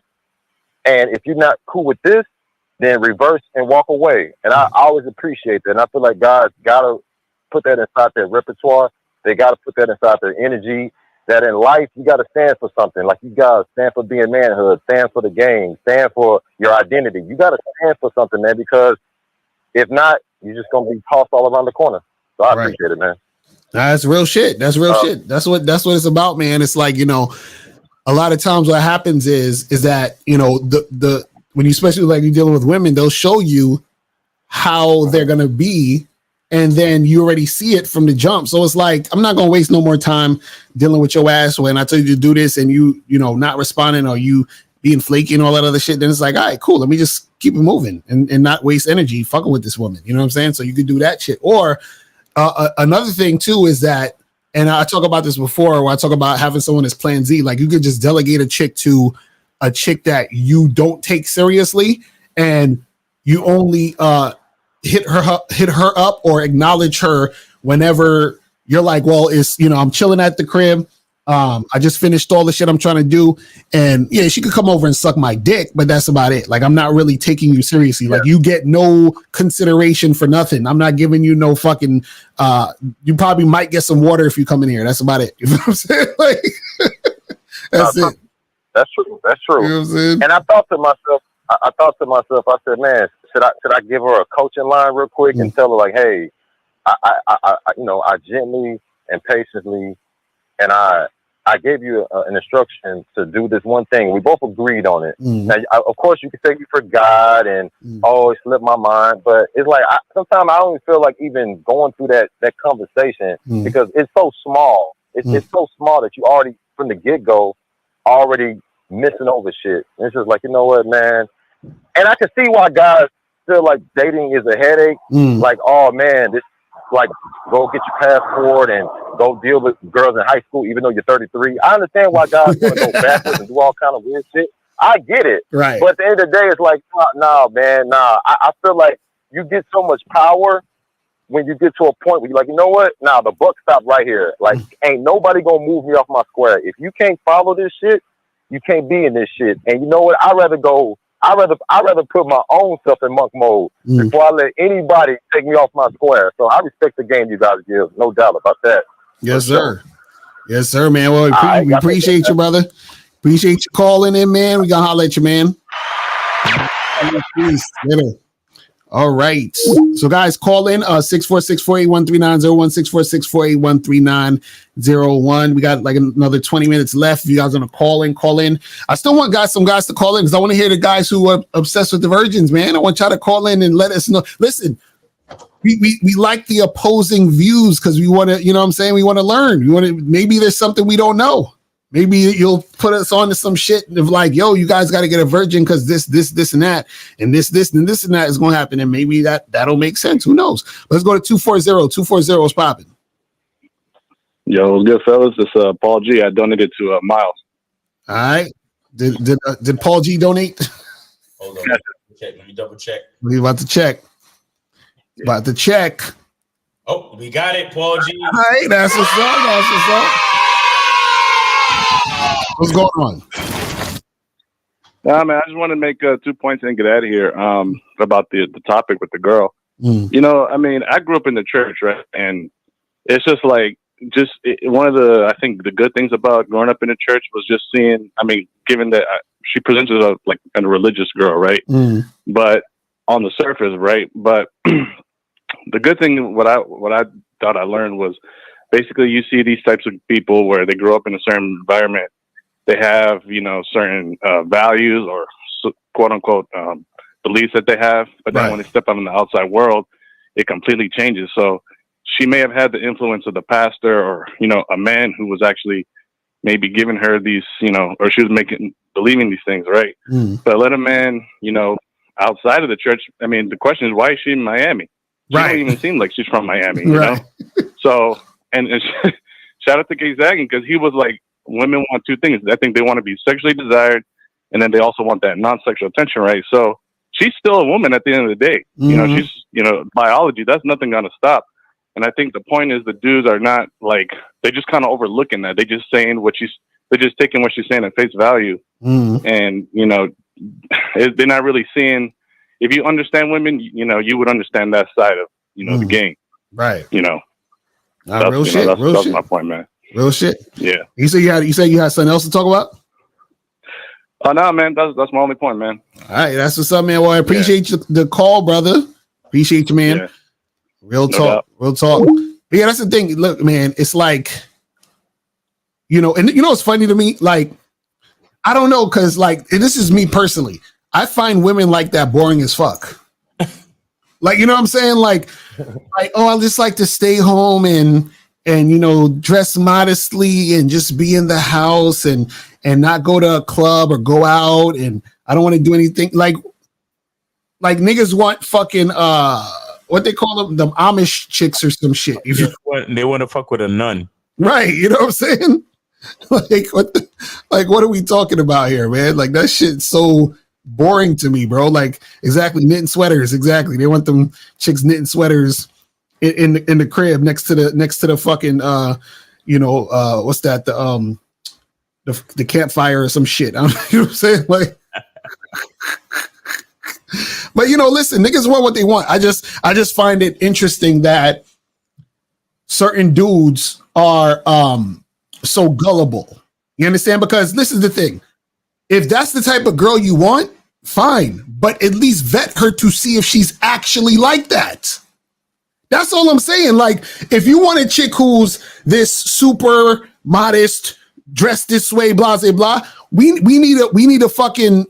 and if you're not cool with this, then reverse and walk away. And I always appreciate that. And I feel like guys gotta put that inside their repertoire. They gotta put that inside their energy. That in life you gotta stand for something. Like you gotta stand for being manhood, stand for the game, stand for your identity. You gotta stand for something, man, because if not, you're just gonna be tossed all around the corner. So I appreciate it, man. That's real shit. That's real shit. That's what it's about, man. It's like, you know, a lot of times what happens is that, you know, the when you, especially like you're dealing with women, they'll show you how they're gonna be, and then you already see it from the jump. So it's like, I'm not gonna waste no more time dealing with your ass when I tell you to do this and you know, not responding, or you being flaky and all that other shit. Then it's like, all right, cool. Let me just keep it moving and not waste energy fucking with this woman. You know what I'm saying? So you could do that shit. Or another thing too is that, and I talk about this before, where I talk about having someone as plan Z. Like you could just delegate a chick to a chick that you don't take seriously, and you only hit her up or acknowledge her whenever you're like, well, it's, you know, I'm chilling at the crib. I just finished all the shit I'm trying to do, and yeah, she could come over and suck my dick, but that's about it. Like, I'm not really taking you seriously. Like, you get no consideration for nothing. I'm not giving you no fucking. You probably might get some water if you come in here. That's about it. You know what I'm saying? Like, that's it. That's true. That's true. You know what I'm saying? And I thought to myself, I said, man, should I give her a coaching line real quick and tell her like, hey, I gently and patiently, and I gave you an instruction to do this one thing. We both agreed on it. Now, of course, you can say you forgot and it slipped my mind, but it's like sometimes I don't even feel like even going through that conversation because it's so small. It's so small that you already from the get go already missing over shit. And it's just like, you know what, man. And I can see why guys feel like dating is a headache. Like, oh man, this like go get your passport and go deal with girls in high school, even though you're 33. I understand why guys want to go backwards and do all kind of weird shit. I get it. Right. But at the end of the day, it's like, nah, man. I feel like you get so much power when you get to a point where you're like, you know what? Nah, the buck stopped right here. Like, ain't nobody gonna move me off my square. If you can't follow this shit, you can't be in this shit. And you know what? I'd rather put my own stuff in monk mode before I let anybody take me off my square. So I respect the game you guys give, no doubt about that. Yes, sir. Yes, sir, man. Well, we appreciate you, brother. Appreciate you calling in, man. We gonna holler at you, man. Peace. Later. All right. So guys, call in 646-481-3901, 646-481-3901. We got like another 20 minutes left. If you guys want to call in. I still want some guys to call in because I want to hear the guys who are obsessed with the virgins, man. I want y'all to call in and let us know. Listen, we like the opposing views because we want to, you know what I'm saying? We want to learn. Maybe there's something we don't know. Maybe you'll put us on to some shit of like, yo, you guys got to get a virgin because this, and that, and this, and this, and that is going to happen. And maybe that'll make sense. Who knows? Let's go to 240 is popping. Yo, what's good, fellas? It's Paul G. I donated to Miles. All right. Did Paul G donate? Hold on. Let me double check. We're about to check. Oh, we got it, Paul G. All right. That's what's up. What's going on? Nah, man, I just want to make 2 points and get out of here about the topic with the girl. You know, I mean, I grew up in the church, right? And it's just like, one of the, I think the good things about growing up in the church was just seeing, I mean, given that she presented as like a religious girl, right? But on the surface, right? But the good thing, what I thought I learned was basically you see these types of people where they grow up in a certain environment. They have, you know, certain values or quote unquote beliefs that they have, but then when they step out in the outside world, it completely changes. So she may have had the influence of the pastor or, you know, a man who was actually maybe giving her these, you know, or she was believing these things, right? But let a man, you know, outside of the church, I mean, the question is, why is she in Miami? She don't even seem like she's from Miami, you know? So, and shout out to Kay Zagan, because he was like, women want two things. I think they want to be sexually desired, and then they also want that non-sexual attention, right? So she's still a woman at the end of the day. You know, she's, you know, biology, that's nothing going to stop. And I think the point is the dudes are not like, they just kind of overlooking that. They just saying they're just taking what she's saying at face value. And, you know, they're not really seeing, if you understand women, you know, you would understand that side of, you know, the game. Right. You know, real shit. That's my point, man. Real shit. Yeah. You say you had something else to talk about? Oh no, man. That's my only point, man. All right, that's what's up, man. Well, I appreciate the call, brother. Appreciate you, man. Real talk. Real talk. But yeah, that's the thing. Look, man, it's like, you know, and you know what's funny to me? Like, I don't know, because like, this is me personally. I find women like that boring as fuck. Like, you know what I'm saying? Like, oh, I just like to stay home and you know, dress modestly and just be in the house and not go to a club or go out, and I don't want to do anything like niggas want fucking what they call them Amish chicks or some shit. They want to fuck with a nun. Right, you know what I'm saying? What are we talking about here, man? Like, that shit's so boring to me, bro. Like, exactly, knitting sweaters, exactly. They want them chicks knitting sweaters in the crib next to the fucking you know, what's that, the campfire or some shit. I don't know, you know what I'm saying? Like, but you know, listen, niggas want what they want. I just find it interesting that certain dudes are so gullible. You understand? Because this is the thing. If that's the type of girl you want, fine, but at least vet her to see if she's actually like that. That's all I'm saying. Like, if you want a chick who's this super modest, dressed this way, blah, blah, blah, we need to fucking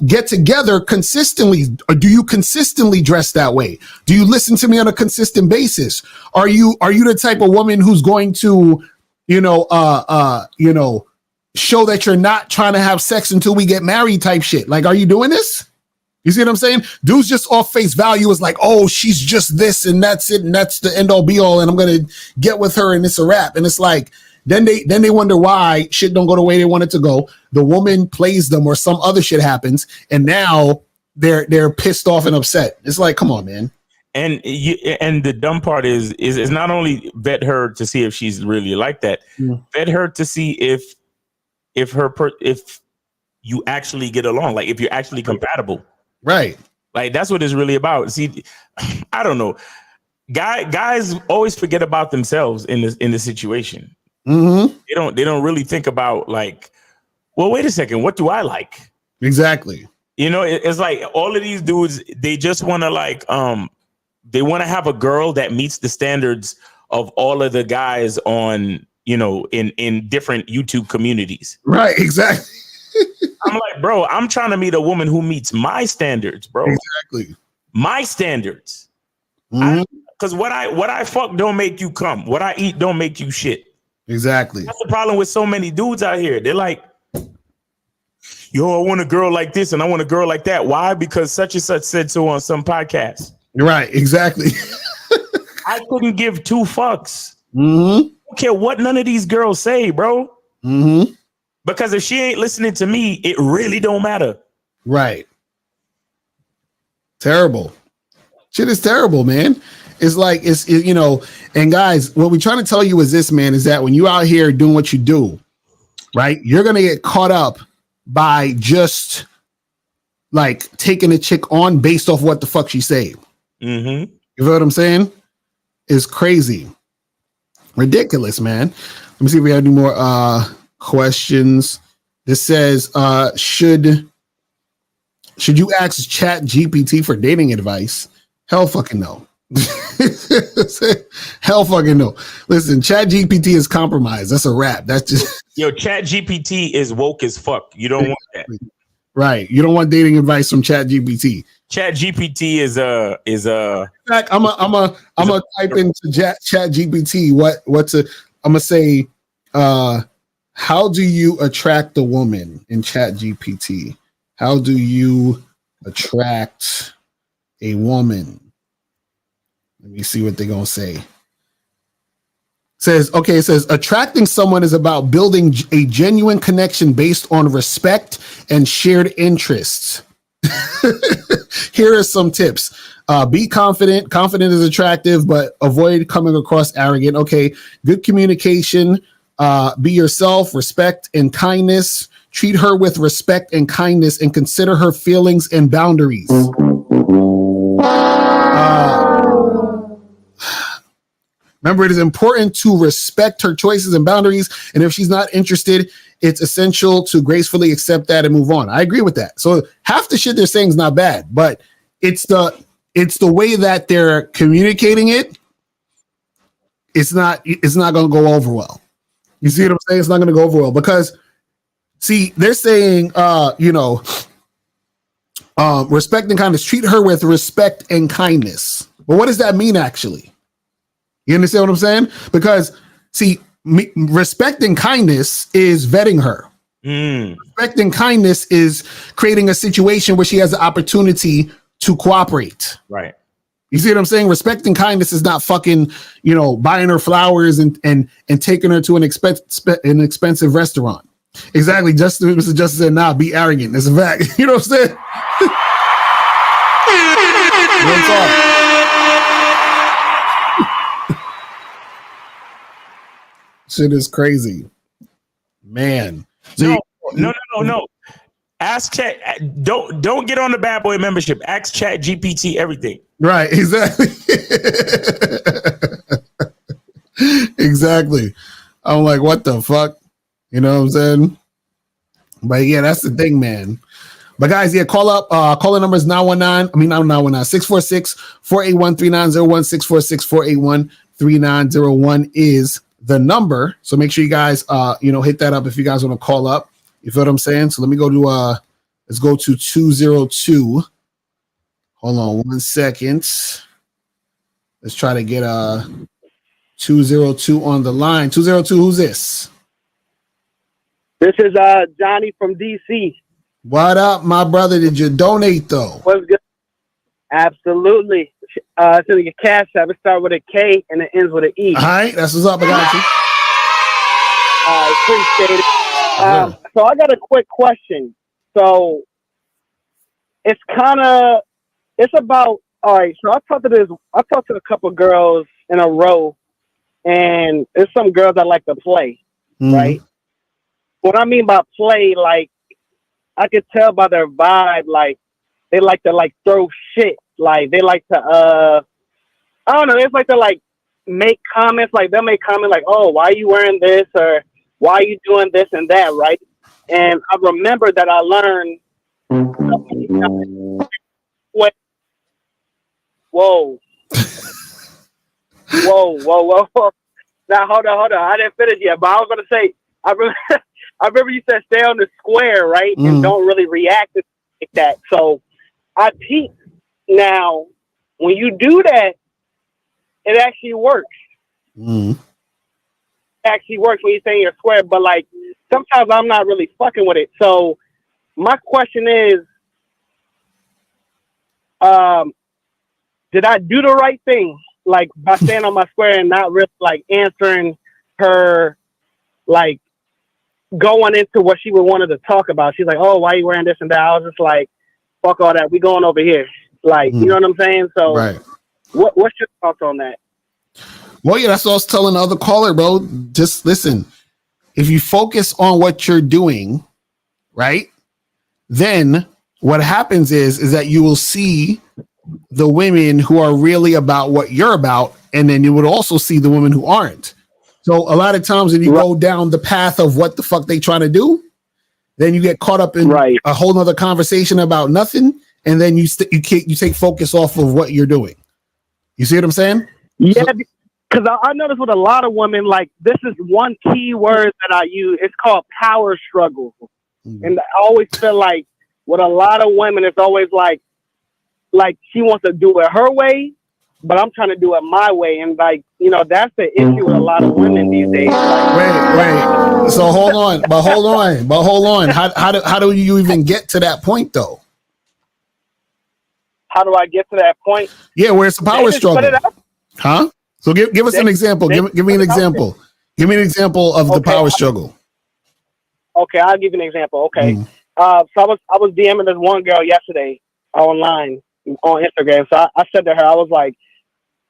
get together consistently. Or do you consistently dress that way? Do you listen to me on a consistent basis? Are you the type of woman who's going to, you know, show that you're not trying to have sex until we get married type shit? Like, are you doing this? You see what I'm saying? Dudes just off face value is like, oh, she's just this and that's it, and that's the end all be all, and I'm gonna get with her and it's a wrap. And it's like, then they wonder why shit don't go the way they want it to go. The woman plays them or some other shit happens, and now they're pissed off and upset. It's like, come on, man. And the dumb part is not only vet her to see if she's really like that, vet her to see if you actually get along, like if you're actually compatible. Right. Like, that's what it's really about. See, I don't know. Guys always forget about themselves in the situation. Mm-hmm. They don't really think about, like, well, wait a second, what do I like? Exactly. You know, it's like all of these dudes, they just want to they want to have a girl that meets the standards of all of the guys on, you know, in different YouTube communities. Right. Exactly. I'm like, bro, I'm trying to meet a woman who meets my standards, bro. Exactly. My standards. Because what I fuck don't make you come. What I eat don't make you shit. Exactly. That's the problem with so many dudes out here. They're like, yo, I want a girl like this and I want a girl like that. Why? Because such and such said so on some podcast. Right. Exactly. I couldn't give two fucks. Mm-hmm. I don't care what none of these girls say, bro. Mm-hmm. Because if she ain't listening to me, it really don't matter. Right. Terrible. Shit is terrible, man. It's like, you know, and guys, what we're trying to tell you is this, man, is that when you out here doing what you do, right, you're going to get caught up by just like taking a chick on based off what the fuck she say. Mm-hmm. You know what I'm saying? Is crazy. Ridiculous, man. Let me see if we have any more questions. This says, should you ask Chat GPT for dating advice? Hell fucking no. Hell fucking no. Listen, Chat GPT is compromised. That's a wrap. That's just Chat GPT is woke as fuck. You don't want that. Right. You don't want dating advice from Chat GPT. Chat GPT is In fact, I'm a type into Chat GPT I'm gonna say how do you attract a woman in Chat GPT? How do you attract a woman? Let me see what they're gonna say. It says attracting someone is about building a genuine connection based on respect and shared interests. Here are some tips. Be confident. Confident is attractive, but avoid coming across arrogant. Okay. Good communication. Be yourself, respect and kindness. Treat her with respect and kindness and consider her feelings and boundaries. Remember, it is important to respect her choices and boundaries. And if she's not interested, it's essential to gracefully accept that and move on. I agree with that. So half the shit they're saying is not bad, but it's the way that they're communicating it. It's not going to go over well. You see what I'm saying? It's not going to go over well because see, they're saying, respect and kindness, treat her with respect and kindness. But what does that mean actually? You understand what I'm saying? Because see, respect and kindness is vetting her. Respect and kindness is creating a situation where she has the opportunity to cooperate. Right. You see what I'm saying? Respect and kindness is not fucking, buying her flowers and taking her to an expensive restaurant. Exactly. Mr. Justice said, nah, be arrogant. That's a fact. You know what I'm saying? Real talk. Shit is crazy, man. No. Ask Chat. Don't get on the Bad Boy membership. Ask Chat GPT everything. Right. Exactly. Exactly. I'm like, what the fuck? You know what I'm saying? But yeah, that's the thing, man. But guys, yeah, call up. Call the number is 646-481-3901. 646-481-3901 is the number. So make sure you guys hit that up if you guys want to call up. You feel what I'm saying? So let me go to let's go to 202. Hold on 1 second. Let's try to get 202 on the line. 202, who's this? This is Johnny from DC. What up, my brother? Did you donate though? What's good? Absolutely. So your cash app, it starts with a K and it ends with an E. All right, that's what's up. I got you. I appreciate it. So I got a quick question. So it's about, all right, so I talked to a couple girls in a row, and there's some girls that like to play, right? What I mean by play, like, I could tell by their vibe, like, they like to, like, throw shit. Like, they like to, I don't know, they like to, like, make comments, like, they'll make comments like, oh, why are you wearing this? Or why are you doing this and that, right? And I remember that I learned, whoa. Now, hold on. I didn't finish yet, but I was going to say, I remember you said stay on the square, right? And don't really react like that. So I peeped. Now, when you do that, it actually works. It actually works when you say you're square, but like sometimes I'm not really fucking with it. So my question is, did I do the right thing? Like by staying on my square and not really like answering her, like going into what she would wanted to talk about. She's like, oh, why are you wearing this and that? I was just like, fuck all that. We going over here. Like, you know what I'm saying? So right. What's your thoughts on that? Well, yeah, that's what I was telling the other caller, bro. Just listen. If you focus on what you're doing, right, then what happens is that you will see the women who are really about what you're about, and then you would also see the women who aren't. So a lot of times when you go down the path of what the fuck they trying to do, then you get caught up in a whole nother conversation about nothing, and then you take focus off of what you're doing. You see what I'm saying? Yeah, because I noticed with a lot of women, like, this is one key word that I use. It's called power struggle. And I always feel like with a lot of women, it's always like she wants to do it her way, but I'm trying to do it my way. And like, you know, that's the issue with a lot of women these days. Like, wait. So hold on. How do you even get to that point though? How do I get to that point? Yeah, where it's a power struggle. Huh? So give us an example. Give me an example. Give me an example of the power struggle. Okay, I'll give you an example. Okay. So I was DMing this one girl yesterday online on Instagram. So I said to her, I was like,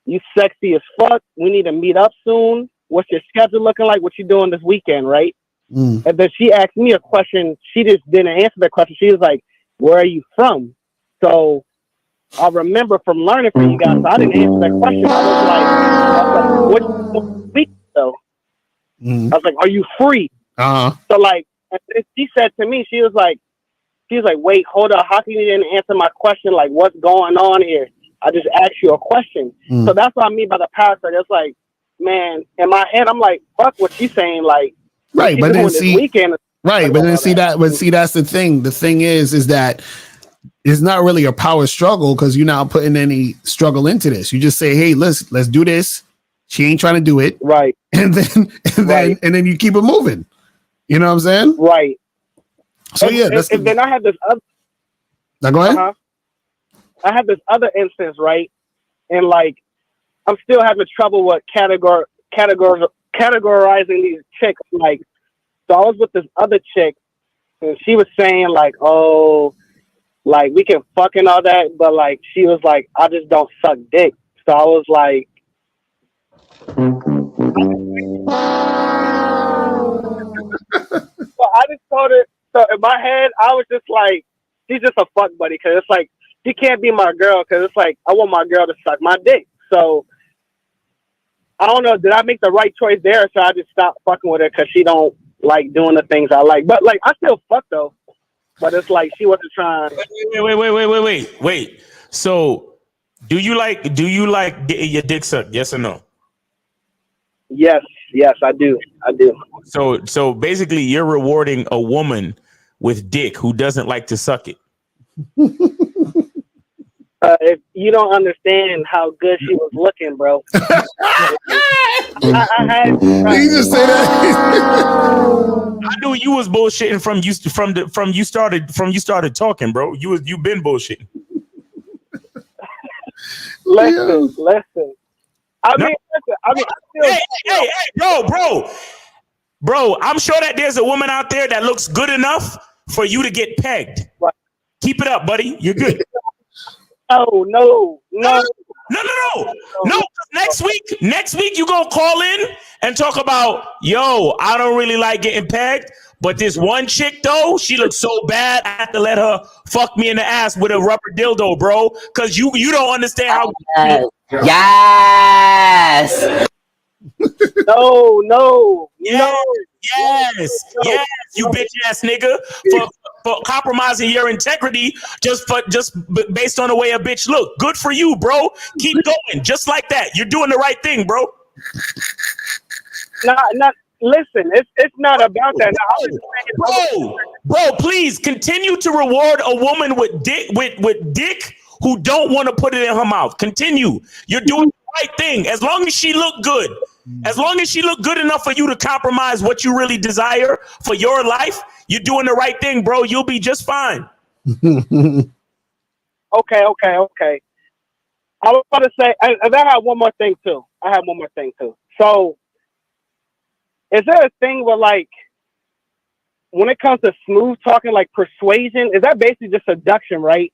"You sexy as fuck. We need to meet up soon. What's your schedule looking like? What you doing this weekend, right?" And then she asked me a question. She just didn't answer that question. She was like, "Where are you from?" So I remember from learning from you guys, so I didn't answer that question. I was like, "What week though?" I was like, "Are you free?" So like, and then she said to me, she was like, "Wait, hold up. How can you didn't answer my question? Like, what's going on here? I just asked you a question." So that's what I mean by the power struggle. It's like, man, in my head, I'm like, fuck what she's saying. Like, right, but then see, weekend, right, but then see that, but see, that's the thing. The thing is that it's not really a power struggle because you're not putting any struggle into this. You just say, hey, let's do this. She ain't trying to do it. Right. And then you keep it moving. You know what I'm saying? Right. So and, yeah, and then I had this other. Now go ahead. I had this other instance, right? And like, I'm still having trouble with categorizing these chicks. Like, so I was with this other chick, and she was saying like, "Oh, like we can fuck and all that," but like she was like, "I just don't suck dick." So I was like, so I just told her. So in my head, I was just like, she's just a fuck buddy, because it's like she can't be my girl, because it's like I want my girl to suck my dick. So I don't know, did I make the right choice there? So I just stopped fucking with her because she don't like doing the things I like. But like I still fuck though. But it's like she wasn't trying. Wait. So do you like your dick sucked? Yes or no? Yes, I do. So basically, you're rewarding a woman with dick who doesn't like to suck it. If you don't understand how good she was looking, bro. I had. You just say that. I knew you was bullshitting from you started talking, bro. You been bullshitting. Listen. I mean, hey, bro. I'm sure that there's a woman out there that looks good enough for you to get pegged. Right. Keep it up, buddy. You're good. Oh no. No. Next week you gonna call in and talk about, yo, I don't really like getting pegged, but this one chick though, she looks so bad, I have to let her fuck me in the ass with a rubber dildo, bro. Cause you don't understand how. Yes. No. Yes, you bitch ass nigga, for compromising your integrity just based on the way a bitch look. Good for you, bro. Keep going, just like that. You're doing the right thing, bro. Not. Listen, it's not about that. No, I was just saying, bro, please continue to reward a woman with dick who don't want to put it in her mouth. Continue. You're doing the right thing. As long as she look good. As long as she look good enough for you to compromise what you really desire for your life, you're doing the right thing, bro. You'll be just fine. Okay. I was about to say, and I have one more thing too. So, is there a thing where, like, when it comes to smooth talking, like persuasion, is that basically just seduction, right?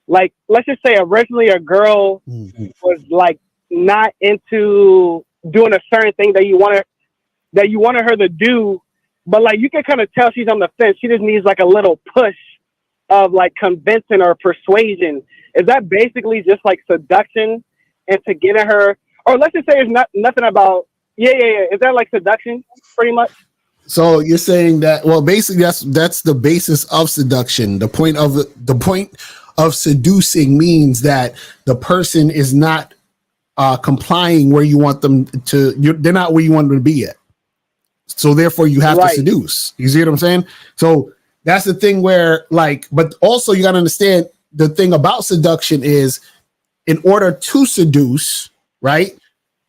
Like, let's just say originally a girl was like not into doing a certain thing that you wanted her to do, but like you can kind of tell she's on the fence. She just needs like a little push, of like convincing or persuasion. Is that basically just like seduction and to get at her? Or let's just say it's nothing about, yeah. Is that like seduction pretty much? So you're saying that, well, basically that's the basis of seduction. The point of seducing means that the person is not complying where you want them to. They're not where you want them to be at. So therefore, you have to seduce. You see what I'm saying? So that's the thing where, like, but also you got to understand the thing about seduction is, in order to seduce, right,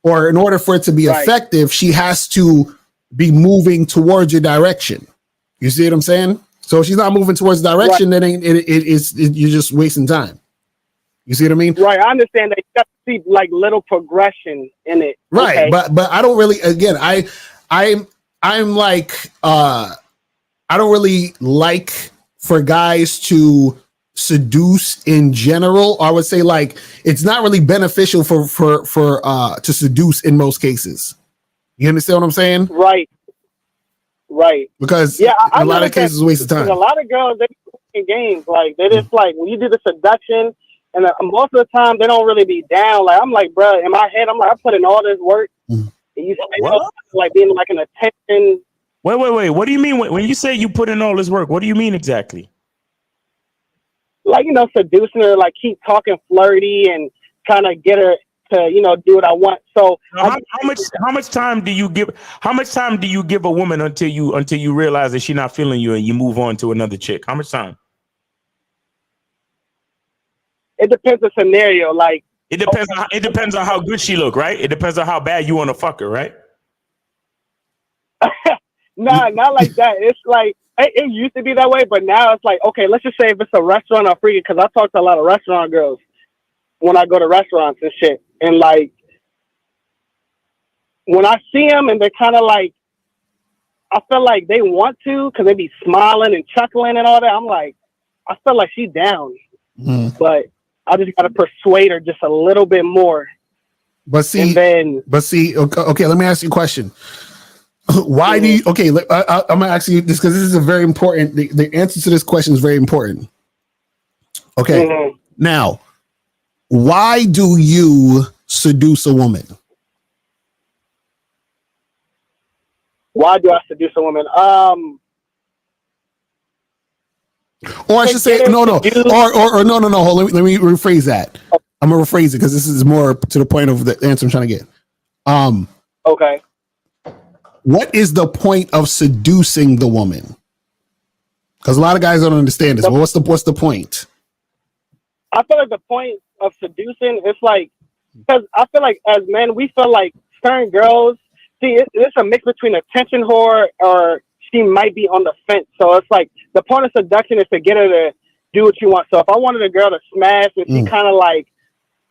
or in order for it to be effective, she has to be moving towards your direction. You see what I'm saying? So if she's not moving towards the direction, then you're just wasting time. You see what I mean? Right. I understand that you got to see like little progression in it. Right. Okay. But I don't really, again, I'm like, I don't really like for guys to seduce in general. I would say like it's not really beneficial for to seduce in most cases. You understand what I'm saying? Right. Because I a lot of cases, it's a waste of time. A lot of girls, they in games like they just like when you do the seduction, and most of the time they don't really be down. Like I'm like, bro, in my head, I'm like, I put in all this work, and you like being like an attention. Wait. What do you mean when you say you put in all this work? What do you mean exactly? Like, you know, seducing her, like keep talking flirty and kind of get her to, you know, do what I want. So how much time do you give? How much time do you give a woman until you realize that she's not feeling you and you move on to another chick? How much time? It depends on the scenario. Like it depends on how good she look, right? It depends on how bad you want to fuck her, right? Nah, not like that. It's like it used to be that way, but now it's like, okay, let's just say if it's a restaurant or freaking, because I talk to a lot of restaurant girls when I go to restaurants and shit, and like when I see them and they're kind of like, I feel like they want to because they be smiling and chuckling and all that. I'm like, I feel like she's down, but I just got to persuade her just a little bit more. But see, okay, let me ask you a question. Why do you, okay, I'm going to ask you this because this is a very important, the answer to this question is very important. Okay. Now, why do you seduce a woman? Why do I seduce a woman? Or I should say, no. Hold on, let me rephrase that. I'm going to rephrase it because this is more to the point of the answer I'm trying to get. Okay. What is the point of seducing the woman? Because a lot of guys don't understand this. Well, what's the point? I feel like the point of seducing is like, because I feel like as men, we feel like certain girls, see, it's a mix between attention whore or she might be on the fence. So it's like the point of seduction is to get her to do what you want. So if I wanted a girl to smash and she kind of like,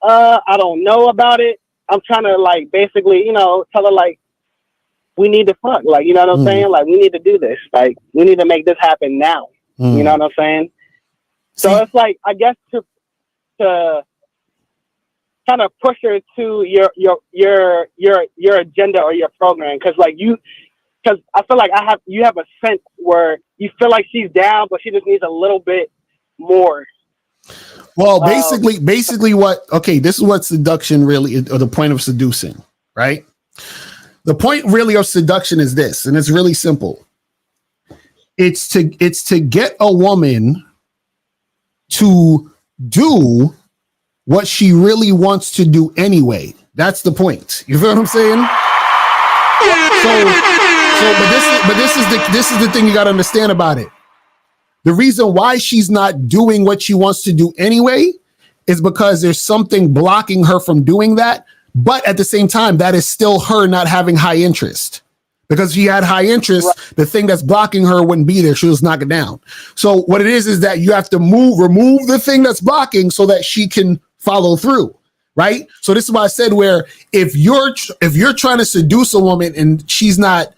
I don't know about it, I'm trying to like basically, you know, tell her like, we need to fuck, like, you know what I'm saying? Like, we need to do this. Like, we need to make this happen now. You know what I'm saying? So it's like, I guess to kind of push her to your agenda or your program, because I feel like you have a sense where you feel like she's down, but she just needs a little bit more. Well, basically what, okay, this is what seduction really is, or the point of seducing, right? The point really of seduction is this, and it's really simple. It's to get a woman to do what she really wants to do anyway. That's the point. You feel what I'm saying? But this is the thing you got to understand about it. The reason why she's not doing what she wants to do anyway is because there's something blocking her from doing that. But at the same time, that is still her not having high interest. Because if she had high interest, the thing that's blocking her wouldn't be there. She'll just knock it down. So what it is that you have to remove the thing that's blocking so that she can follow through, right? So this is why I said where if you're trying to seduce a woman and she's not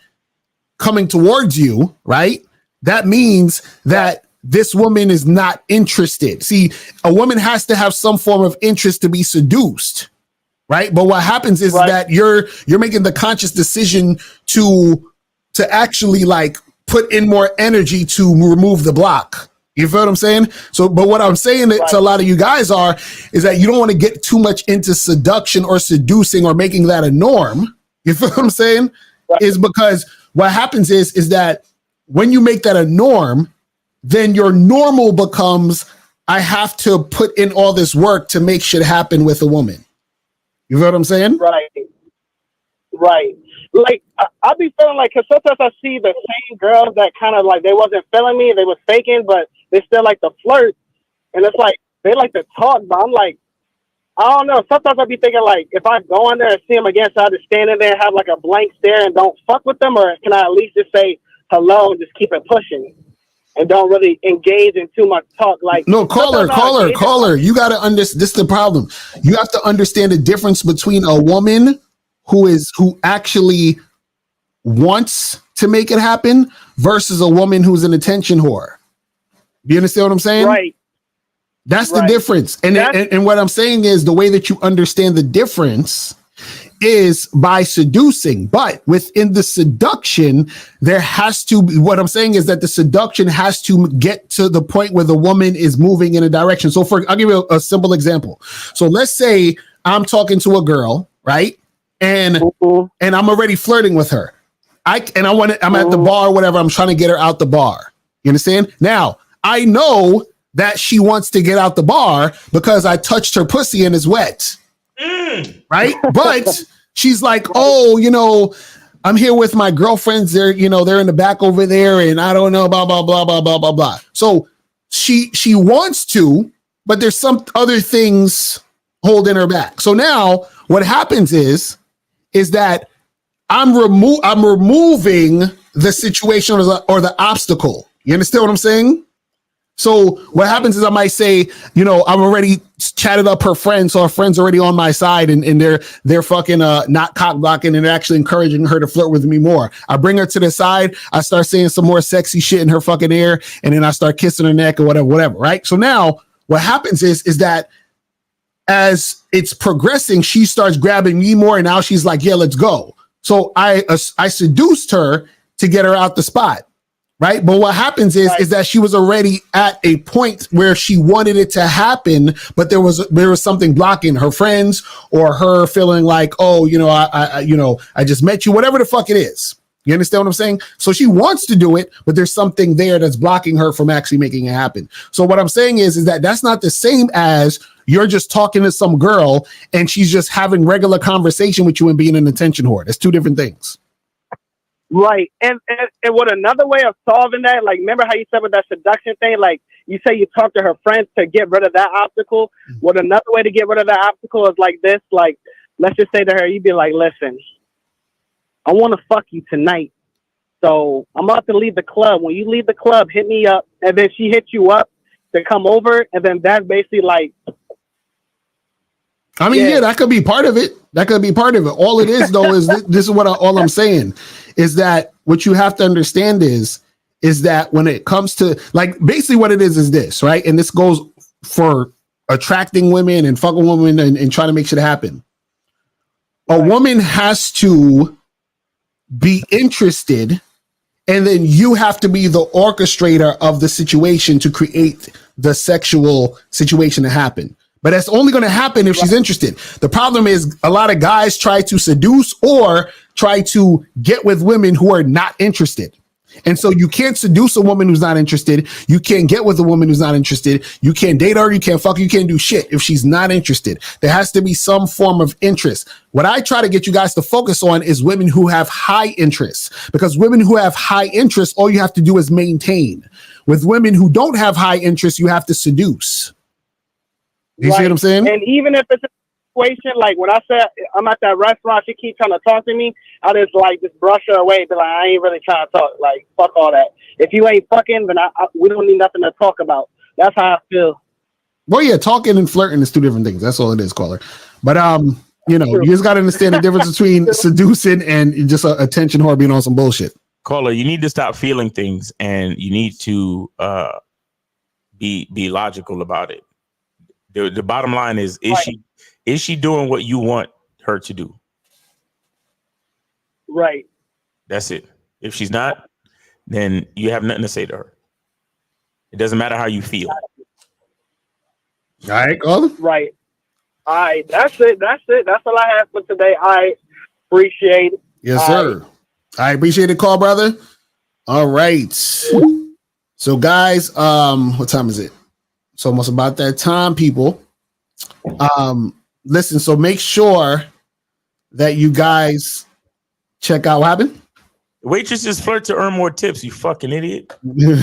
coming towards you, right? That means that this woman is not interested. See, a woman has to have some form of interest to be seduced. Right. But what happens is that you're making the conscious decision to actually like put in more energy to remove the block. You feel what I'm saying? So, but what I'm saying to a lot of you guys is that you don't want to get too much into seduction or seducing or making that a norm. You feel what I'm saying? Is because what happens is that when you make that a norm, then your normal becomes, I have to put in all this work to make shit happen with a woman. You feel what I'm saying? Right. Like, I be feeling like, because sometimes I see the same girls that kind of like, they wasn't feeling me, they was faking, but they still like to flirt. And it's like, they like to talk, but I'm like, I don't know. Sometimes I be thinking like, if I go in there and see them again, so I just stand in there and have like a blank stare and don't fuck with them, or can I at least just say hello and just keep it pushing and don't really engage in too much talk? Like, no, caller. You got to understand. This is the problem. You have to understand the difference between a woman who actually wants to make it happen versus a woman who's an attention whore. Do you understand what I'm saying? Right. That's the difference. And what I'm saying is the way that you understand the difference is by seducing. But within the seduction, there has to be, what I'm saying is that the seduction has to get to the point where the woman is moving in a direction. So I'll give you a simple example. So let's say I'm talking to a girl, right? And I'm already flirting with her. I'm at the bar or whatever. I'm trying to get her out the bar. You understand? Now, I know that she wants to get out the bar because I touched her pussy and it's wet. Right? But she's like, oh, I'm here with my girlfriends. They're in the back over there and I don't know, blah, blah, blah, blah, blah, blah, blah. So she wants to, but there's some other things holding her back. So now what happens is that I'm removing the situation or the obstacle. You understand what I'm saying? So what happens is I might say, I've already chatted up her friends, so her friend's already on my side, and they're fucking not cock blocking and they're actually encouraging her to flirt with me more. I bring her to the side, I start saying some more sexy shit in her fucking ear, and then I start kissing her neck or whatever, right? So now what happens is that as it's progressing, she starts grabbing me more, and now she's like, yeah, let's go. So I seduced her to get her out the spot. Right. But what happens is that she was already at a point where she wanted it to happen, but there was something blocking her friends or her feeling like, I just met you, whatever the fuck it is. You understand what I'm saying? So she wants to do it, but there's something there that's blocking her from actually making it happen. So what I'm saying is that that's not the same as you're just talking to some girl and she's just having regular conversation with you and being an attention whore. That's two different things. Right. And what another way of solving that, like, remember how you said with that seduction thing, like you say you talk to her friends to get rid of that obstacle. What another way to get rid of that obstacle is like this, like, let's just say to her, you'd be like, listen, I want to fuck you tonight. So I'm about to leave the club. When you leave the club, hit me up. And then she hits you up to come over. And then that's basically like, I mean, yeah, that could be part of it. That could be part of it. All it is, though, is this is all I'm saying is that what you have to understand is that when it comes to, like, basically what it is this, right? And this goes for attracting women and fucking women and trying to make shit happen. A woman has to be interested, and then you have to be the orchestrator of the situation to create the sexual situation to happen. But that's only going to happen if she's interested. The problem is a lot of guys try to seduce or try to get with women who are not interested. And so you can't seduce a woman who's not interested. You can't get with a woman who's not interested. You can't date her. You can't fuck her. You can't do shit if she's not interested. There has to be some form of interest. What I try to get you guys to focus on is women who have high interest, because women who have high interest, all you have to do is maintain. With women who don't have high interest, you have to seduce. You see what I'm saying? And even if it's a situation like when I said I'm at that restaurant, she keeps trying to talk to me, I just brush her away, be like, I ain't really trying to talk. Like, fuck all that. If you ain't fucking, then we don't need nothing to talk about. That's how I feel. Well, yeah, talking and flirting is two different things. That's all it is, caller. But you just got to understand the difference between seducing and just a attention whore being on some bullshit. Caller, you need to stop feeling things, and you need to be logical about it. The bottom line is she doing what you want her to do? Right. That's it. If she's not, then you have nothing to say to her. It doesn't matter how you feel. All right, Colin. Right. All right. That's it. That's all I have for today. I appreciate it. Yes, sir. I appreciate the call, brother. All right. So, guys, what time is it? It's almost about that time, people. Listen, so make sure that you guys check out what happened. Waitresses flirt to earn more tips, you fucking idiot. Make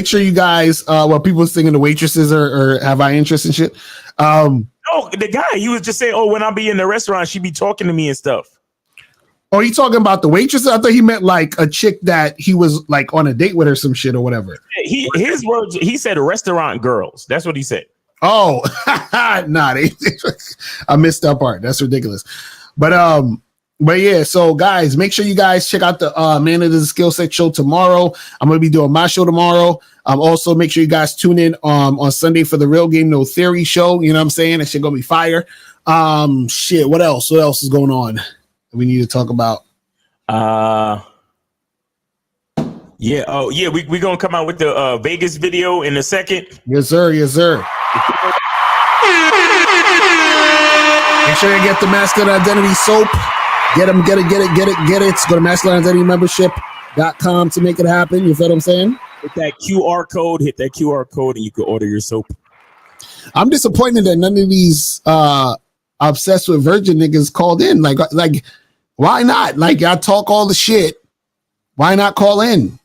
sure you guys, people thinking the waitresses or have I interest and shit. No, the guy, he was just saying, oh, when I be in the restaurant, she be talking to me and stuff. Oh, you talking about the waitress? I thought he meant like a chick that he was like on a date with or some shit or whatever. His words, he said restaurant girls. That's what he said. Oh, nah, I missed that part. That's ridiculous. But yeah, so guys, make sure you guys check out the Man of the Skill Set show tomorrow. I'm gonna be doing my show tomorrow. Also make sure you guys tune in on Sunday for the Real Game No Theory show. You know what I'm saying? That shit gonna be fire. Shit, what else? What else is going on that we need to talk about? Yeah, oh yeah, we gonna come out with the Vegas video in a second. Yes, sir. Yes, sir. Make sure you get the Masculine Identity soap. Get it. Go to masculineidentitymembership.com to make it happen. You feel what I'm saying? Hit that QR code, and you can order your soap. I'm disappointed that none of these obsessed with virgin niggas called in. Like, why not? Like, y'all talk all the shit. Why not call in?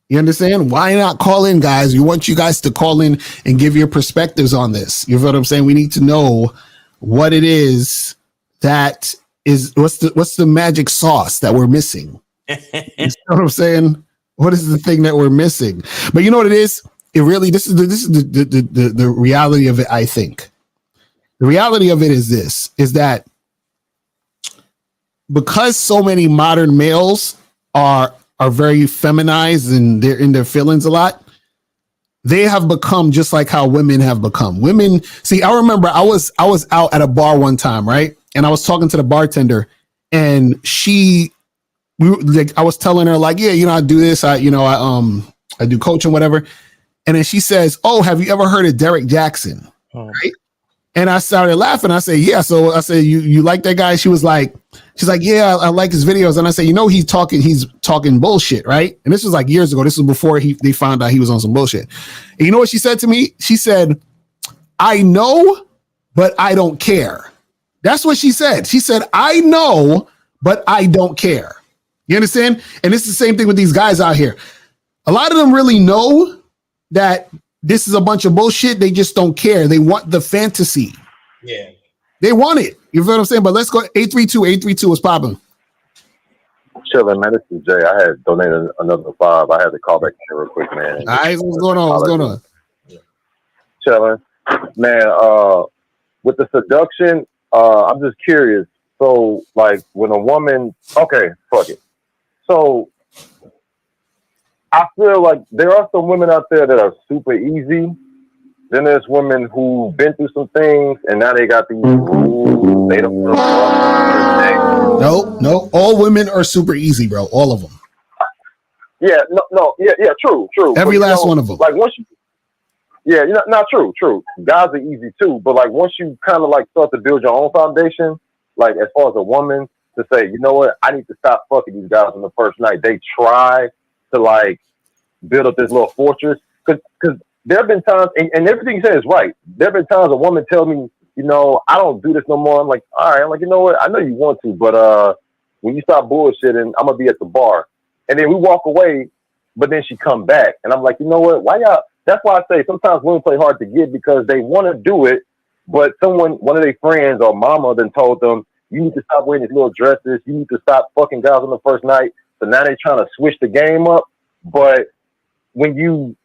You understand? Why not call in, guys? We want you guys to call in and give your perspectives on this. You feel what I'm saying? We need to know what it is that is, what's the magic sauce that we're missing? You know what I'm saying? What is the thing that we're missing? But you know what it is? This is the reality of it, I think. The reality of it is this, is that because so many modern males are very feminized and they're in their feelings a lot, they have become just like how women have become. Women, see, I remember I was out at a bar one time, right? And I was talking to the bartender, and I was telling her like, yeah, I do this, I do coaching, whatever. And then she says, oh, have you ever heard of Derek Jackson? Oh. Right? And I started laughing. I said, yeah. So I said, you like that guy? She's like, yeah, I like his videos. And I said, he's talking bullshit, right? And this was like years ago. This was before they found out he was on some bullshit. And you know what she said to me? She said, I know, but I don't care. That's what she said. She said, I know, but I don't care. You understand? And it's the same thing with these guys out here. A lot of them really know that this is a bunch of bullshit. They just don't care. They want the fantasy. Yeah. They want it. You feel what I'm saying? But let's go. 832 is popping. Chilling, man. This is Jay. I had donated another $5. I had to call back in real quick, man. All right, what's going on? Chilling, man. With the seduction, I'm just curious. So, like, when a woman, okay, fuck it. So, I feel like there are some women out there that are super easy. Then there's women who've been through some things, and now they got these rules. They don't. No. All women are super easy, bro. All of them. Yeah. No. Yeah. True. Every last one of them. Like once you. Yeah. Not true. Guys are easy too, but like once you kind of like start to build your own foundation, like as far as a woman to say, you know what, I need to stop fucking these guys on the first night. They try to like build up this little fortress because there have been times, and everything you say is right. There have been times a woman tell me, I don't do this no more. I'm like, all right. I'm like, you know what? I know you want to, but when you stop bullshitting, I'm gonna be at the bar. And then we walk away, but then she come back, and I'm like, you know what? Why y'all? That's why I say sometimes women play hard to get because they want to do it, but one of their friends or mama then told them, you need to stop wearing these little dresses. You need to stop fucking guys on the first night. So now they're trying to switch the game up. But when you,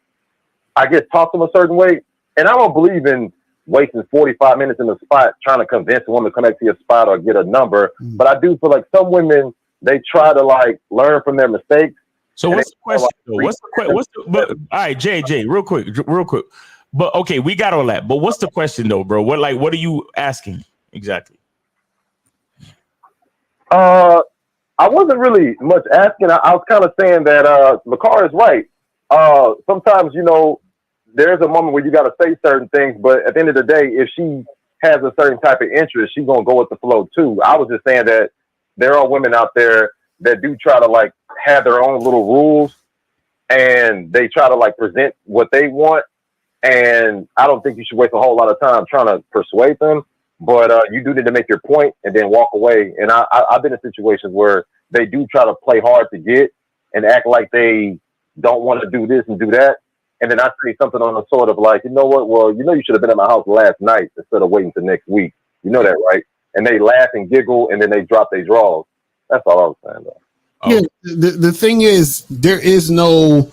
I guess, talk to them a certain way, and I don't believe in wasting 45 minutes in a spot trying to convince a woman to come back to your spot or get a number. But I do feel like some women, they try to like learn from their mistakes. So what's the question? But all right, Jay, real quick. But okay, we got all that. But what's the question though, bro? What are you asking exactly? I wasn't really much asking. I was kind of saying that Makar is right. sometimes, there's a moment where you got to say certain things, but at the end of the day, if she has a certain type of interest, she's going to go with the flow too. I was just saying that there are women out there that do try to like have their own little rules, and they try to like present what they want. And I don't think you should waste a whole lot of time trying to persuade them, but you do need to make your point and then walk away. And I've been in situations where they do try to play hard to get and act like they don't want to do this and do that. And then I say something on the sort of like, you know what? Well, you should have been at my house last night instead of waiting till next week. You know that, right? And they laugh and giggle, and then they drop their draws. That's all I was saying, though. Yeah, the thing is, there is no,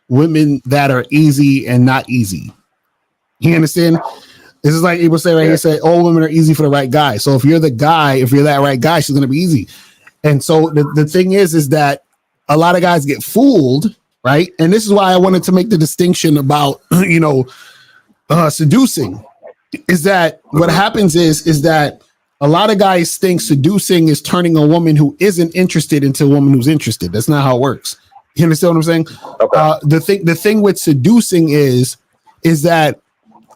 women that are easy and not easy. You understand? This is like people say, right? He said, all women are easy for the right guy. So if you're the guy, if you're that right guy, she's going to be easy. And so the thing is that a lot of guys get fooled, right? And this is why I wanted to make the distinction about, seducing. Is that what happens is that a lot of guys think seducing is turning a woman who isn't interested into a woman who's interested. That's not how it works. You understand what I'm saying? Okay. The thing with seducing is that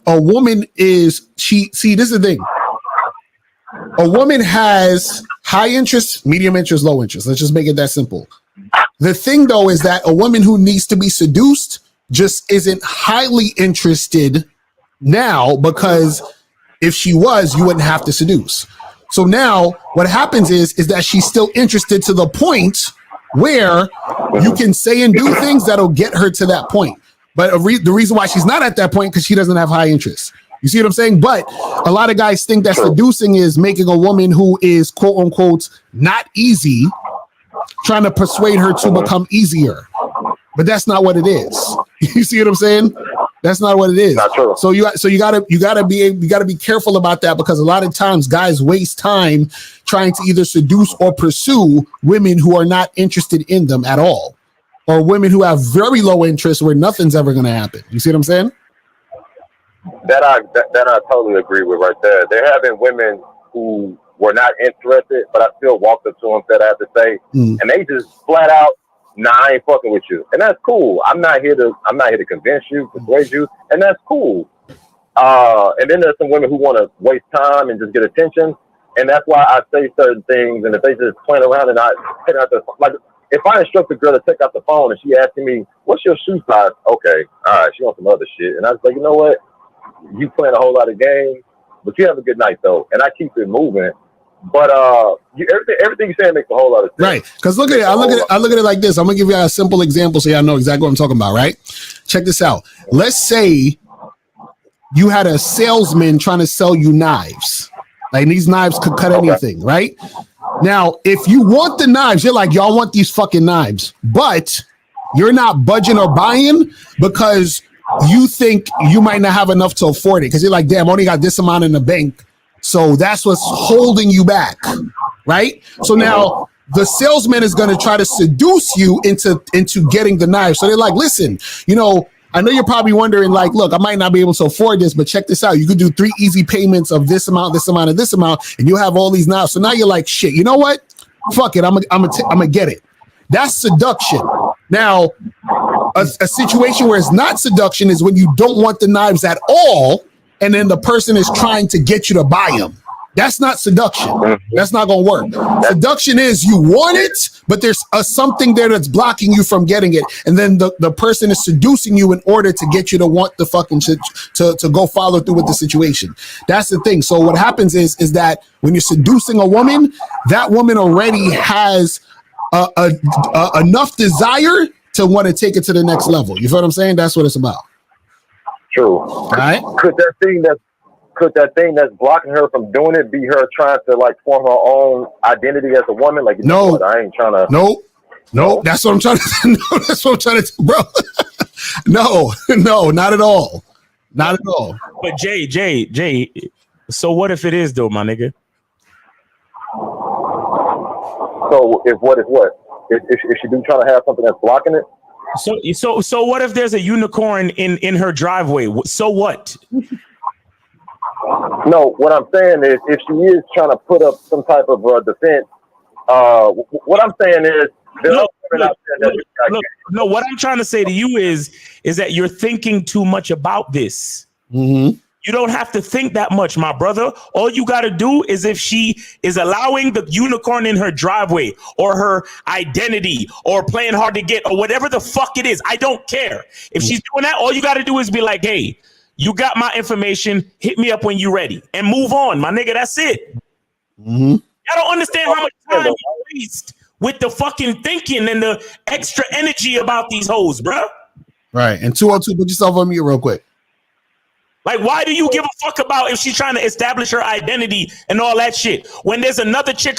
a woman this is the thing. A woman has high interest, medium interest, low interest. Let's just make it that simple. The thing though is that a woman who needs to be seduced just isn't highly interested now, because if she was, you wouldn't have to seduce. So now what happens is that she's still interested to the point where you can say and do things that'll get her to that point. But the reason why she's not at that point, because she doesn't have high interest. You see what I'm saying? But a lot of guys think that seducing is making a woman who is quote unquote not easy, trying to persuade her to become easier. But that's not what it is. You see what I'm saying? That's not what it is. Not true. So you gotta be careful about that, because a lot of times guys waste time trying to either seduce or pursue women who are not interested in them at all, or women who have very low interest where nothing's ever going to happen. You see what I'm saying? That I totally agree with right there. There have been women who were not interested, but I still walked up to them, said I have to say, and they just flat out, nah, I ain't fucking with you, and that's cool. I'm not here to convince you, persuade you, and that's cool. And then there's some women who want to waste time and just get attention, and that's why I say certain things. And if they just playing around and I take out if I instruct a girl to take out the phone and she asking me, "What's your shoe size?" Okay, all right, she wants some other shit, and I was like, you know what? You playing a whole lot of games, but you have a good night though, and I keep it moving. But everything you're saying makes a whole lot of sense. Right. Because look at it. I look at it like this. I'm gonna give you a simple example so y'all know exactly what I'm talking about, right? Check this out. Let's say you had a salesman trying to sell you knives. Like, these knives could cut anything, right? Now, if you want the knives, you're like, y'all want these fucking knives, but you're not budging or buying because you think you might not have enough to afford it, because you're like, damn, I only got this amount in the bank. So that's what's holding you back, right? So now the salesman is going to try to seduce you into getting the knife. So they're like, listen, I know you're probably wondering, like, look, I might not be able to afford this, but check this out. You could do 3 easy payments of this amount, and this amount, and you'll have all these knives. So now you're like, shit, you know what? Fuck it. I'm gonna get it. That's seduction. Now, a situation where it's not seduction is when you don't want the knives at all, and then the person is trying to get you to buy them. That's not seduction. That's not going to work. Seduction is you want it, but there's something there that's blocking you from getting it. And then the person is seducing you in order to get you to want the fucking shit, to go follow through with the situation. That's the thing. So what happens is that when you're seducing a woman, that woman already has enough desire to want to take it to the next level. You feel what I'm saying? That's what it's about. True. All right. Could that thing that's blocking her from doing it be her trying to like form her own identity as a woman? Like, no, I ain't trying to. No, that's what I'm trying to. No, that's what I'm trying to do, bro. No, not at all. Not at all. But Jay. So what if it is though, my nigga? So if what is what? If she do try to have something that's blocking it. So what if there's a unicorn in her driveway? So what? No, what I'm saying is, if she is trying to put up some type of defense, what I'm saying is, No, what I'm trying to say to you is that you're thinking too much about this. Mm-hmm. You don't have to think that much, my brother. All you got to do is if she is allowing the unicorn in her driveway or her identity or playing hard to get or whatever the fuck it is, I don't care. If she's doing that, all you got to do is be like, hey, you got my information. Hit me up when you're ready and move on, my nigga. That's it. Mm-hmm. I don't understand how much time you waste with the fucking thinking and the extra energy about these hoes, bro. Right. And 202, put yourself on mute real quick. Like, why do you give a fuck about if she's trying to establish her identity and all that shit? When there's another chick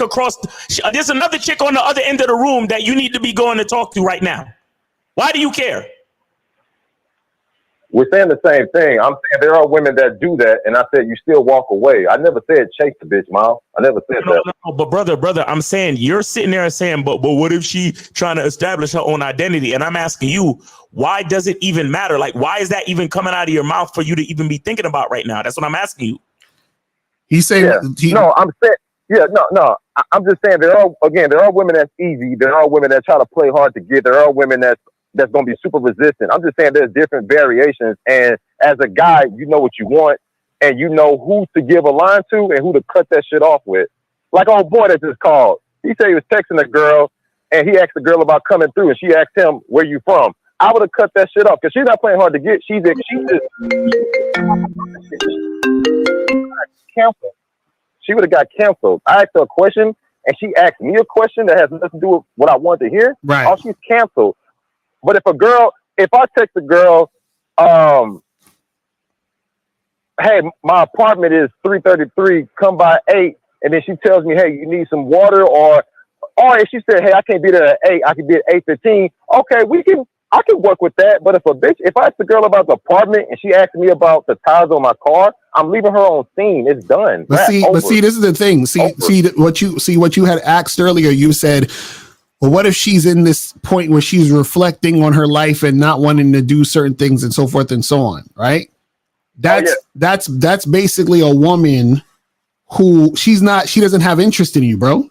there's another chick on the other end of the room that you need to be going to talk to right now. Why do you care? We're saying the same thing. I'm saying there are women that do that, and I said you still walk away. I never said chase the bitch, Miles. I never said that. No, but brother, I'm saying you're sitting there and saying, but what if she trying to establish her own identity? And I'm asking you, why does it even matter? Like, why is that even coming out of your mouth for you to even be thinking about right now? That's what I'm asking you. He's saying, I'm just saying there are women that's easy. There are women that try to play hard to get. There are women that's going to be super resistant. I'm just saying there's different variations. And as a guy, you know what you want and you know who to give a line to and who to cut that shit off with. Like old boy that just called. He said he was texting a girl and he asked the girl about coming through and she asked him, where you from? I would have cut that shit off because she's not playing hard to get. She's just canceled. She would have got canceled. I asked her a question and she asked me a question that has nothing to do with what I want to hear. Right. Oh, she's canceled. But if I text a girl, hey, my apartment is 333, come by 8, and then she tells me, hey, you need some water, or if she said, hey, I can't be there at 8, I can be at 8:15. Okay, I can work with that. But if I ask the girl about the apartment and she asks me about the tires on my car, I'm leaving her on scene. It's done. But see, this is the thing. See what you had asked earlier. You said, well, what if she's in this point where she's reflecting on her life and not wanting to do certain things and so forth and so on, right? That's basically a woman who she doesn't have interest in you, bro.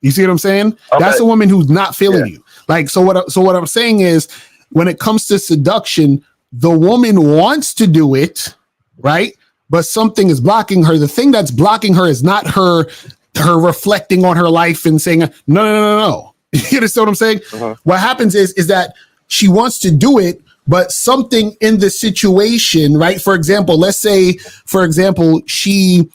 You see what I'm saying? Okay. That's a woman who's not feeling you. Like, so what I'm saying is, when it comes to seduction, the woman wants to do it, right? But something is blocking her. The thing that's blocking her is not her reflecting on her life and saying, no. You understand what I'm saying? Uh-huh. What happens is that she wants to do it, but something in the situation, right? For example, let's say, she,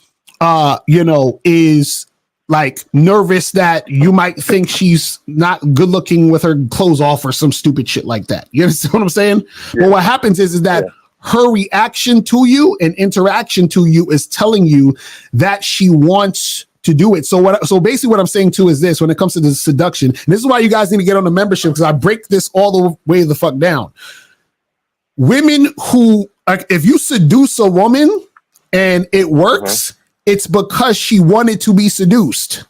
is like nervous that you might think she's not good looking with her clothes off or some stupid shit like that. You understand what I'm saying? Yeah. Well, what happens is that her reaction to you and interaction to you is telling you that she wants to do it. So basically what I'm saying too is this: when it comes to the seduction, and this is why you guys need to get on the membership, because I break this all the way the fuck down. Women who, like, if you seduce a woman and it works, it's because she wanted to be seduced.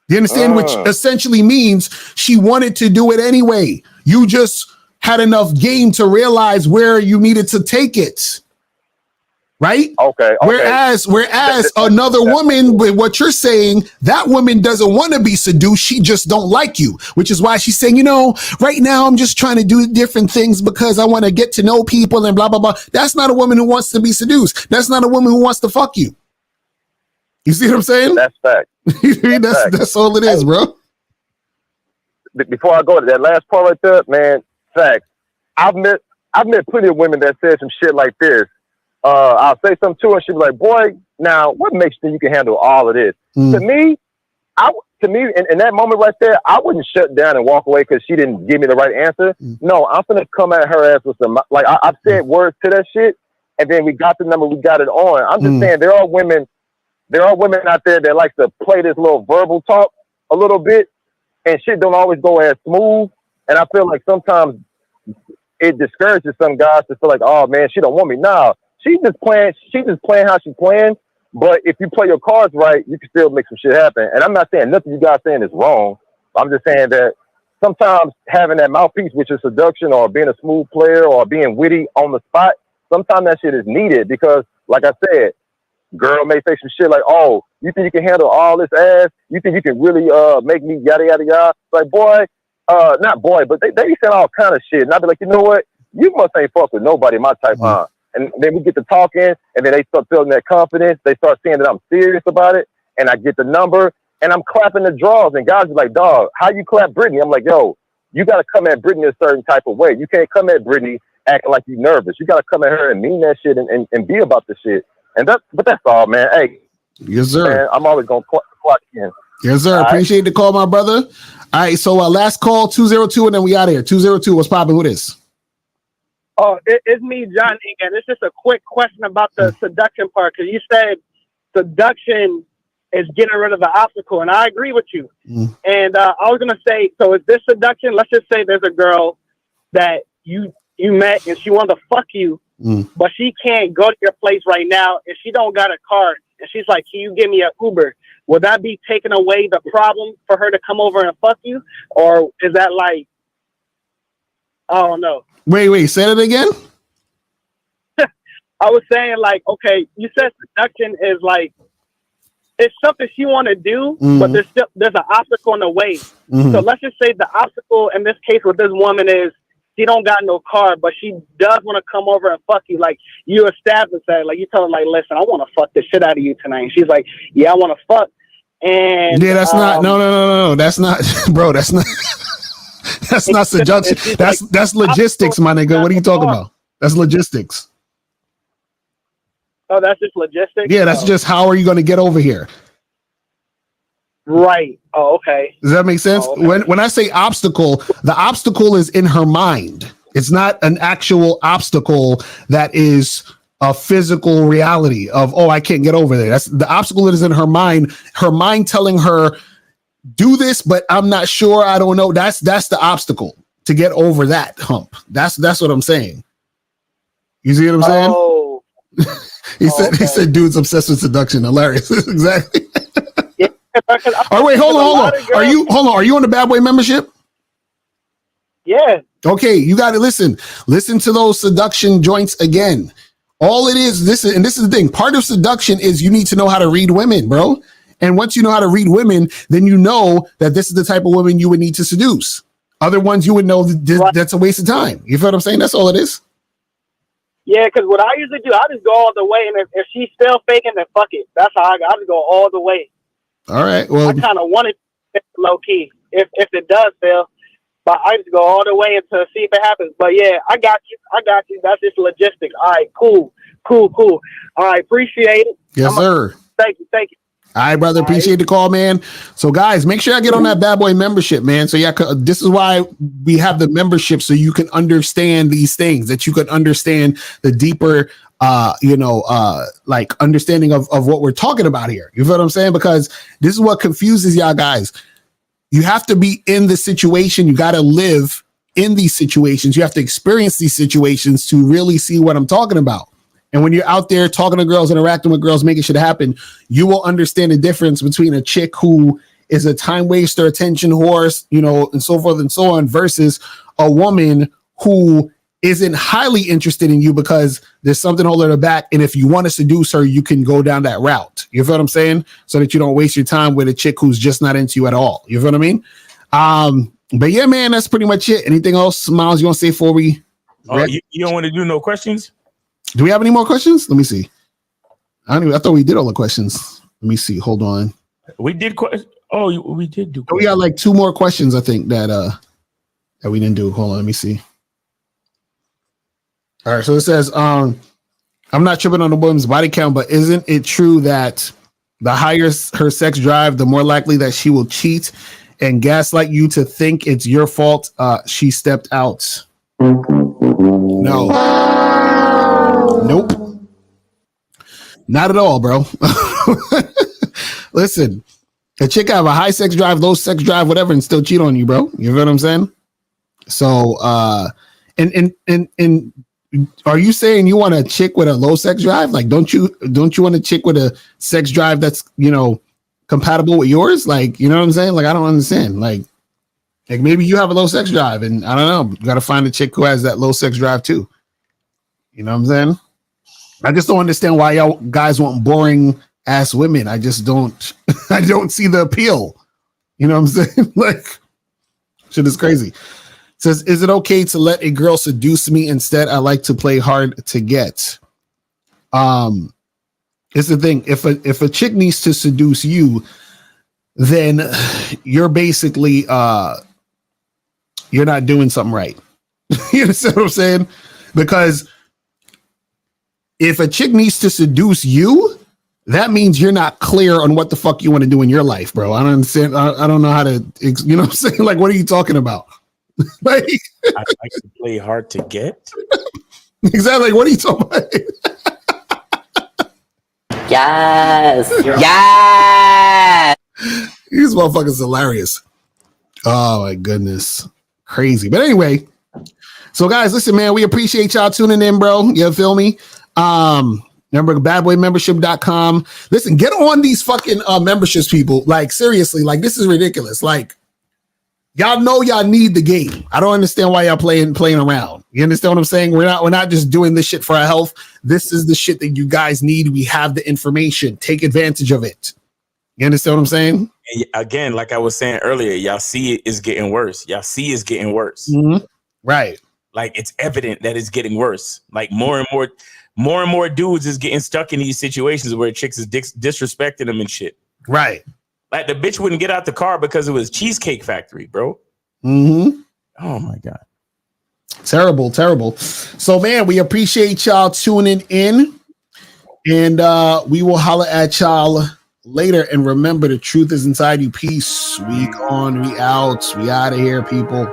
You understand? Which essentially means she wanted to do it anyway. You just had enough game to realize where you needed to take it. Right? Okay. Whereas another woman, with what you're saying, that woman doesn't want to be seduced. She just don't like you, which is why she's saying, right now I'm just trying to do different things because I want to get to know people and blah, blah, blah. That's not a woman who wants to be seduced. That's not a woman who wants to fuck you. You see what I'm saying? That's fact. That's all it is, bro. Before I go to that last part right there, man, facts. I've met plenty of women that said some shit like this. I'll say something to her, and she'll be like, boy, now, what makes you think you can handle all of this? To me, in that moment right there, I wouldn't shut down and walk away because she didn't give me the right answer. No, I'm going to come at her ass with some, like, I've said words to that shit, and then we got the number, we got it on. I'm just saying there are women out there that like to play this little verbal talk a little bit, and shit don't always go as smooth, and I feel like sometimes it discourages some guys to feel like, oh, man, she don't want me. Nah. She's just playing how she's playing. But if you play your cards right, you can still make some shit happen. And I'm not saying nothing you guys saying is wrong. I'm just saying that sometimes having that mouthpiece, which is seduction or being a smooth player or being witty on the spot, sometimes that shit is needed because, like I said, Girl may say some shit like, "Oh, you think you can handle all this ass? You think you can really make me yada yada yada?" Like, boy, not boy, but they be saying all kind of shit, and I be like, you know what? You must ain't fuck with nobody my type, huh? And then we get to talking, and then they start feeling that confidence. They start seeing that I'm serious about it, and I get the number, and I'm clapping the draws, and guys be like, "Dog, how you clap Brittany?" I'm like, "Yo, you got to come at Brittany a certain type of way. You can't come at Brittany acting like you nervous. You got to come at her and mean that shit and be about the shit." And that's all, man. Hey, yes, sir. Man, I'm always gonna clock in. Yes, sir. Appreciate the call, my brother. All right, so last call 202, and then we out of here. 202. What's popping? Who this? Oh, it's me, John. Again, it's just a quick question about the seduction part, because you said seduction is getting rid of the obstacle, and I agree with you. And I was gonna say, so is this seduction? Let's just say there's a girl that you met and she wanted to fuck you. But she can't go to your place right now, and she don't got a card. And she's like, "Can you give me an Uber?" Would that be taking away the problem for her to come over and fuck you, or is that like, I don't know? Wait, say that again. I was saying, like, okay, you said seduction is like, it's something she want to do, but there's an obstacle in the way. So let's just say the obstacle in this case with this woman is, she don't got no car, but she does want to come over and fuck you. Like, you establish that. Like, you tell her, like, "Listen, I want to fuck the shit out of you tonight." And she's like, "Yeah, I want to fuck." And yeah, that's not. No. That's not, bro. That's not. That's not seduction. That's logistics, my nigga. What are you talking about? That's logistics. Oh, that's just logistics. Yeah, that's just how are you going to get over here? Right. Oh, okay. Does that make sense? Oh, okay. When I say obstacle, the obstacle is in her mind. It's not an actual obstacle that is a physical reality of, "Oh, I can't get over there." That's the obstacle that is in her mind. Her mind telling her, "Do this, but I'm not sure. I don't know." That's the obstacle to get over that hump. That's what I'm saying. You see what I'm saying? Oh. He said dude's obsessed with seduction. Hilarious. Exactly. Oh, wait, hold on. Are you on the Bad Boy membership? Yeah. Okay, you got to listen to those seduction joints again. All it is, this is the thing. Part of seduction is you need to know how to read women, bro. And once you know how to read women, then you know that this is the type of woman you would need to seduce. Other ones you would know that's a waste of time. You feel what I'm saying? That's all it is. Yeah, because what I usually do, I just go all the way, and if she's still faking, then fuck it. That's how I just go all the way. All right. Well, I kind of want it low key if it does fail, but I just go all the way to see if it happens. But yeah, I got you. That's just logistics. All right, cool. All right, appreciate it. Yes, sir. Thank you. All right, brother. Appreciate the call, man. So, guys, make sure I get on that Bad Boy membership, man. So, yeah, this is why we have the membership, so you can understand these things, that you can understand the deeper, like understanding of what we're talking about here. You feel what I'm saying? Because this is what confuses y'all guys. You have to be in the situation. You got to live in these situations. You have to experience these situations to really see what I'm talking about. And when you're out there talking to girls, interacting with girls, making shit happen, you will understand the difference between a chick who is a time waster, attention horse, and so forth and so on, versus a woman who isn't highly interested in you because there's something holding her back. And if you want to seduce her, you can go down that route. You feel what I'm saying? So that you don't waste your time with a chick who's just not into you at all. You feel what I mean? But yeah, man, that's pretty much it. Anything else, Miles, you want to say before we? You don't want to do no questions? Do we have any more questions? Let me see. I thought we did all the questions. Let me see. Hold on. We did we did do. We got like 2 more questions, I think, that we didn't do. Hold on, let me see. All right, so it says, I'm not tripping on the woman's body count, but isn't it true that the higher her sex drive, the more likely that she will cheat and gaslight you to think it's your fault she stepped out? No. Nope. Not at all, bro. Listen, a chick have a high sex drive, low sex drive, whatever, and still cheat on you, bro. You know what I'm saying? So, and are you saying you want a chick with a low sex drive? Like, don't you want a chick with a sex drive that's, compatible with yours? Like, you know what I'm saying? Like, I don't understand. Like maybe you have a low sex drive, and I don't know, you got to find a chick who has that low sex drive too. You know what I'm saying? I just don't understand why y'all guys want boring ass women. I just don't. I don't see the appeal. You know what I'm saying? Like, shit is crazy. Says, is it okay to let a girl seduce me? Instead, I like to play hard to get. It's the thing. If a chick needs to seduce you, then you're basically you're not doing something right. You understand what I'm saying? Because if a chick needs to seduce you, that means you're not clear on what the fuck you want to do in your life, bro. I don't understand. I don't know how to, you know what I'm saying? Like, what are you talking about? Like, I like to play hard to get. Exactly. Like, what are you talking about? Yes. Yes. These motherfuckers hilarious. Oh my goodness. Crazy. But anyway, so guys, listen, man, we appreciate y'all tuning in, bro. You feel me? Remember badboymembership.com. Listen, get on these fucking memberships, people. Like, seriously, like, this is ridiculous. Like, y'all know y'all need the game. I don't understand why y'all playing around. You understand what I'm saying? We're not just doing this shit for our health. This is the shit that you guys need. We have the information. Take advantage of it. You understand what I'm saying? And again, like I was saying earlier, y'all see it is getting worse. Y'all see it's getting worse. Mm-hmm. Right. Like, it's evident that it's getting worse. Like, more and more dudes is getting stuck in these situations where chicks is disrespecting them and shit. Right. Like, the bitch wouldn't get out the car because it was Cheesecake Factory, bro. Mm-hmm. Oh my God. Terrible, terrible. So, man, we appreciate y'all tuning in. And we will holler at y'all later. And remember, the truth is inside you. Peace. We on, we out. We out of here, people.